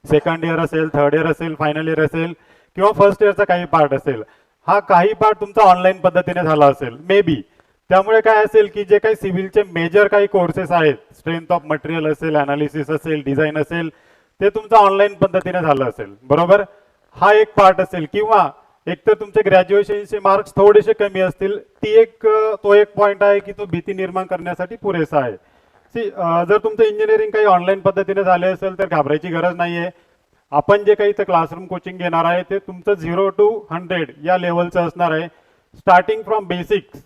सेकंड इयर असेल, थर्ड इयर असेल, फायनल इयर असेल किंवा फर्स्ट इयरचा काही पार्ट असेल, हा काही पार्ट तुमचा ऑनलाईन पद्धतीने झाला असेल मे बी. त्यामुळे काय असेल की जे काही सिव्हिलचे मेजर काही कोर्सेस आहेत, स्ट्रेंथ ऑफ मटेरियल असेल, अनालिसिस असेल, डिझाईन असेल, ते तुमचं ऑनलाईन पद्धतीने झालं असेल. बरोबर. हा एक पार्ट असेल. किंवा एकतर तुमचे ग्रॅज्युएशनचे मार्क्स थोडेसे कमी असतील, तो एक पॉईंट आहे की तो भीती निर्माण करण्यासाठी पुरेसा आहे. जर तुमचं इंजिनिअरिंग काही ऑनलाईन पद्धतीने झाले असेल तर घाबरायची गरज नाहीये. आपण जे काही इथं क्लासरूम कोचिंग घेणार आहे ते तुमचं 0 to 100 या लेवलचं असणार आहे. Starting from basics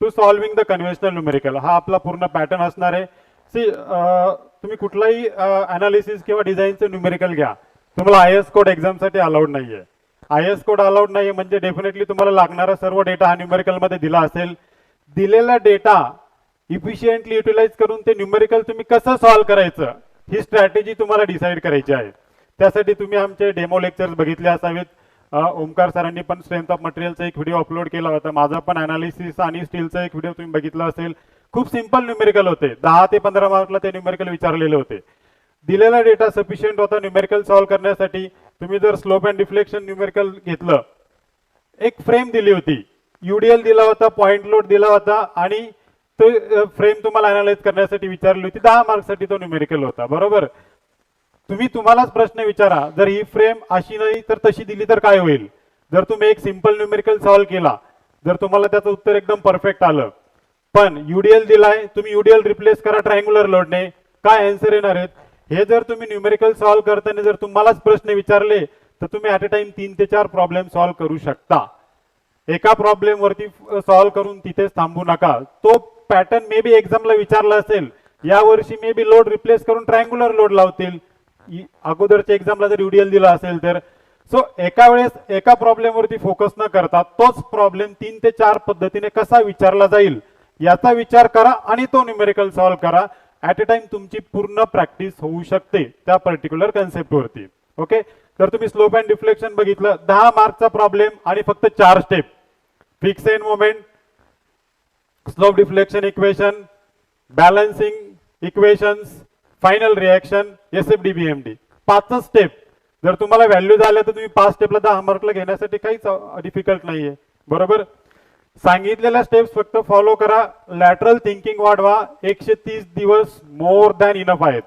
to solving the conventional numerical हा आपला पूर्ण पॅटर्न असणार आहे. तुम्ही कुठलाही अनालिसिस किंवा डिझाईनचं न्यूमेरिकल घ्या, तुम्हाला IS कोड एक्झामसाठी अलाउड नाहीये. IS कोड अलाउड नाहीये म्हणजे डेफिनेटली तुम्हाला लागणारा सर्व डेटा हा न्यूमेरिकल मध्ये दिला असेल. दिलेला डेटा इफिशियंटली युटिलाइज करून ते न्यूमेरिकल तुम्ही कसं सॉल्व्ह करायचं ही स्ट्रॅटेजी तुम्हाला डिसाईड करायची आहे. त्यासाठी तुम्ही आमचे डेमो लेक्चर्स बघितले असावेत. ओमकार सरांनी पण स्ट्रेंथ ऑफ मटेरियलचा एक व्हिडिओ अपलोड केला होता. माझा पण अनालिसिस आणि स्टीलचा एक व्हिडिओ तुम्ही बघितला असेल. खूप सिंपल न्यूमेरिकल होते. 10 ते 15 मार्कला ते न्यूमेरिकल विचारलेले होते. दिलेला डेटा सफिशियंट होता न्यूमेरिकल सॉल्व्ह करण्यासाठी. तुम्ही जर स्लोप अँड डिफ्लेक्शन न्यूमेरिकल घेतलं, एक फ्रेम दिली होती, UDL दिला होता, पॉइंट लोड दिला होता आणि तो फ्रेम तुम्हाला अनालाइज करण्यासाठी विचारली होती. 10 मार्क्ससाठी तो न्यूमेरिकल होता. बरोबर. तुम्हालाच प्रश्न विचारा, जर ही फ्रेम अशी नाही तर तशी दिली तर काय होईल. जर तुम्ही एक सिंपल न्यूमेरिकल सॉल्व्ह केला, जर तुम्हाला त्याचं उत्तर एकदम परफेक्ट आलं, पण UDL दिलाय, तुम्ही UDL रिप्लेस करा ट्रायंग्युलर लोडने, काय आन्सर येणार आहेत. हे जर तुम्ही न्यूमेरिकल सॉल्व्ह करताना जर तुम्हालाच प्रश्न विचारले तर तुम्ही ऍट अ टाइम 3 ते 4 प्रॉब्लेम सॉल्व्ह करू शकता. एका प्रॉब्लेम वरती सॉल्व्ह करून तिथेच थांबू नका. तो पॅटर्न मे बी एक्झामला विचारला असेल, या वर्षी मे बी लोड रिप्लेस करून ट्रायंग्युलर लोड लावतील. अगोदरच्या एक्झामला जर UDL दिला असेल तर. सो एका वेळेस एका प्रॉब्लेम वरती फोकस न करता तोच प्रॉब्लेम 3 ते 4 पद्धतीने कसा विचारला जाईल याचा विचार करा आणि तो न्यूमेरिकल सॉल्व्ह करा. ऍट अ टाइम तुमची पूर्ण प्रॅक्टिस होऊ शकते त्या पर्टिक्युलर कन्सेप्ट वरती. ओके. तर तुम्ही स्लोप अँड डिफ्लेक्शन बघितलं, 10 मार्कचा प्रॉब्लेम आणि फक्त 4 step, fix end moment, slope deflection equation, balancing equations, final reaction, SFD BMD, 5 step. जर तुम्हाला व्हॅल्यू झाल्या तर तुम्ही 5 स्टेपला 10 मार्कला घेण्यासाठी काहीच डिफिकल्ट नाहीये. बरोबर. सांगितलेल्या स्टेप्स फक्त फॉलो करा. लॅटरल थिंकिंग वाढवा. 130 दिवस मोर दॅन इनफ आहेत.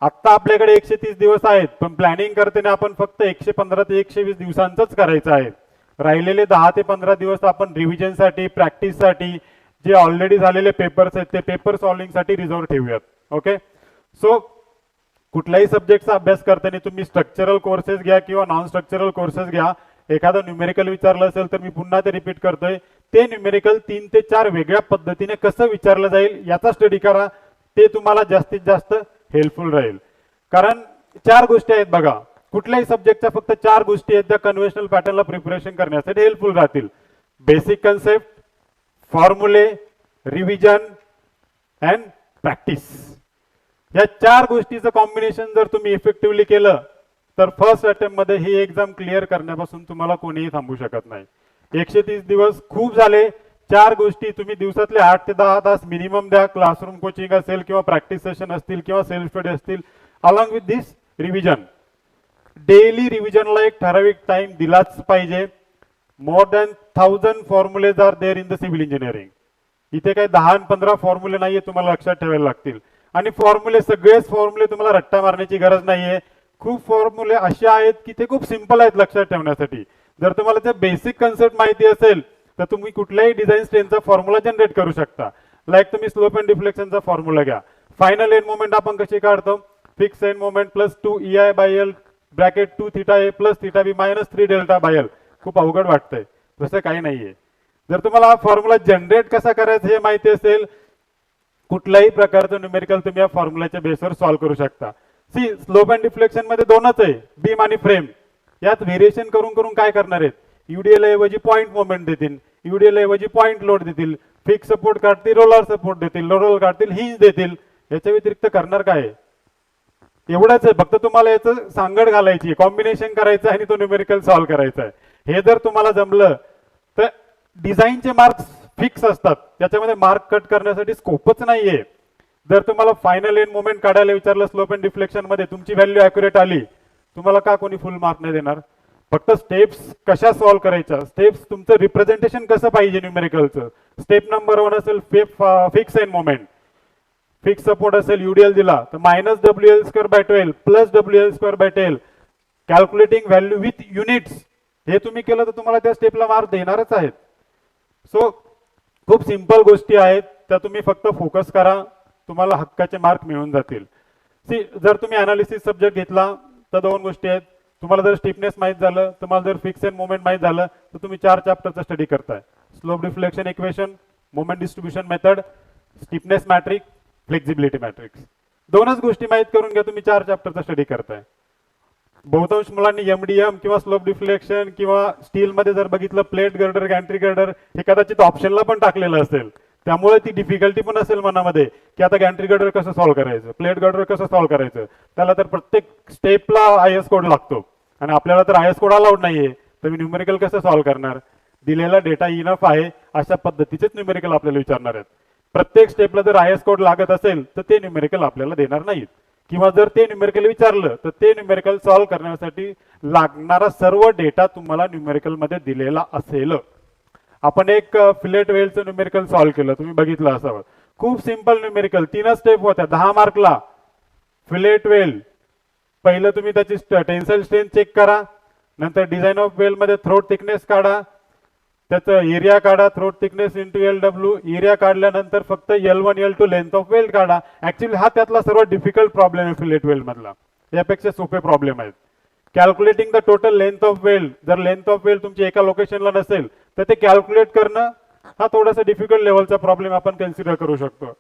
आता आपल्याकडे 130 दिवस आहेत, पण प्लॅनिंग करताना आपण फक्त 115 ते 120 दिवसांचंच करायचं आहे. राहिलेले 10 ते 15 दिवस आपण रिव्हिजनसाठी, प्रॅक्टिससाठी, जे ऑलरेडी झालेले पेपर्स आहेत ते पेपर सॉल्विंगसाठी रिझर्व्ह ठेवूयात. ओके. सो कुठल्याही सब्जेक्टचा अभ्यास करताना तुम्ही स्ट्रक्चरल कोर्सेस घ्या किंवा नॉन स्ट्रक्चरल कोर्सेस घ्या, एखादं न्यूमेरिकल विचारलं असेल तर मी पुन्हा ते रिपीट करतोय, ते न्यूमेरिकल 3 ते 4 वेगळ्या पद्धतीने कसं विचारलं जाईल याचा स्टडी करा. ते तुम्हाला जास्तीत जास्त हेल्पफुल राहील. कारण 4 गोष्टी आहेत बघा, कुठल्याही सब्जेक्टच्या फक्त 4 गोष्टी आहेत त्या कन्व्हेन्शनल पॅटर्नला प्रिपरेशन करण्यासाठी हेल्पफुल राहतील. बेसिक कन्सेप्ट, फॉर्म्युले, रिव्हिजन अँड प्रॅक्टिस. या 4 गोष्टीचं कॉम्बिनेशन जर तुम्ही इफेक्टिव्हली केलं तर फर्स्ट अटेम्प्ट मध्ये ही एक्झाम क्लिअर करण्यापासून तुम्हाला कोणीही थांबू शकत नाही. 130 दिवस खूप झाले. 4 गोष्टी तुम्ही दिवसातले 8 ते 10 तास मिनिमम द्या. क्लासरूम कोचिंग असेल किंवा प्रॅक्टिस सेशन असतील किंवा सेल्फ स्टडी असतील, along with this revision. Daily रिव्हिजनला एक ठराविक टाइम दिलाच पाहिजे. More than 1000 formulas are there in the civil engineering. इथे काही 10 आणि 15 फॉर्म्युले नाहीये, तुम्हाला लक्षात ठेवायला लागतील. आणि फॉर्म्युले सगळेच फॉर्म्युले तुम्हाला रट्टा मारण्याची गरज नाहीये. खूप फॉर्म्युले असे आहेत की ते खूप सिंपल आहेत लक्षात ठेवण्यासाठी. जर तुम्हाला ते बेसिक कन्सेप्ट माहिती असेल तर तुम्ही कुठल्याही डिझाईन स्ट्रेनचा फॉर्म्युला जनरेट करू शकता. लाईक तुम्ही स्लोप अँड डिफ्लेक्शनचा फॉर्म्युला घ्या. फायनल एंड मोमेंट आपण कशी काढतो? Fix end moment plus 2 EI by L bracket 2 theta A plus theta B minus 3 delta by L. खूप अवघड वाटतंय, तसं काही नाहीये. जर तुम्हाला हा फॉर्म्युला जनरेट कसा करायचा हे माहिती असेल, कुठल्याही प्रकारचं न्यूमेरिकल तुम्ही या फॉर्म्युलाच्या बेसवर सॉल्व्ह करू शकता. सी स्लोप अँड डिफ्लेक्शन मध्ये दोनच आहे, बीम आणि फ्रेम. यात व्हेरिएशन करून करून काय करणार आहेत? युडीएल ऐवजी पॉईंट मोमेंट देतील, युडीएल ऐवजी पॉईंट लोड देतील, फिक्स सपोर्ट काढतील, रोलर सपोर्ट देतील, रोलर काढतील, हिंज देतील. याच्या व्यतिरिक्त करणार काय आहे? एवढंच आहे, फक्त तुम्हाला याचं सांगड घालायची, कॉम्बिनेशन करायचं आणि तो न्यूमेरिकल सॉल्व्ह करायचा आहे. हे जर तुम्हाला जमलं तर डिझाईनचे मार्क्स फिक्स असतात, त्याच्यामध्ये मार्क कट करण्यासाठी स्कोपच नाहीये. जर तुम्हाला फायनल एंड मोमेंट काढायला विचारलं स्लोप अँड डिफ्लेक्शन मध्ये, तुमची व्हॅल्यू अॅक्युरेट आली, तुम्हाला का कोणी फुल मार्क नाही देणार? फक्त स्टेप्स कशा सॉल्व्ह करायच्या, स्टेप्स तुमचं रिप्रेझेंटेशन कसं पाहिजे न्यूमेरिकलचं. स्टेप नंबर 1 असेल fix end moment, fix support असेल युडीएल दिला तर minus WL²/12 plus WL²/12 calculating value with units. हे तुम्ही केलं तर तुम्हाला त्या स्टेपला मार्क देणारच आहेत. सो खूप सिंपल गोष्टी आहेत, त्या तुम्ही फक्त फोकस करा, तुम्हाला हक्काचे मार्क मिळून जातील. सी जर तुम्ही अनालिसिस सब्जेक्ट घेतला तर 2 गोष्टी आहेत. तुम्हाला जर स्टिफनेस माहित झालं, तुम्हाला जर फिक्स अँड मोमेंट माहित झालं तर तुम्ही 4 चॅप्टरचा स्टडी करताय. Slope deflection equation, moment distribution method, stiffness matrix, flexibility matrix. 2च गोष्टी माहित करून घ्या, तुम्ही 4 चॅप्टरचा स्टडी करताय. बहुतांश मुलांनी MDM किंवा स्लोप डिफ्लेक्शन किंवा स्टील मध्ये जर बघितलं प्लेट गर्डर, गॅन्ट्री गर्डर, हे कदाचित ऑप्शनला पण टाकलेलं असेल. त्यामुळे ती डिफिकल्टी पण असेल मनामध्ये की आता गॅन्ट्री गर्डर कसं सॉल्व्ह करायचं, प्लेट गर्डर कसं सॉल्व्ह करायचं. त्याला तर प्रत्येक स्टेपला IS कोड लागतो आणि आपल्याला तर IS कोड अलाउड नाहीये, तर मी न्यूमेरिकल कसं सॉल्व्ह करणार? दिलेला डेटा इनफ आहे अशा पद्धतीचेच न्यूमेरिकल आपल्याला विचारणार आहेत. प्रत्येक स्टेपला जर IS कोड लागत असेल तर ते न्यूमेरिकल आपल्याला देणार नाहीत. किंवा जर ते न्यूमेरिकल विचारलं तर ते न्यूमेरिकल सॉल्व्ह करण्यासाठी लागणारा सर्व डेटा तुम्हाला न्यूमेरिकल मध्ये दिलेला असेल. आपण एक फिलेट वेलचं न्यूमेरिकल सॉल्व्ह केलं, तुम्ही बघितलं असावं. खूप सिंपल न्यूमेरिकल, 3 स्टेप होत्या, 10 मार्कला. फिलेट वेल, पहिलं तुम्ही त्याची टेन्साइल स्ट्रेंथ चेक करा, नंतर डिझाइन ऑफ वेल मध्ये थ्रोट थिकनेस काढा, त्याचं एरिया काढा, throat thickness into LW. Area काढल्यानंतर फक्त L1 L2 लेंथ ऑफ वेल काढा. ऍक्च्युअली हा त्यातला सर्वात डिफिकल्ट प्रॉब्लेम आहे फिलेट वेल मधला, यापेक्षा सोपे प्रॉब्लेम आहेत. Calculating the total length of weld, जर लेंथ ऑफ वेल तुमची एका लोकेशनला नसेल तर ते कॅल्क्युलेट करणं हा थोडासा डिफिकल्ट लेवलचा प्रॉब्लेम आपण कन्सिडर करू शकतो.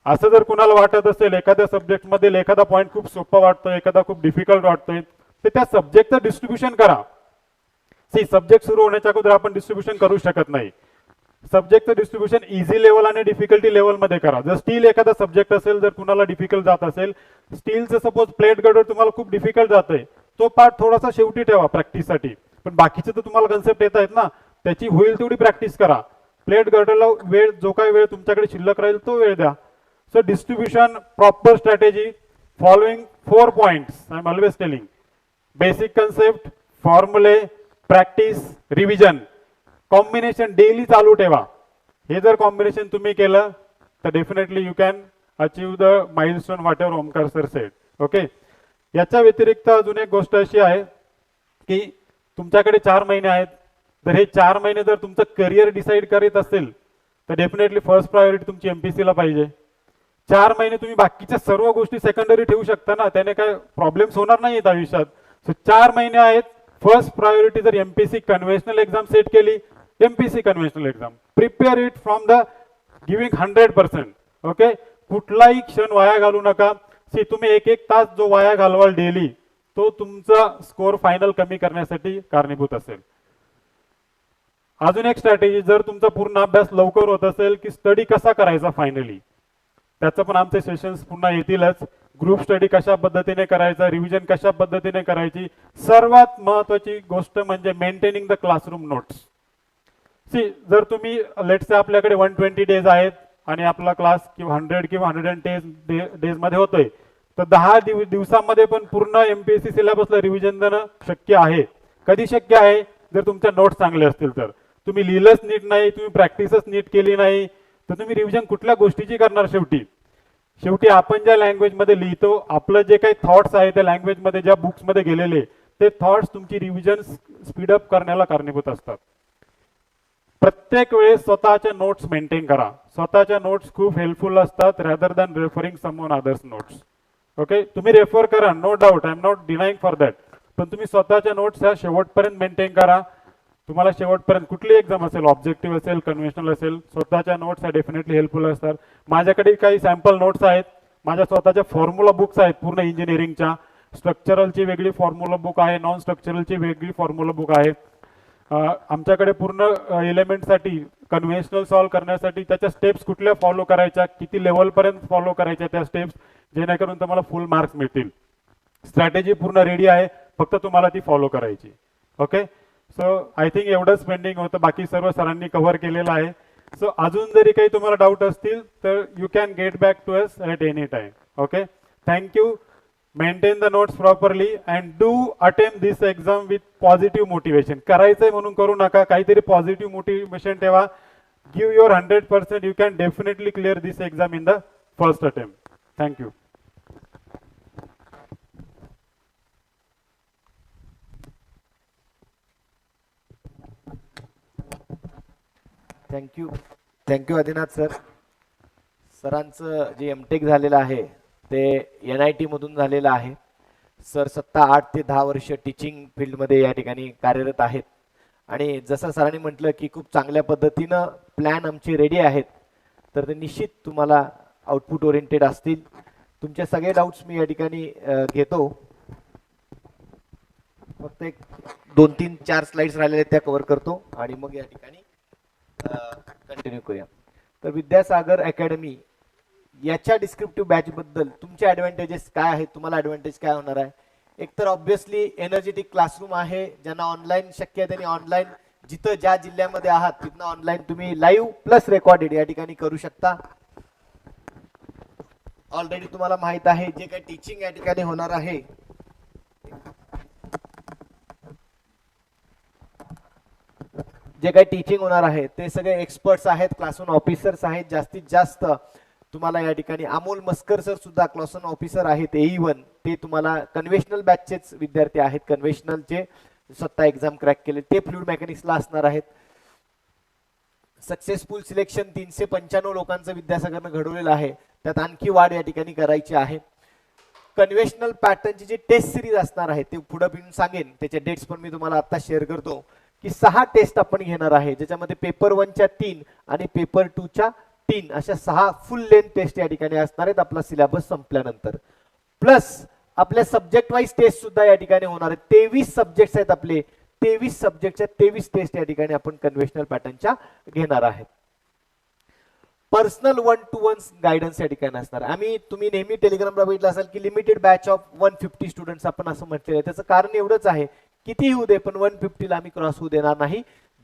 असं जर कुणाला वाटत असेल एखाद्या सब्जेक्ट मधील एखादा पॉईंट खूप सोपा वाटतोय, एखादा खूप डिफिकल्ट वाटतोय, तर त्या सब्जेक्टचं डिस्ट्रीब्युशन करा. सी सब्जेक्ट सुरू होण्याच्या अगोदर आपण डिस्ट्रीब्युशन करू शकत नाही. सब्जेक्टचं डिस्ट्रीब्युशन इझी लेवल आणि डिफिकल्टी लेवल मध्ये करा. जर स्टील एखादा सब्जेक्ट असेल, जर कुणाला डिफिकल्ट जात असेल, स्टीलचं सपोज प्लेट गर्डर तुम्हाला खूप डिफिकल्ट जातंय, तो पार्ट थोडासा शेवटी ठेवा प्रॅक्टिससाठी. पण बाकीचे तर तुम्हाला कन्सेप्ट येत आहेत ना, त्याची होईल तेवढी प्रॅक्टिस करा. प्लेट गर्डरला वेळ, जो काही वेळ तुमच्याकडे शिल्लक राहील तो वेळ द्या. So distribution, proper strategy, following 4 points I am always telling. Basic concept, फॉर्म्युले, प्रॅक्टिस, रिव्हिजन, कॉम्बिनेशन डेली चालू ठेवा. हे जर कॉम्बिनेशन तुम्ही केलं तर definitely you can achieve the milestone whatever Omkar sir said. Okay. याच्या व्यतिरिक्त अजून एक गोष्ट अशी आहे की तुमच्याकडे 4 महिने आहेत. तर हे 4 महिने जर तुमचं करिअर डिसाईड करीत असेल तर डेफिनेटली फर्स्ट प्रायोरिटी तुमची MPC ला पाहिजे. 4 महिने तुम्ही बाकीच्या सर्व गोष्टी सेकंडरी ठेवू शकता ना, त्याने काय प्रॉब्लेम्स होणार नाहीत आयुष्यात. सो 4 महिने आहेत. फर्स्ट प्रायोरिटी जर एमपीसी कन्व्हेन्शनल एक्झाम सेट केली, MPC conventional exam prepare it from the giving 100%. Okay, कुठलाही क्षण वाया घालू नका. सी तुम्ही एक एक तास जो वाया घालवाल डेली, तो तुमचा स्कोर फायनल कमी करण्यासाठी कारणीभूत असेल. अजून एक स्ट्रॅटेजी, जर तुमचा पूर्ण अभ्यास लवकर होत असेल की स्टडी कसा करायचा फायनली, त्याचं पण आमचे सेशन्स पुन्हा येतीलच. ग्रुप स्टडी कशा पद्धतीने करायचा, रिव्हिजन कशा पद्धतीने करायची, सर्वात महत्वाची गोष्ट म्हणजे maintaining the classroom notes. See जर तुम्ही लेट्स से आपल्याकडे 120 डेज आहेत आणि आपला क्लास किंवा 100 किंवा 110 डेज मध्ये होतोय, तर 10 दिवसामध्ये पण पूर्ण एमपीएससी सिलेबसला रिव्हिजन देणं शक्य आहे. कधी शक्य आहे? जर तुमच्या नोट्स चांगले असतील तर. तुम्ही लिहिलंच नीट नाही, तुम्ही प्रॅक्टिसच नीट केली नाही, तर तुम्ही रिव्हिजन कुठल्या गोष्टीची करणार? शेवटी आपण ज्या लँग्वेज मध्ये लिहितो, आपलं जे काही थॉट्स आहे त्या लँग्वेज मध्ये, ज्या बुक्स मध्ये गेलेले, ते थॉट्स तुमची रिव्हिजन स्पीडअप करण्याला कारणीभूत असतात. प्रत्येक वेळेस स्वतःच्या नोट्स मेंटेन करा. स्वतःच्या नोट्स खूप हेल्पफुल असतात rather than referring someone others notes. Okay, तुम्ही रेफर करा, no doubt, I am not denying for that, पण तुम्ही स्वतःच्या नोट्स ह्या शेवटपर्यंत मेंटेन करा. तुम्हाला शेवटपर्यंत कुठली एक्झाम असेल, ऑब्जेक्टिव्ह असेल, कन्व्हेन्शनल असेल, स्वतःच्या नोट्स ह्या डेफिनेटली हेल्पफुल असतात. माझ्याकडे काही सॅम्पल नोट्स आहेत, माझ्या स्वतःच्या फॉर्म्युला बुक्स आहेत पूर्ण इंजिनिअरिंगच्या. स्ट्रक्चरलची वेगळी फॉर्म्युला बुक आहे, नॉन स्ट्रक्चरलची वेगळी फॉर्म्युला बुक आहे. आमच्याकडे पूर्ण एलिमेंटसाठी कन्व्हेन्शनल सॉल्व्ह करण्यासाठी त्याच्या स्टेप्स कुठल्या फॉलो करायच्या, किती लेवलपर्यंत फॉलो करायच्या त्या स्टेप्स, जेणेकरून तुम्हाला फुल मार्क्स मिळतील. स्ट्रॅटेजी पूर्ण रेडी आहे, फक्त तुम्हाला ती फॉलो करायची. ओके, सो आय थिंक एवढंच पेंडिंग होतं, बाकी सर्व सरांनी कव्हर केलेलं आहे. सो अजून जरी काही तुम्हाला डाऊट असतील तर you can get back to us at any time. Okay, thank you. Maintain the notes properly and do attempt this exam with positive motivation. करायचंय म्हणून करू नका, काहीतरी पॉझिटिव्ह मोटिवेशन ठेवा. Give your 100%. You can definitely clear this exam in the first attempt. Thank you. Thank you Adinath sir. सरांचं जे MTech झालेलं आहे ते NIT मधून झालेलं आहे. सर 8 ते 10 वर्ष टीचिंग फील्डमध्ये या ठिकाणी कार्यरत आहेत. आणि जसं सरांनी म्हटलं की खूप चांगल्या पद्धतीनं प्लॅन आमचे रेडी आहेत, तर ते निश्चित तुम्हाला आउटपुट ओरिएंटेड असतील. तुमचे सगळे डाऊट्स मी या ठिकाणी घेतो. फक्त एक 2-3-4 स्लाइड्स राहिलेले त्या कव्हर करतो आणि मग या ठिकाणी कंटिन्यू करूया. तर विद्यासागर अकॅडमी याच्या डिस्क्रिप्टिव्ह बॅच बद्दल तुमचे ऍडव्हान्टेजेस काय आहेत, तुम्हाला ऍडव्हान्टेज काय होणार आहे? एक तर ऑब्व्हियसली एनर्जेटिक क्लासरूम आहे. ज्यांना ऑनलाईन शक्य आहे त्यांनी ऑनलाईन, जिथं ज्या जिल्ह्यामध्ये आहात तिथनं ऑनलाईन तुम्ही लाईव्ह प्लस रेकॉर्डेड या ठिकाणी करू शकता. ऑलरेडी तुम्हाला माहित आहे जे काही टीचिंग या ठिकाणी होणार आहे, ते सगळे एक्सपर्ट्स आहेत, क्लासरूम ऑफिसर्स आहेत. जास्तीत जास्त तुम्हाला या ठिकाणी अमोल मस्कर सर सुद्धा क्लासरूम ऑफिसर आहेत AE1, ते तुम्हाला कन्व्हेन्शनल बॅचचेच विद्यार्थी आहेत. कन्व्हेन्शनलचे स्वतः एक्झाम क्रॅक केले ते फ्लुइड मेकॅनिक्सला असणार आहेत. सक्सेसफुल सिलेक्शन 395 लोकांचं विद्यासागरनं घडवलेलं आहे. त्यात आणखी वाढ या ठिकाणी करायची आहे. कन्व्हेन्शनल पॅटर्नची जी टेस्ट सिरीज असणार आहे ते पुढे पिऊन सांगेन, त्याचे डेट्स पण मी तुम्हाला आता शेअर करतो की 6 टेस्ट आपण घेणार आहे, ज्याच्यामध्ये पेपर 1च्या 3 आणि पेपर 2च्या 3 अशा 6 फुल लेंथ टेस्ट या ठिकाणी असणार आहेत आपला सिलेबस संपल्यानंतर. प्लस आपल्या सब्जेक्ट वाईज टेस्ट सुद्धा या ठिकाणी होणार आहेत. 23 सब्जेक्ट्स आहेत आपले. 23 सब्जेक्टच्या 23 टेस्ट या ठिकाणी आपण कन्व्हेन्शनल पॅटर्नच्या घेणार आहेत. पर्सनल 1-to-1 गायडन्स या ठिकाणी असणार. तुम्ही नेहमी टेलिग्रामला बघितलं असाल की लिमिटेड बॅच ऑफ 150 स्टुडंट्स आपण असं म्हटलेलं आहे. त्याचं कारण एवढंच आहे, किती होऊ दे पण 150 ला आम्ही क्रॉस होऊ देणार नाही,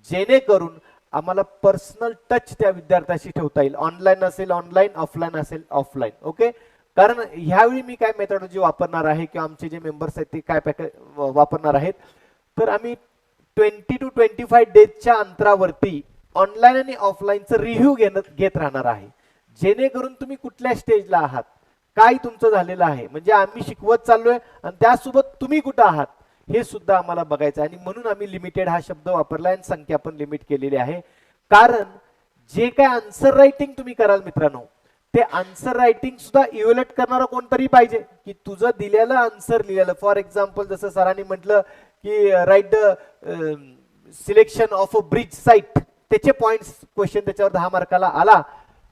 जेणेकरून आम्हाला पर्सनल टच त्या विद्यार्थ्याशी ठेवता येईल. ऑनलाईन असेल ऑनलाईन, ऑफलाईन असेल ऑफलाईन. ओके, कारण ह्यावेळी मी काय मेथडॉलॉजी वापरणार आहे किंवा आमचे जे मेंबर्स आहेत ते काय वापरणार आहेत, तर आम्ही 20 to 25 डेजच्या अंतरावरती ऑनलाईन आणि ऑफलाईनचं रिव्ह्यू घेत राहणार आहे, जेणेकरून तुम्ही कुठल्या स्टेजला आहात, काय तुमचं झालेलं आहे, म्हणजे आम्ही शिकवत चाललोय आणि त्यासोबत तुम्ही कुठं आहात हे सुद्धा आम्हाला बघायचं आहे. आणि म्हणून आम्ही लिमिटेड हा शब्द वापरला आणि संख्या पण लिमिट केलेली आहे. कारण जे काय आन्सर रायटिंग तुम्ही कराल मित्रांनो, ते आन्सर रायटिंग सुद्धा इव्हॅल्युएट करणारा कोणतरी पाहिजे, की तुझं दिलेलं आन्सर लिहिलेलं. फॉर एक्झाम्पल जसं सरांनी म्हटलं की write the selection of a bridge site, त्याचे पॉइंट्स क्वेश्चन त्याच्यावर 10 मार्काला आला,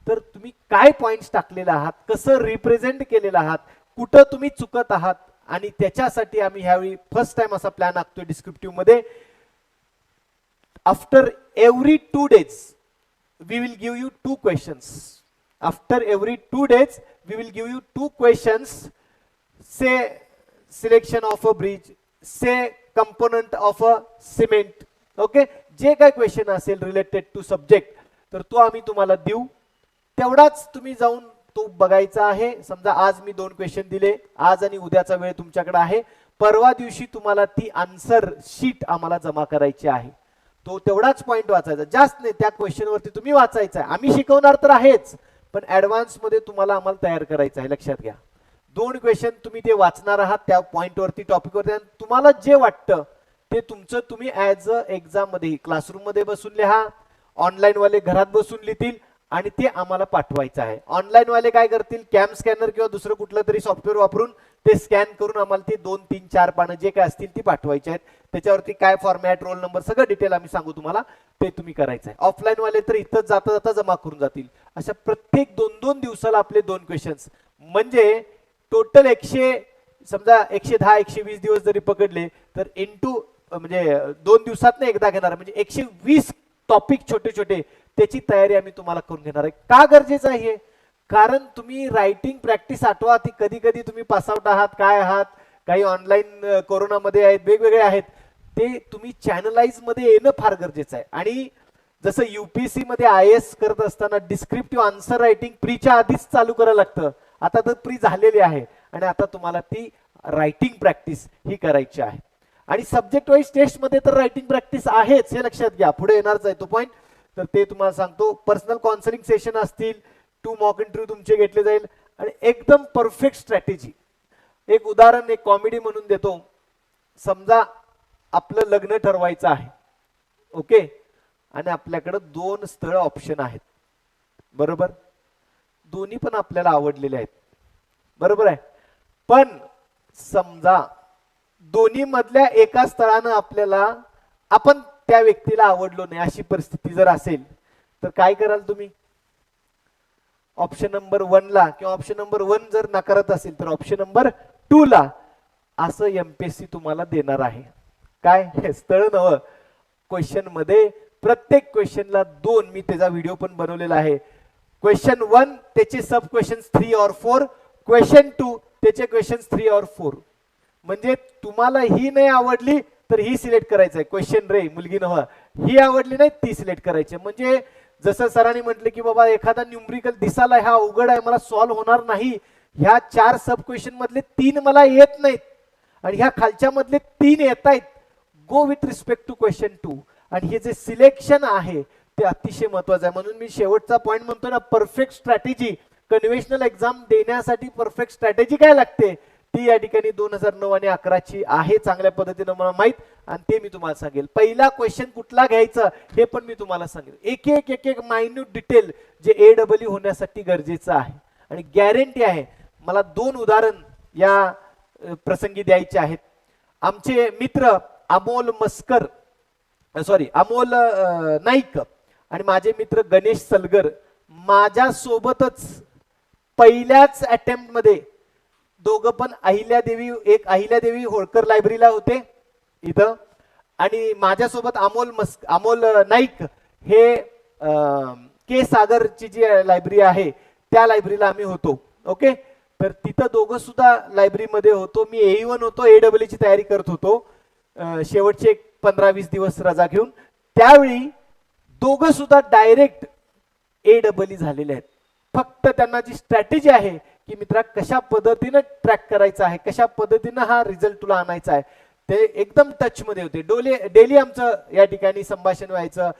तर तुम्ही काय पॉइंट्स टाकलेले आहात, कसं रिप्रेझेंट केलेलं आहात, कुठं तुम्ही चुकत आहात. आणि त्याच्यासाठी आम्ही ह्यावेळी फर्स्ट टाइम असा प्लॅन आखतोय डिस्क्रिप्टिव्ह मध्ये. After every 2 days we will give you 2 questions. After every 2 days we will give you 2 questions. Say selection of a bridge, say component of a cement. Okay, जे काय question असेल related to subject, तर तो आम्ही तुम्हाला देऊ. तेवढाच तुम्ही जाऊन तो बघायचा आहे. समजा आज मी 2 क्वेश्चन दिले, आज आणि उद्याचा वेळ तुमच्याकडे आहे. परवा दिवशी तुम्हाला ती आन्सर शीट आम्हाला जमा करायची आहे. तो तेवढाच पॉइंट वाचायचा, जास्त नाही. त्या क्वेश्चन वरती तुम्ही वाचायचं आहे. आम्ही शिकवणार तर आहेच, पण ऍडव्हान्स मध्ये तुम्हाला आम्हाला तयार करायचं आहे. लक्षात घ्या, 2 क्वेश्चन तुम्ही ते वाचणार आहात त्या पॉइंट वरती, टॉपिक वरती. तुम्हाला जे वाटतं ते तुमचं तुम्ही ऍज अ एक्झाम मध्ये क्लासरूम मध्ये बसून लिहा, ऑनलाईन वाले घरात बसून लिहितील आणि ते आम्हाला पाठवायचं आहे. ऑनलाईन वाले काय करतील, कॅम स्कॅनर किंवा दुसरं कुठलं तरी सॉफ्टवेअर वापरून ते स्कॅन करून आम्हाला ते 2, 3, 4 पानं जे काय असतील ती पाठवायची आहेत. त्याच्यावरती काय फॉर्मॅट, रोल नंबर सगळं डिटेल आम्ही सांगू तुम्हाला, ते तुम्ही करायचं आहे. ऑफलाईन वाले तर इथं जाता जाता जमा करून जातील. अशा प्रत्येक 2-2 दिवसाला आपले 2 क्वेश्चन्स, म्हणजे टोटल 100, समजा 110, 120 दिवस जरी पकडले तर इंटू म्हणजे 2 दिवसात एकदा घेणार, म्हणजे 120 टॉपिक छोटे छोटे, त्याची तयारी आम्ही तुम्हाला करून घेणार आहे. का गरजेचं आहे हे? कारण तुम्ही रायटिंग प्रॅक्टिस आठवा, ती कधी कधी तुम्ही पासआउट आहात, काय आहात, काही ऑनलाईन कोरोनामध्ये आहेत, वेगवेगळे आहेत, ते तुम्ही चॅनलाइज मध्ये येणं फार गरजेचं आहे. आणि जसं युपीएससी मध्ये IAS करत असताना डिस्क्रिप्टिव्ह आन्सर रायटिंग प्रीच्या आधीच चालू करायला लागतं, आता तर प्री झालेली आहे आणि आता तुम्हाला ती रायटिंग प्रॅक्टिस ही करायची आहे. आणि सब्जेक्ट वाईज टेस्ट मध्ये तर रायटिंग प्रॅक्टिस आहेच, हे लक्षात घ्या. पुढे येणारच आहे तो पॉईंट, तर ते तुम्हाला सांगतो. पर्सनल काउन्सिलिंग सेशन असतील, 2 मॉक इंटरव्ह्यू तुमचे घेतले जाईल आणि एकदम परफेक्ट स्ट्रॅटेजी. एक उदाहरण, एक कॉमेडी म्हणून देतो. समजा आपलं लग्न ठरवायचं आहे, ओके, आणि आपल्याकडे 2 स्थळ ऑप्शन आहेत, बरोबर. दोन्ही पण आपल्याला आवडलेले आहेत, बरोबर आहे. पण समजा दोन्ही मधल्या एका स्थळानं आपल्याला, आपण त्या व्यक्तीला आवडलो नाही अशी परिस्थिती जर असेल, तर काय कराल तुम्ही? ऑप्शन नंबर 1 ला, किंवा ऑप्शन नंबर 1 जर नाकारत असेल तर ऑप्शन नंबर 2 ला. असं एमपीएससी तुम्हाला देणार आहे. काय हे स्थळ नव, क्वेश्चन मध्ये प्रत्येक क्वेश्चनला 2, मी त्याचा व्हिडिओ पण बनवलेला आहे. क्वेश्चन 1 त्याचे सब क्वेश्चन 3 और 4, क्वेश्चन 2 त्याचे क्वेश्चन 3 और 4. म्हणजे तुम्हाला ही नाही आवडली तर ही सिलेक्ट करायचं आहे क्वेश्चन, रे मुलगी नव्ह, ही आवडली नाही ती सिलेक्ट करायची. म्हणजे जसं सरांनी म्हटलं की बाबा एखादा न्यूमरिकल दिसायला हा अवघड आहे, मला सॉल्व्ह होणार नाही, ह्या 4 सब क्वेश्चन मधले 3 मला येत नाहीत आणि ह्या खालच्या मधले 3 येत आहेत, go with respect to question 2. आणि हे जे सिलेक्शन आहे ते अतिशय महत्वाचं आहे. म्हणून मी शेवटचा पॉईंट म्हणतो ना, परफेक्ट स्ट्रॅटेजी. कन्व्हेन्शनल एक्झाम देण्यासाठी परफेक्ट स्ट्रॅटेजी काय लागते, ती या ठिकाणी 2009 आणि 11ची आहे, चांगल्या पद्धतीने मला माहित, आणि ते मी तुम्हाला सांगेल. पहिला क्वेश्चन कुठला घ्यायचा हे पण मी तुम्हाला सांगेल, एक एक मायन्यूट डिटेल जे AEE होण्यासाठी गरजेचं आहे. आणि गॅरंटी आहे, मला 2 उदाहरण या प्रसंगी द्यायचे आहेत. आमचे मित्र अमोल नाईक आणि माझे मित्र गणेश सलगर माझ्या सोबतच पहिल्याच अटेम्प्ट मध्ये, दोघं पण अहिल्यादेवी होळकर लायब्ररीला होते इथं, आणि माझ्यासोबत अमोल नाईक हे के सागरची जी लायब्ररी आहे त्या लायब्ररीला आम्ही होतो. ओके, तर तिथं दोघं सुद्धा लायब्ररीमध्ये होतो. मी AE1 होतो, AEE ची तयारी करत होतो शेवटचे 15-20 दिवस रजा घेऊन. त्यावेळी दोघं सुद्धा डायरेक्ट AEE झालेले आहेत. फक्त त्यांना जी स्ट्रॅटेजी आहे की मित्रा कशा पद्धतीने ट्रॅक करायचा आहे, कशा पद्धतीने हा रिझल्ट तुला आणायचा आहे, ते एकदम टच मध्ये होते. डेली आमचं या ठिकाणी संभाषण व्हायचं,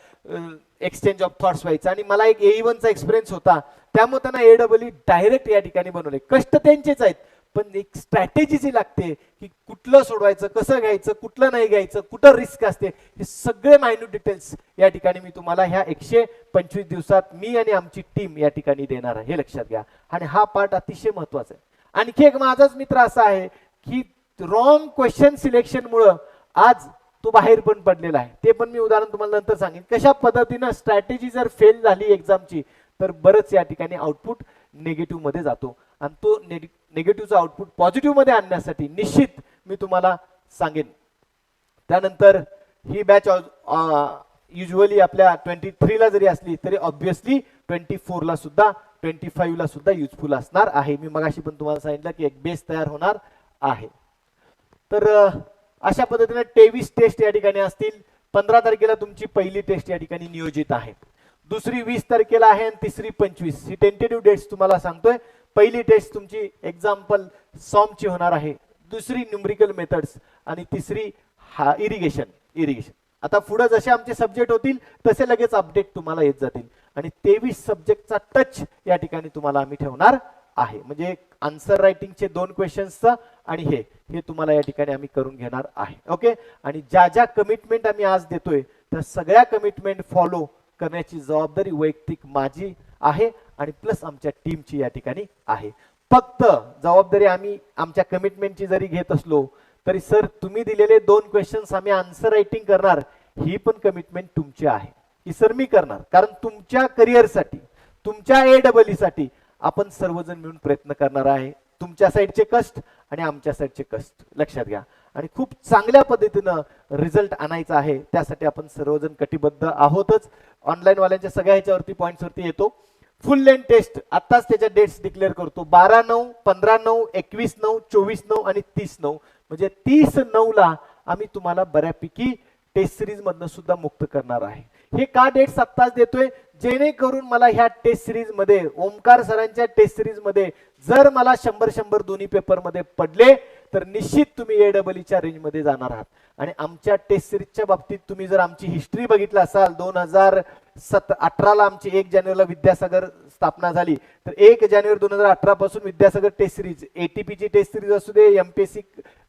एक्सचेंज ऑफ थॉट्स व्हायचं. आणि मला एक AE1 चा एक्सपिरियन्स होता, त्यामुळे त्यांना AEE डायरेक्ट या ठिकाणी बनवले. कष्ट त्यांचेच आहेत, पण एक स्ट्रॅटेजी जी लागते की कुठलं सोडवायचं, कसं घ्यायचं, कुठलं नाही घ्यायचं, कुठं रिस्क असते, हे सगळे मायन्यूट डिटेल्स या ठिकाणी मी तुम्हाला ह्या 125 दिवसात मी आणि आमची टीम या ठिकाणी देणार आहे, हे लक्षात घ्या. आणि हा पार्ट अतिशय महत्वाचा आहे. आणखी एक माझाच मित्र असा आहे की रॉंग क्वेश्चन सिलेक्शनमुळं आज तो बाहेर पण पडलेला आहे. ते पण मी उदाहरण तुम्हाला नंतर सांगेन. कशा पद्धतीनं स्ट्रॅटेजी जर फेल झाली एक्झामची तर बरंच या ठिकाणी आउटपुट निगेटिव्ह मध्ये जातो. आणि तो निगेटिव्हचा आउटपुट पॉझिटिव्ह मध्ये आणण्यासाठी निश्चित मी तुम्हाला सांगेन. त्यानंतर ही बॅच युजली आपल्या 23 ला जरी असली तरी ऑब्विसली 24 ला सुद्धा 25 ला सुद्धा युजफुल असणार आहे. मी मगाशी पण तुम्हाला सांगितलं की एक बेस तयार होणार आहे. तर अशा पद्धतीने 23 टेस्ट या ठिकाणी असतील. 15 तारखेला तुमची पहिली टेस्ट या ठिकाणी नियोजित आहे, दुसरी 20 तारखेला आहे आणि तिसरी 25. ही टेंटेटिव्ह डेट्स तुम्हाला सांगतोय. पहिली टेस्ट तुमची एक्झाम्पल सॉमची होणार आहे, दुसरी न्यूमरिकल मेथड्स आणि तिसरी इरिगेशन. आता पुढे जसे आमचे सब्जेक्ट होतील तसे लगेच अपडेट तुम्हाला येत जातील. आणि 23 सब्जेक्टचा टच या ठिकाणी तुम्हाला आम्ही ठेवणार आहे. म्हणजे आन्सर रायटिंगचे 2 क्वेश्चन्सचा आणि हे तुम्हाला या ठिकाणी आम्ही करून घेणार आहे. ओके. आणि ज्या ज्या कमिटमेंट आम्ही आज देतोय त्या सगळ्या कमिटमेंट फॉलो करण्याची जबाबदारी वैयक्तिक माझी आहे आणि प्लस आमच्या टीमची या ठिकाणी आहे. फक्त जबाबदारी आम्ही आमच्या कमिटमेंटची जरी घेत असलो तरी सर तुम्ही दिलेले 2 क्वेश्चन्स आम्ही आन्सर रायटिंग करणार, ही पण कमिटमेंट तुमची आहे की सर मी करणार. कारण तुमच्या करिअरसाठी, तुमच्या AEE साठी आपण सर्वजण मिळून प्रयत्न करणार आहे. तुमच्या साईडचे कष्ट आणि आमच्या साईडचे कष्ट लक्षात घ्या. आणि खूप चांगल्या पद्धतीनं रिझल्ट आणायचा आहे, त्यासाठी आपण सर्वजण कटिबद्ध आहोतच. ऑनलाईन वाल्यांच्या सगळ्या ह्याच्यावरती पॉईंट्सवरती येतो. फुल लेंथ टेस्ट आताच त्याच्या डेट्स डिक्लेअर करतो. 12/9, 15/9, 21/9, 24/9 आणि 30/9. म्हणजे 30/9 ला आम्ही तुम्हाला बऱ्यापैकी टेस्ट सिरीज मधनं सुद्धा मुक्त करणार आहे. हे का डेट्स आत्ताच देतोय, जेणेकरून मला ह्या टेस्ट सिरीज मध्ये, ओमकार सरांच्या टेस्ट सिरीज मध्ये जर मला 100 दोन्ही पेपर मध्ये पडले तर निश्चित तुम्ही AEEच्या रेंज मध्ये जाणार आहात. आणि आमच्या टेस्ट सिरीजच्या बाबतीत तुम्ही जर आमची हिस्ट्री बघितलं असाल, 2018 ला आमची 1 जानेवारीला विद्यासागर स्थापना झाली, तर 1 जानेवारी 2018 पासून विद्यासागर टेस्ट सिरीज, ATPची टेस्ट सिरीज असू दे, MPSC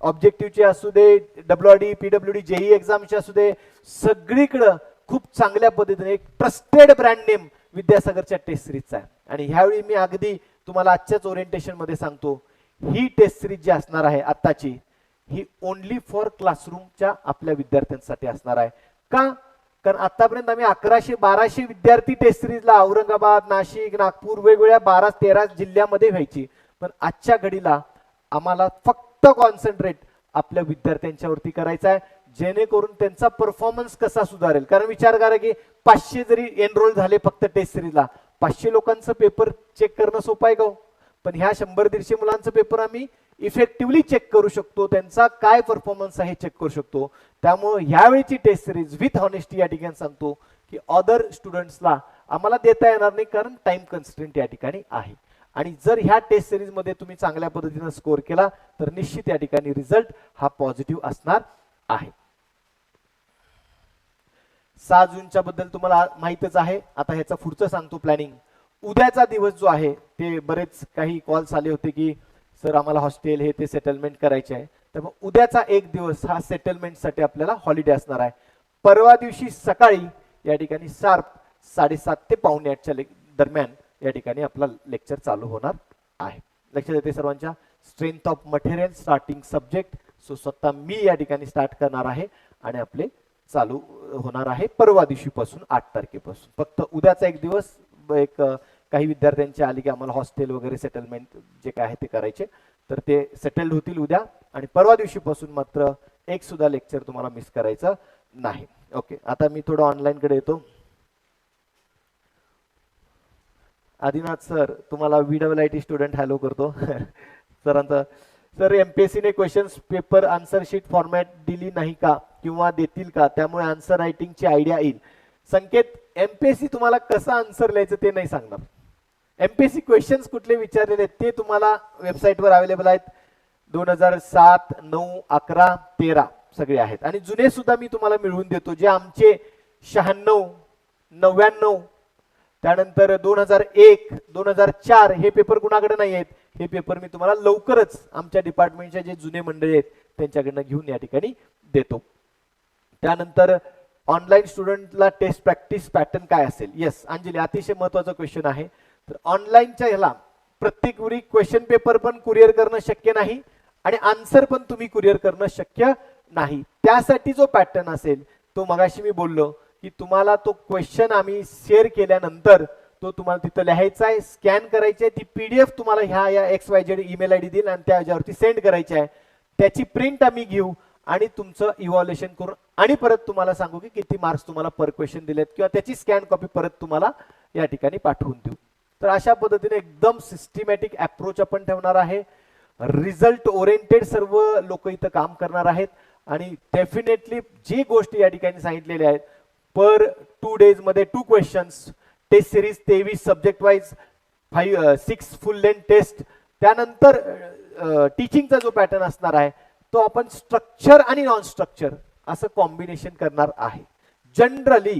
ऑब्जेक्टिव्हची असू दे, WRD, PWD, JEE एक्झामची असू दे, सगळीकडं खूप चांगल्या पद्धतीने एक ट्रस्टेड ब्रँड नेम विद्यासागरच्या टेस्ट सिरीजचा आहे. आणि ह्यावेळी मी अगदी तुम्हाला आजच्याच ओरिएंटेशन मध्ये सांगतो, ही टेस्ट सिरीज जी असणार आहे आत्ताची, ही ओनली फॉर क्लासरूमच्या आपल्या विद्यार्थ्यांसाठी असणार आहे. का? कारण आतापर्यंत आम्ही 1100-1200 विद्यार्थी टेस्ट सिरीजला औरंगाबाद, नाशिक, नागपूर वेगवेगळ्या 12-13 जिल्ह्यामध्ये व्हायची. पण आजच्या घडीला आम्हाला फक्त कॉन्सन्ट्रेट आपल्या विद्यार्थ्यांच्यावरती करायचा आहे, जेणेकरून त्यांचा परफॉर्मन्स कसा सुधारेल. कारण विचार करा की 500 जरी एनरोल झाले फक्त टेस्ट सिरीजला, 500 लोकांचं पेपर चेक करणं सोपं आहे का? पण ह्या 100-150 मुलांचं पेपर आम्ही इफेक्टिव्हली चेक करू शकतो, त्यांचा काय परफॉर्मन्स आहे चेक करू शकतो. त्यामुळे ह्यावेळीची टेस्ट सिरीज विथ हॉनेस्टी या ठिकाणी सांगतो की अदर स्टुडंट्सला आम्हाला देता येणार नाही, कारण टाइम कन्स्ट्रेंट या ठिकाणी आहे. आणि जर ह्या टेस्ट सिरीज मध्ये तुम्ही चांगल्या पद्धतीने स्कोर केला तर निश्चित या ठिकाणी रिझल्ट हा पॉझिटिव्ह असणार आहे. 6 जूनच्या बद्दल तुम्हाला माहितच आहे. आता ह्याचं पुढचं सांगतो प्लॅनिंग. उद्याचा दिवस जो आहे ते बरेच काही कॉल्स आले होते की सर आम्हाला हॉस्टेल हे ते सेटलमेंट करायचे आहे. तर मग उद्याचा एक दिवस हा सेटलमेंटसाठी आपल्याला हॉलिडे असणार आहे. परवा दिवशी सकाळी या ठिकाणी शार्प 7:30 ते 7:45च्या दरम्यान या ठिकाणी आपला लेक्चर चालू होणार आहे. लक्षात येते सर्वांच्या. Strength of material starting subject. So स्वतः मी या ठिकाणी स्टार्ट करणार आहे आणि आपले चालू होणार आहे परवा दिवशीपासून 8 तारखेपासून. फक्त उद्याचा एक दिवस एक काही विद्यार्थ्यांचे आले की आम्हाला हॉस्टेल वगैरे सेटलमेंट जे काय आहे ते करायचे, तर ते सेटल्ड होतील उद्या. आणि परवा दिवशीपासून मात्र एक सुद्धा लेक्चर तुम्हाला मिस करायचं नाही. ओके. आता मी थोडं ऑनलाईन कडे येतो. आदिनाथ सर तुम्हाला VIIT स्टुडंट हॅलो करतो. सरांचा सर MPSCने questions paper answer sheet format दिली नाही का किंवा देतील का, त्यामुळे आन्सर रायटिंगची आयडिया येईल. संकेत, MPSC तुम्हाला कसं आन्सर लिहायचं ते नाही सांगणार. MPSC क्वेश्चन्स कुठले विचारलेले ते तुम्हाला वेबसाईटवर अवेलेबल आहेत. 2007, 9, 11, 13 सगळे आहेत. आणि जुने सुद्धा मी तुम्हाला मिळवून देतो, जे आमचे 96, 99, त्यानंतर 2001, 2004 हे पेपर कुणाकडे नाही आहेत, हे पेपर मी तुम्हाला लवकरच आमच्या डिपार्टमेंटच्या जे जुने मंडळी आहेत त्यांच्याकडनं घेऊन या ठिकाणी देतो. त्यानंतर ऑनलाईन स्टुडंटला टेस्ट प्रॅक्टिस पॅटर्न काय असेल? येस अंजली, अतिशय महत्वाचा क्वेश्चन आहे. तर ऑनलाईनच्या ह्याला प्रत्येक वेळी क्वेश्चन पेपर पण कुरिअर करणं शक्य नाही आणि आन्सर पण तुम्ही कुरिअर करणं शक्य नाही. त्यासाठी जो पॅटर्न असेल तो मगाशी मी बोललो की तुम्हाला तो क्वेश्चन आम्ही शेअर केल्यानंतर तो तुम्हाला तिथं लिहायचा आहे, स्कॅन करायची आहे, ती पीडीएफ तुम्हाला ह्या या XYZ ईमेल आयडी देईल आणि त्या ह्याच्यावरती सेंड करायची आहे. त्याची प्रिंट आम्ही घेऊ आणि तुमचं इव्हॅल्युएशन करून आणि परत तुम्हाला सांगू की किती मार्क्स तुम्हाला पर क्वेश्चन दिलेत किंवा त्याची स्कॅन कॉपी परत तुम्हाला या ठिकाणी पाठवून देऊ. तर अशा पद्धतीने एकदम सिस्टमॅटिक अप्रोच आपण ठेवणार आहे. रिझल्ट ओरिएंटेड सर्व लोक इथं काम करणार आहेत आणि डेफिनेटली जी गोष्टी या ठिकाणी सांगितलेल्या आहेत पर 2 days मध्ये 2 questions, test series 23 subject wise 6 full length test, त्यानंतर टीचिंगचा जो पॅटर्न असणार आहे तो आपण स्ट्रक्चर आणि नॉन स्ट्रक्चर असं कॉम्बिनेशन करणार आहे. जनरली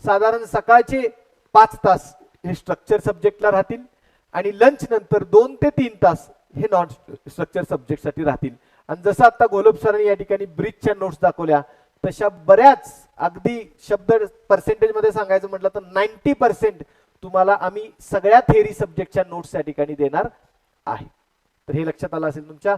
साधारण सकाळचे 5 तास हे स्ट्रक्चर सब्जेक्टला राहतील आणि लंच नंतर 2 ते 3 तास हे नॉन स्ट्रक्चर सब्जेक्टसाठी राहतील. आणि जसं आता गोलब सरांनी या ठिकाणी ब्रिजच्या नोट्स दाखवल्या तशा बऱ्याच अगदी शब्द पर्सेंटेज मध्ये सांगायचं म्हटलं तर 90% तुम्हाला आम्ही सगळ्या थेअरी सब्जेक्टच्या नोट्स या ठिकाणी देणार आहे. तर हे लक्षात आलं असेल तुमच्या.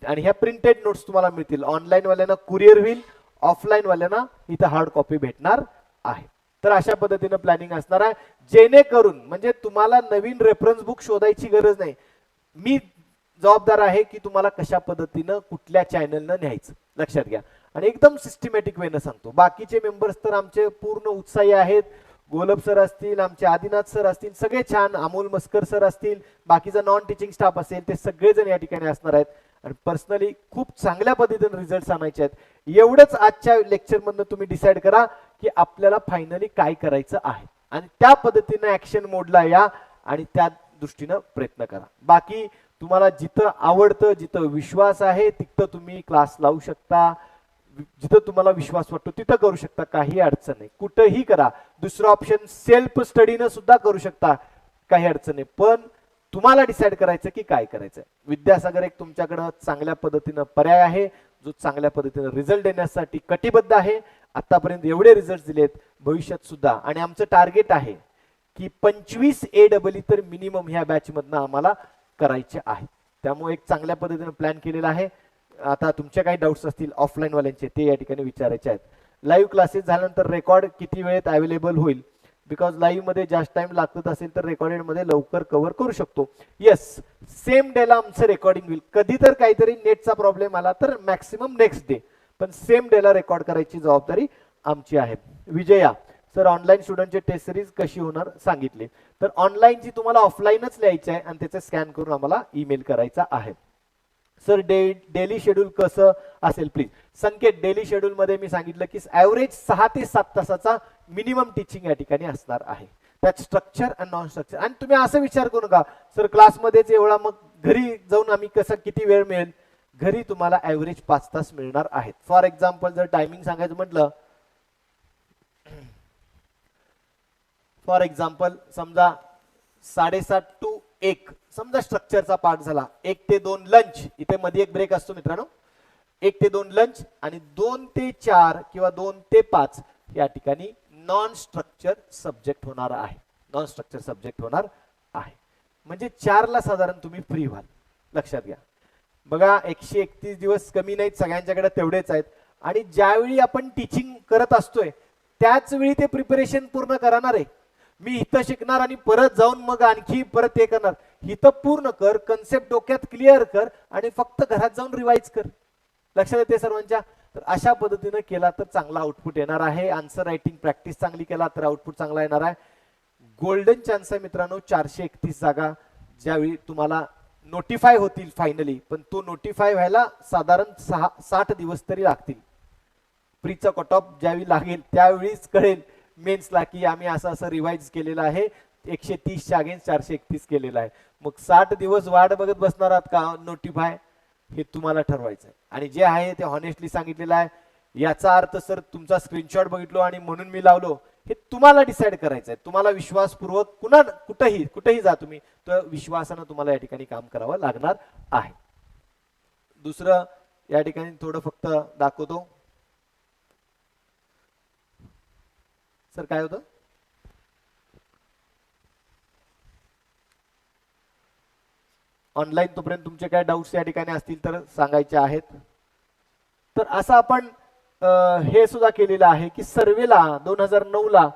आणि ह्या प्रिंटेड नोट्स तुम्हाला मिळतील. ऑनलाईन वाल्यांना कुरिअर होईल, ऑफलाईन वाल्यांना इथं हार्ड कॉपी भेटणार आहे. तर अशा पद्धतीनं प्लॅनिंग असणार आहे जेणेकरून म्हणजे तुम्हाला नवीन रेफरन्स बुक शोधायची गरज नाही. मी जबाबदार आहे की तुम्हाला कशा पद्धतीनं कुठल्या चॅनलनं न्यायचं लक्षात घ्या आणि एकदम सिस्टमॅटिक वेनं सांगतो. बाकीचे मेंबर्स तर आमचे पूर्ण उत्साही आहेत. गोलब सर असतील, आमचे आदिनाथ सर असतील, सगळे छान, अमोल मस्कर सर असतील, बाकीचा नॉन टीचिंग स्टाफ असेल, ते सगळेजण या ठिकाणी असणार आहेत आणि पर्सनली खूप चांगल्या पद्धतीने रिझल्ट आणायचे आहेत. एवढंच आजच्या लेक्चर मधनं तुम्ही डिसाईड करा की आपल्याला फायनली काय करायचं आहे आणि त्या पद्धतीने ऍक्शन मोडला या आणि त्या दृष्टीनं प्रयत्न करा. बाकी तुम्हाला जिथं आवडतं, जिथं विश्वास आहे तिथं तुम्ही क्लास लावू शकता, जिथं तुम्हाला विश्वास वाटतो तिथं करू शकता, काही अडचण नाही. कुठंही करा. दुसरं ऑप्शन सेल्फ स्टडीनं सुद्धा करू शकता, काही अडचण नाही. पण तुम्हाला डिसाईड करायचं की काय करायचं. विद्यासागर एक तुमच्याकडं चांगल्या पद्धतीनं पर्याय आहे जो चांगल्या पद्धतीनं रिझल्ट देण्यासाठी कटिबद्ध आहे. आतापर्यंत एवढे रिझल्ट दिलेत, भविष्यात सुद्धा. आणि आमचं टार्गेट आहे की 25 AEE तर मिनिमम ह्या बॅच मधनं आम्हाला करायचे आहे. त्यामुळे एक चांगल्या पद्धतीनं प्लॅन केलेला आहे. आता तुमचे काही डाऊट्स असतील ऑफलाईन वाल्यांचे ते या ठिकाणी विचारायचे आहेत. लाईव्ह क्लासेस झाल्यानंतर रेकॉर्ड किती वेळेत अवेलेबल होईल? बिकॉज लाईव्ह मध्ये जास्त टाइम लागत असेल तर रेकॉर्डेड मध्ये लवकर कव्हर करू शकतो. येस, सेम डेला आमचं रेकॉर्डिंग होईल. कधी तर काहीतरी नेटचा प्रॉब्लेम आला तर मॅक्सिमम नेक्स्ट डे, पण सेम डेला रेकॉर्ड करायची जबाबदारी आमची आहे. विजया सर, ऑनलाईन स्टुडंटची टेस्ट सिरीज कशी होणार सांगितले. तर ऑनलाईनची तुम्हाला ऑफलाईनच लिहायची आहे आणि त्याचं स्कॅन करून आम्हाला ईमेल करायचा आहे. सर डेली शेड्यूल कसं असेल प्लीज. संकेत, डेली शेड्यूल मध्ये मी सांगितलं की ऍव्हरेज 6 ते 7 तासाचा मिनिमम टीचिंग या ठिकाणी असणार आहे. त्यात स्ट्रक्चर आणि नॉन स्ट्रक्चर. आणि तुम्ही असं विचार करू नका सर क्लासमध्येच एवढा, मग घरी जाऊन आम्ही कसं किती वेळ मिळेल. घरी तुम्हाला ऍव्हरेज 5 तास मिळणार आहेत. फॉर एक्झाम्पल जर टायमिंग सांगायचं म्हटलं, फॉर एक्झाम्पल समजा 7:30 to 1 समजा स्ट्रक्चरचा पार्ट झाला, 1 ते 2 लंच, इथे मध्ये एक ब्रेक असतो मित्रांनो, 1 ते 2 लंच आणि 2 ते 4 किंवा 2 ते 5 या ठिकाणी नॉन स्ट्रक्चर सब्जेक्ट होणार आहे. नॉन स्ट्रक्चर सब्जेक्ट होणार आहे म्हणजे 4 ला साधारण तुम्ही फ्री व्हाल. लक्षात घ्या. बघा 131 दिवस कमी नाहीत, सगळ्यांच्याकडे तेवढेच आहेत. आणि ज्यावेळी आपण टीचिंग करत असतोय त्याच वेळी ते प्रिपरेशन पूर्ण करणार आहे. मी इथं शिकणार आणि परत जाऊन मग आणखी परत हे करणार. इथं पूर्ण कर, कन्सेप्ट डोक्यात क्लिअर कर आणि फक्त घरात जाऊन रिवाइज कर. लक्षात येते सर्वांच्या. तर अशा पद्धतीने केला तर चांगला आउटपुट येणार आहे. आन्सर रायटिंग प्रॅक्टिस चांगली केला तर आउटपुट चांगला येणार आहे. गोल्डन चान्स आहे मित्रांनो, 431 जागा ज्यावेळी तुम्हाला नोटिफाय होतील फायनली, पण तो नोटिफाय व्हायला साधारण 60 दिवस तरी लागतील. प्रीचा कट ऑफ ज्यावेळी लागेल त्यावेळीच कळेल मेन्सला की आम्ही असं असं रिवाइज केलेलं आहे, 130 च्या अगेन्स्ट 431 केलेलं आहे. मग 60 दिवस वाट बघत बसणार आहात का नोटिफाय, हे तुम्हाला ठरवायचं आहे. आणि जे आहे ते हॉनेस्टली सांगितलेलं आहे. याचा अर्थ सर तुमचा स्क्रीनशॉट बघितलो आणि म्हणून मी लावलो हे तुम्हाला डिसाईड करायचं आहे. तुम्हाला विश्वासपूर्वक कुठेही जा तुम्ही, तर विश्वासानं तुम्हाला या ठिकाणी काम करावं लागणार आहे. दुसरं या ठिकाणी थोडं फक्त दाखवतो. सर काय होतं? ऑनलाईन तोपर्यंत तुमचे काय डाऊट्स या ठिकाणी असतील तर सांगायचे आहेत. तर असं आपण हे सुद्धा केलेलं आहे की सर्वेला 2009 ला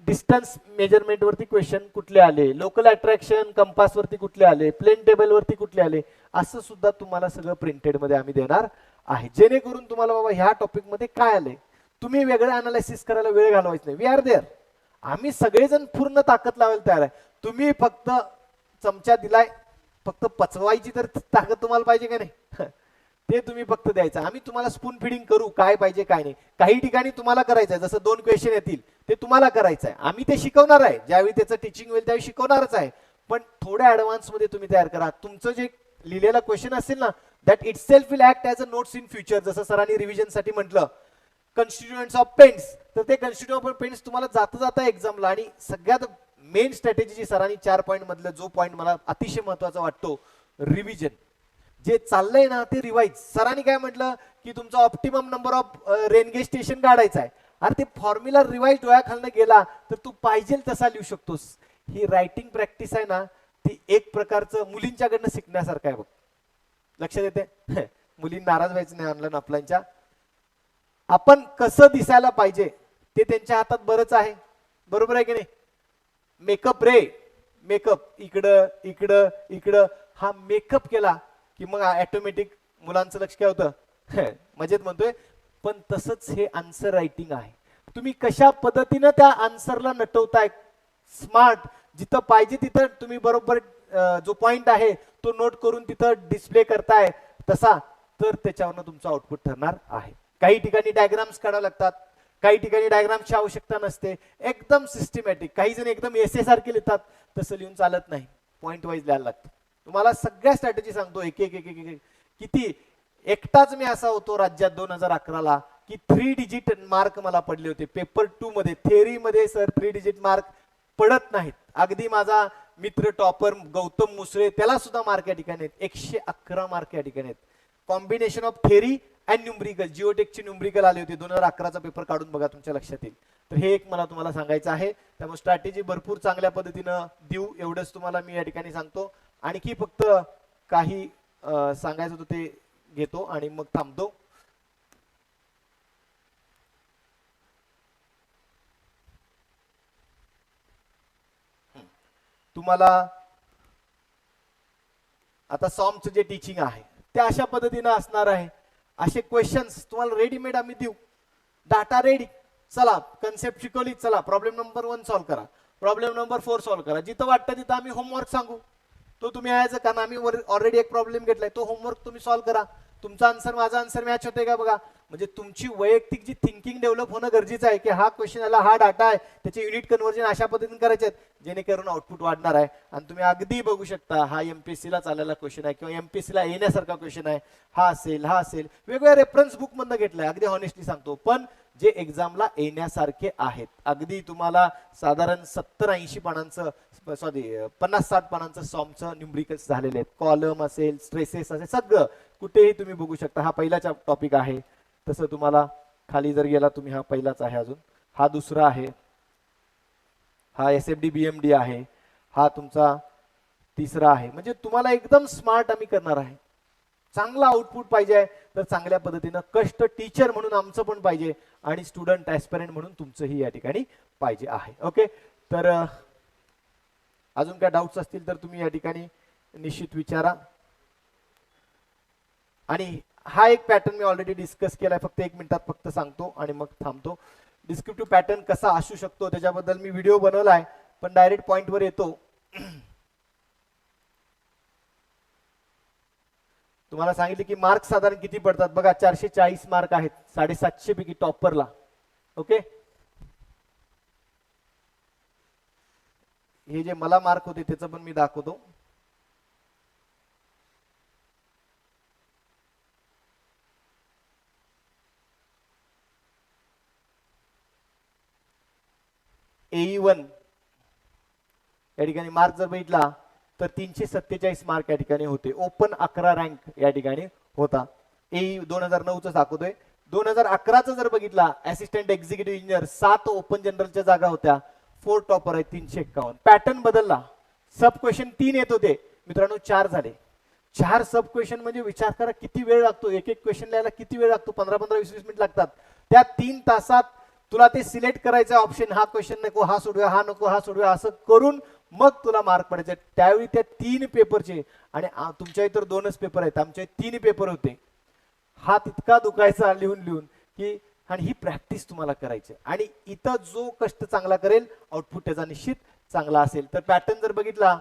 डिस्टन्स मेजरमेंट वरती क्वेश्चन कुठले आले, लोकल अट्रॅक्शन कंपास वरती कुठले आले, प्लेन टेबल वरती कुठले आले, असं सुद्धा तुम्हाला सगळं प्रिंटेड मध्ये आम्ही देणार आहे, जेणेकरून तुम्हाला बाबा ह्या टॉपिक मध्ये काय आले तुम्ही वेगळं अनालिसिस करायला वेळ घालवायचा नाही. We are there. आम्ही सगळेजण पूर्ण ताकद लावायला तयार आहे. तुम्ही फक्त चमचा दिलाय, फक्त पचवायची तर ताकद तुम्हाला पाहिजे का नाही ते तुम्ही फक्त द्यायचं. आम्ही तुम्हाला स्पून फिडिंग करू, काय पाहिजे काय नाही. काही ठिकाणी तुम्हाला करायचं आहे, जसं 2 क्वेश्चन येतील ते तुम्हाला करायचं आहे, आम्ही ते शिकवणार आहे. ज्यावेळी त्याचं टीचिंग होईल त्यावेळी शिकवणारच आहे, पण थोड्या ऍडव्हान्स मध्ये तुम्ही तयार करा. तुमचं जे लिहिलेला क्वेश्चन असेल ना, that it self will act as a notes in future. जसं सरांनी रिव्हिजन साठी म्हटलं कन्स्टिट्युएंट्स ऑफ पेन्स, तर ते कन्स्टिट्युएंट ऑफ पेन्स तुम्हाला जाता जाता एक्झामला. आणि सगळ्यात मेन स्ट्रॅटेजी सरांनी 4 पॉईंट मधलं जो पॉईंट मला अतिशय महत्वाचा वाटतो, रिव्हिजन. जे चाललंय ना ते रिवाइज. सरांनी काय म्हटलं की तुमचा optimum number of rain gauge station काढायचा आहे. अरे ते फॉर्म्युला रिवाइज डोळ्याखालनं गेला तर तू पाहिजे तसा लिहू शकतोस. ही रायटिंग प्रॅक्टिस आहे ना, ती एक प्रकारचं मुलींच्याकडनं शिकण्यासारखं आहे बघ. लक्षात येते मुलीं नाराज व्हायचं नाही ऑनलाईन ऑफलाईनच्या. आपण कसं दिसायला पाहिजे ते त्यांच्या हातात बरंच आहे, बरोबर आहे की नाही. मेकअप रे, मेकअप इकडं इकडं इकडं, हा मेकअप केला की मग ऑटोमॅटिक मुलांचं लक्ष काय होतं मजेत म्हणतोय. पण तसंच हे आन्सर रायटिंग आहे. तुम्ही कशा पद्धतीनं त्या आन्सरला नटवताय, स्मार्ट, जिथं पाहिजे तिथं तुम्ही बरोबर जो पॉइंट आहे तो नोट करून तिथं डिस्प्ले करताय तसा, तर त्याच्यावरनं तुमचं आउटपुट ठरणार आहे. काही ठिकाणी डायग्राम्स काढावे लागतात, काही ठिकाणी डायग्रामची आवश्यकता नसते, एकदम सिस्टमॅटिक. काही जण एकदम एसे सारखे लिहितात, तसं लिहून चालत नाही, पॉइंट वाईज लिहायला लागतं. तुम्हाला सगळ्या स्ट्रॅटेजी सांगतो एक एक एक एक. किती एकटाच मी असा होतो राज्यात 2011 ला की 3 डिजिट मार्क मला पडले होते पेपर 2 मध्ये. थेअरी मध्ये सर 3 डिजिट मार्क पडत नाहीत. अगदी माझा मित्र टॉपर गौतम मुसळे, त्याला सुद्धा मार्क या ठिकाणी आहेत, 111 मार्क या ठिकाणी आहेत. Combination of theory and numerical. जिओटेकची न्यूमरिकल आले होते 2011चा पेपर काढून बघा, तुमच्या लक्षात येईल. तर हे एक मला तुम्हाला सांगायचं आहे. त्यामुळे स्ट्रॅटेजी भरपूर चांगल्या पद्धतीनं देऊ, एवढंच तुम्हाला मी या ठिकाणी सांगतो. आणखी फक्त काही सांगायचं होतं ते घेतो आणि मग थांबतो. तुम्हाला आता सॉमचं जे टीचिंग आहे ते अशा पद्धतीनं असणार आहे. असे क्वेश्चन्स तुम्हाला रेडीमेड आम्ही देऊ. डाटा रेडी, चला कन्सेप्ट शिकवली, चला प्रॉब्लेम नंबर 1 सॉल्व्ह करा, प्रॉब्लेम नंबर 4 सॉल्व्ह करा. जिथं वाटतं तिथं आम्ही होमवर्क सांगू, तो तुम्ही यायचं, कारण आम्ही ऑलरेडी एक प्रॉब्लेम घेतलाय, तो होमवर्क तुम्ही सॉल्व्ह करा. तुमचा आन्सर माझा आन्सर मॅच होते का बघा. म्हणजे तुमची वैयक्तिक जी थिंकिंग डेव्हलप होणं गरजेचं आहे की हा क्वेश्चन आला, हा डाटा आहे, त्याचे युनिट कन्व्हर्जन अशा पद्धतीने करायचे आहेत जेणेकरून आउटपुट वाढणार आहे. आणि तुम्ही अगदी बघू शकता हा एमपीएससी ला चाललेला क्वेश्चन आहे किंवा एमपीएससी ला येण्यासारखा क्वेश्चन आहे, हा असेल हा असेल. वेगवेगळ्या रेफरन्स बुक मधनं घेतलाय, अगदी हॉनेस्टली सांगतो, पण जे एक्झामला येण्यासारखे आहेत. अगदी तुम्हाला साधारण 70-80 पानांचं, सॉरी 50-60 पानांचं सॉमचं न्यूमरिकल्स झालेले आहेत. कॉलम असेल, स्ट्रेसेस असेल, सगळं कुठेही तुम्ही बघू शकता. हा पहिलाच टॉपिक आहे. तसं तुम्हाला खाली जर गेला तुम्ही, हा पहिलाच आहे, अजून हा दुसरा आहे, हा एसएफडी बीएमडी आहे, हा तुमचा तिसरा आहे. म्हणजे तुम्हाला एकदम स्मार्ट आम्ही करणार आहे. चांगला आउटपुट पाहिजे आहे तर चांगल्या पद्धतीनं कष्ट टीचर म्हणून आमचं पण पाहिजे आणि स्टुडंट ऍस्पिरंट म्हणून तुमचंही या ठिकाणी पाहिजे आहे. ओके, तर अजून काय डाऊट्स असतील तर तुम्ही या ठिकाणी निश्चित विचारा. आणि हा एक पॅटर्न मी ऑलरेडी डिस्कस केलाय, फक्त 1 मिनिटात फक्त सांगतो आणि मग थांबतो. डिस्क्रिप्टिव्ह पॅटर्न कसा असू शकतो त्याच्याबद्दल मी व्हिडिओ बनवलाय, पण डायरेक्ट पॉइंटवर येतो. तुम्हाला सांगितले की मार्क साधारण किती पडतात बघा, 440 मार्क आहेत 750 पैकी टॉपरला. ओके, हे जे मला मार्क होते त्याचं पण मी दाखवतो. AE1 या ठिकाणी मार्क जर बघितला तर 347 मार्क या ठिकाणी होते. ओपन 11 रँक या ठिकाणी होता. AE 2009 च दाखवतोय. 2011 जर बघितला असिस्टंट एक्झिक्युटिव्ह इंजिनियर 7 ओपन जनरलच्या जागा होत्या. 4 टॉपर आहेत 351. पॅटर्न बदलला. सब क्वेश्चन 3 येत होते मित्रांनो, 4 झाले. 4 सब क्वेश्चन म्हणजे विचार करा किती वेळ लागतो. एक एक क्वेश्चन लिहायला किती वेळ लागतो. 15-15, 20-20 मिनिट लागतात. त्या 3 तासात तुला ते सिलेक्ट करायचं ऑप्शन, हा क्वेश्चन नको, हा सोडूया, हा नको, हा सोडूया, असं करून मग तुला मार्क पडायचे. त्यावेळी त्या 3 पेपरचे, आणि तुमच्या इतर 2च पेपर आहेत, आमचे 3 पेपर होते. हात इतका दुखायचा लिहून लिहून की, आणि ही प्रॅक्टिस तुम्हाला करायची. आणि इथं जो कष्ट चांगला करेल आउटपुट त्याचा निश्चित चांगला असेल. तर पॅटर्न जर बघितला,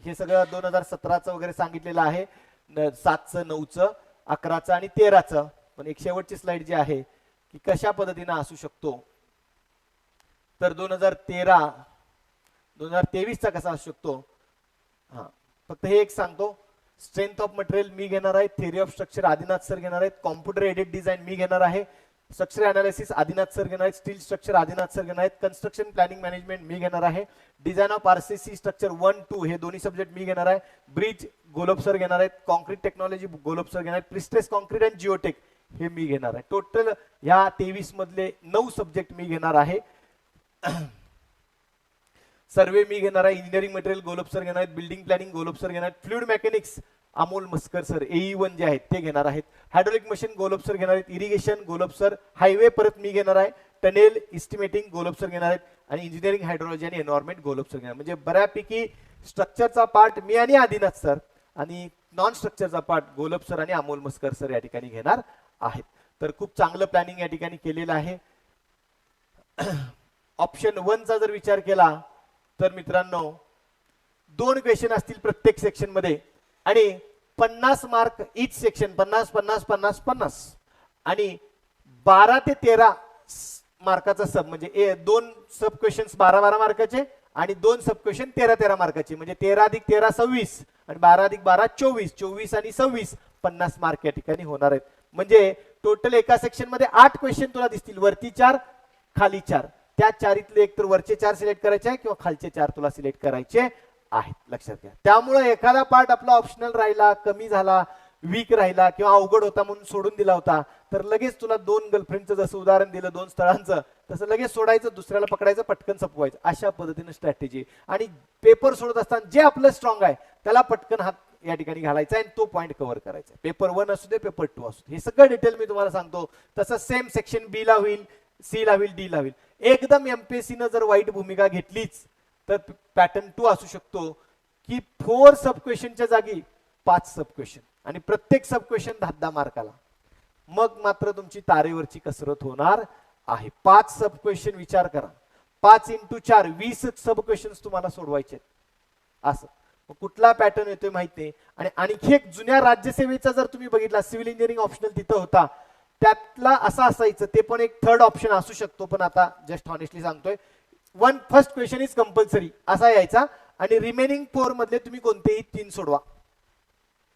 हे सगळं 2017चं वगैरे सांगितलेलं आहे, 7चं, 9चं, 11चं आणि 13चं. पण एक शेवटची स्लाइड जी आहे की कशा पद्धतीने असू शकतो, तर 2023चा कसा असू शकतो. हा, फक्त हे एक सांगतो, स्ट्रेंथ ऑफ मटेरियल मी घेणार आहे, theory of structure Adinath sir घेणार आहेत, कॉम्प्युटर एडेड डिझाईन मी घेणार आहे, स्ट्रक्चर अनालिसिस आदिनाथ सर घेणार आहेत, स्टील स्ट्रक्चर आदिनाथ सर घेणार आहेत, कन्स्ट्रक्शन प्लॅनिंग मॅनेजमेंट मी घेणार आहे, डिझाईन ऑफ आरसीसी स्ट्रक्चर 1-2 हे दोन्ही सब्जेक्ट मी घेणार आहे, ब्रिज गोलब सर घेणार आहेत, कॉन्क्रीट टेक्नॉलॉजी गोलब सर घेणार आहेत, प्रिस्ट्रेस कॉन्क्रीट अँड जिओटेक हे मी घेणार आहे. टोटल या 23 मधले 9 सब्जेक्ट मी घेणार आहे. सर्वे मी घेणार आहे, इंजिनिअरिंग मटेरियल गोलब सर घेणार आहेत, बिल्डिंग प्लॅनिंग गोलब सर घेणार आहेत, fluid mechanics Amol Maskar sir AE1 जे आहेत ते घेणार आहेत, हायड्रोलिक मशीन गोलब सर घेणार आहेत, इरिगेशन गोलब सर, हायवे परत मी घेणार आहे, टनेल इस्टिमेटिंग गोलब सर घेणार आहेत, आणि इंजिनिअरिंग हायड्रोलॉजी आणि एन्व्हायरमेंट गोलब सर घेणार. म्हणजे बऱ्यापैकी स्ट्रक्चरचा पार्ट मी आणि आदिनाथ सर, आणि नॉन स्ट्रक्चरचा पार्ट गोलब सर आणि अमोल मस्कर सर या ठिकाणी घेणार आहेत. तर खूप चांगलं प्लॅनिंग या ठिकाणी केलेलं आहे. ऑप्शन 1 चा जर विचार केला तर मित्रांनो 2 क्वेश्चन असतील प्रत्येक सेक्शन मध्ये, आणि 50 मार्क इच सेक्शन, 50-50-50-50, आणि 12 ते 13 मार्काचा सब, म्हणजे 2 सब क्वेश्चन 12-12 मार्काचे आणि 2 सब क्वेश्चन 13-13 मार्काचे, म्हणजे 13 अधिक 13 26 आणि 12 अधिक 12 24, 24 आणि 26 50 मार्क या ठिकाणी होणार आहेत. म्हणजे टोटल एका सेक्शन मध्ये 8 क्वेश्चन तुला दिसतील, वरती 4 खाली 4. त्या 4तले एक तर वरचे 4 सिलेक्ट करायचे आहे किंवा खालचे 4 तुला सिलेक्ट करायचे आहेत, लक्षात घ्या. त्यामुळे एखादा पार्ट आपला ऑप्शनल राहिला, कमी झाला, वीक राहिला किंवा अवघड होता म्हणून सोडून दिला होता, तर लगेच तुला 2 गर्लफ्रेंडचं जसं उदाहरण दिलं 2 स्थळांचं, तसं लगेच सोडायचं, दुसऱ्याला पकडायचं, पटकन संपवायचं, अशा पद्धतीने स्ट्रॅटेजी. आणि पेपर सोडत असताना जे आपलं स्ट्रॉंग आहे त्याला पटकन हात या ठिकाणी घालायचा आणि तो पॉईंट कव्हर करायचा. पेपर 1 असू दे, पेपर 2 असू दे, हे सगळं डिटेल मी तुम्हाला सांगतो. तसं सेम सेक्शन बी ला होईल, सी ला होईल, डी ला होईल. एकदम एमपीएससी न जर वाईट भूमिका घेतलीच तर पॅटर्न 2 असू शकतो की 4 सब क्वेश्चनच्या जागी 5 सब क्वेश्चन, आणि प्रत्येक सब क्वेश्चन 10-10 मार्काला. मग मात्र तुमची तारेवरची कसरत होणार आहे. 5 सब क्वेश्चन विचार करा, 5 × 4 20 सब क्वेश्चन तुम्हाला सोडवायचे असं. कुठला पॅटर्न येतोय माहित नाही. आणि आणखी एक जुन्या राज्यसेवेचा जर तुम्ही बघितला, सिव्हिल इंजिनिअरिंग ऑप्शनल तिथं होता, त्यातला असं असायचं, ते पण एक थर्ड ऑप्शन असू शकतो, पण आता जस्ट ऑनेस्टली सांगतोय, फर्स्ट क्वेश्चन इज कंपल्सरी असा यायचा, आणि रिमेनिंग 4 मधले तुम्ही कोणतेही 3 सोडवा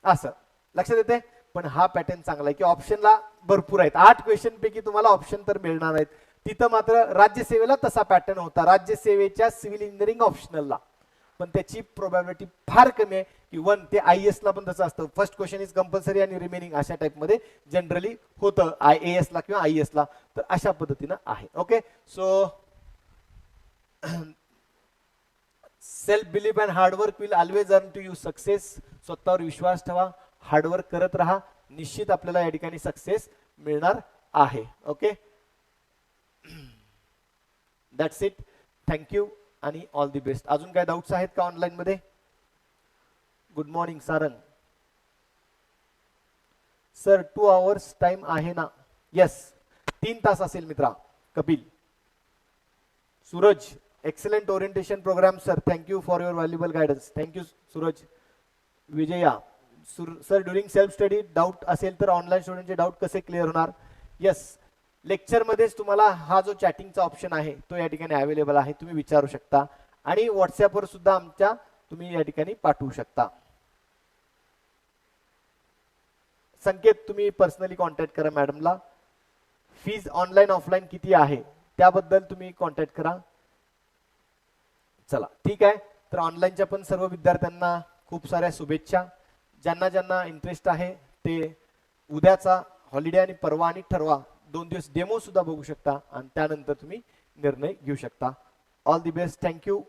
असं, लक्षात येते. पण हा पॅटर्न चांगला आहे की ऑप्शनला भरपूर आहेत, 8 क्वेश्चन पैकी तुम्हाला ऑप्शन तर मिळणार आहेत. तिथं मात्र राज्यसेवेला तसा पॅटर्न होता, राज्यसेवेच्या सिव्हिल इंजिनिअरिंग ऑप्शनलला, पण त्याची प्रोबॅबिलिटी फार कमी आहे की 1 ते IAS ला पण तसं असतं, फर्स्ट क्वेश्चन इज कंपल्सरी आणि रिमेनिंग अशा टाइप मध्ये जनरली होतं IAS ला किंवा IS ला. तर अशा पद्धतीनं आहे. Okay, so self belief and hard work will always earn to you success. स्वतःवर विश्वास ठेवा, हार्डवर्क करत राहा, निश्चित आपल्याला या ठिकाणी सक्सेस मिळणार आहे. Okay, that's it. थँक्यू आणि ऑल दी बेस्ट. अजून काय डाऊट्स आहेत का ऑनलाईन मध्ये? Good morning Sarang sir, 2 hours time आहे ना? येस, 3 तास असेल मित्रा. Kapil, Suraj, excellent orientation program sir, thank you for your valuable guidance. Thank you Suraj. Vijaya sir, during self study doubt असेल तर ऑनलाईन स्टुडंटचे डाऊट कसे क्लिअर होणार? येस, लेक्चर मध्येच तुम्हाला हा जो चॅटिंगचा ऑप्शन आहे तो या ठिकाणी अवेलेबल आहे, तुम्ही विचारू शकता, आणि व्हॉट्सअपवर सुद्धा आमच्या तुम्ही या ठिकाणी पाठवू शकता. संकेत, तुम्ही पर्सनली कॉन्टॅक्ट करा मॅडमला. फीज ऑनलाईन ऑफलाईन किती आहे त्याबद्दल तुम्ही कॉन्टॅक्ट करा. चला ठीक आहे. तर ऑनलाईनच्या पण सर्व विद्यार्थ्यांना खूप साऱ्या शुभेच्छा. ज्यांना ज्यांना इंटरेस्ट आहे ते उद्याचा हॉलिडे आणि परवा आणि ठरवा 2 दिवस डेमो सुद्धा बघू शकता आणि त्यानंतर तुम्ही निर्णय घेऊ शकता. All the best. थँक्यू.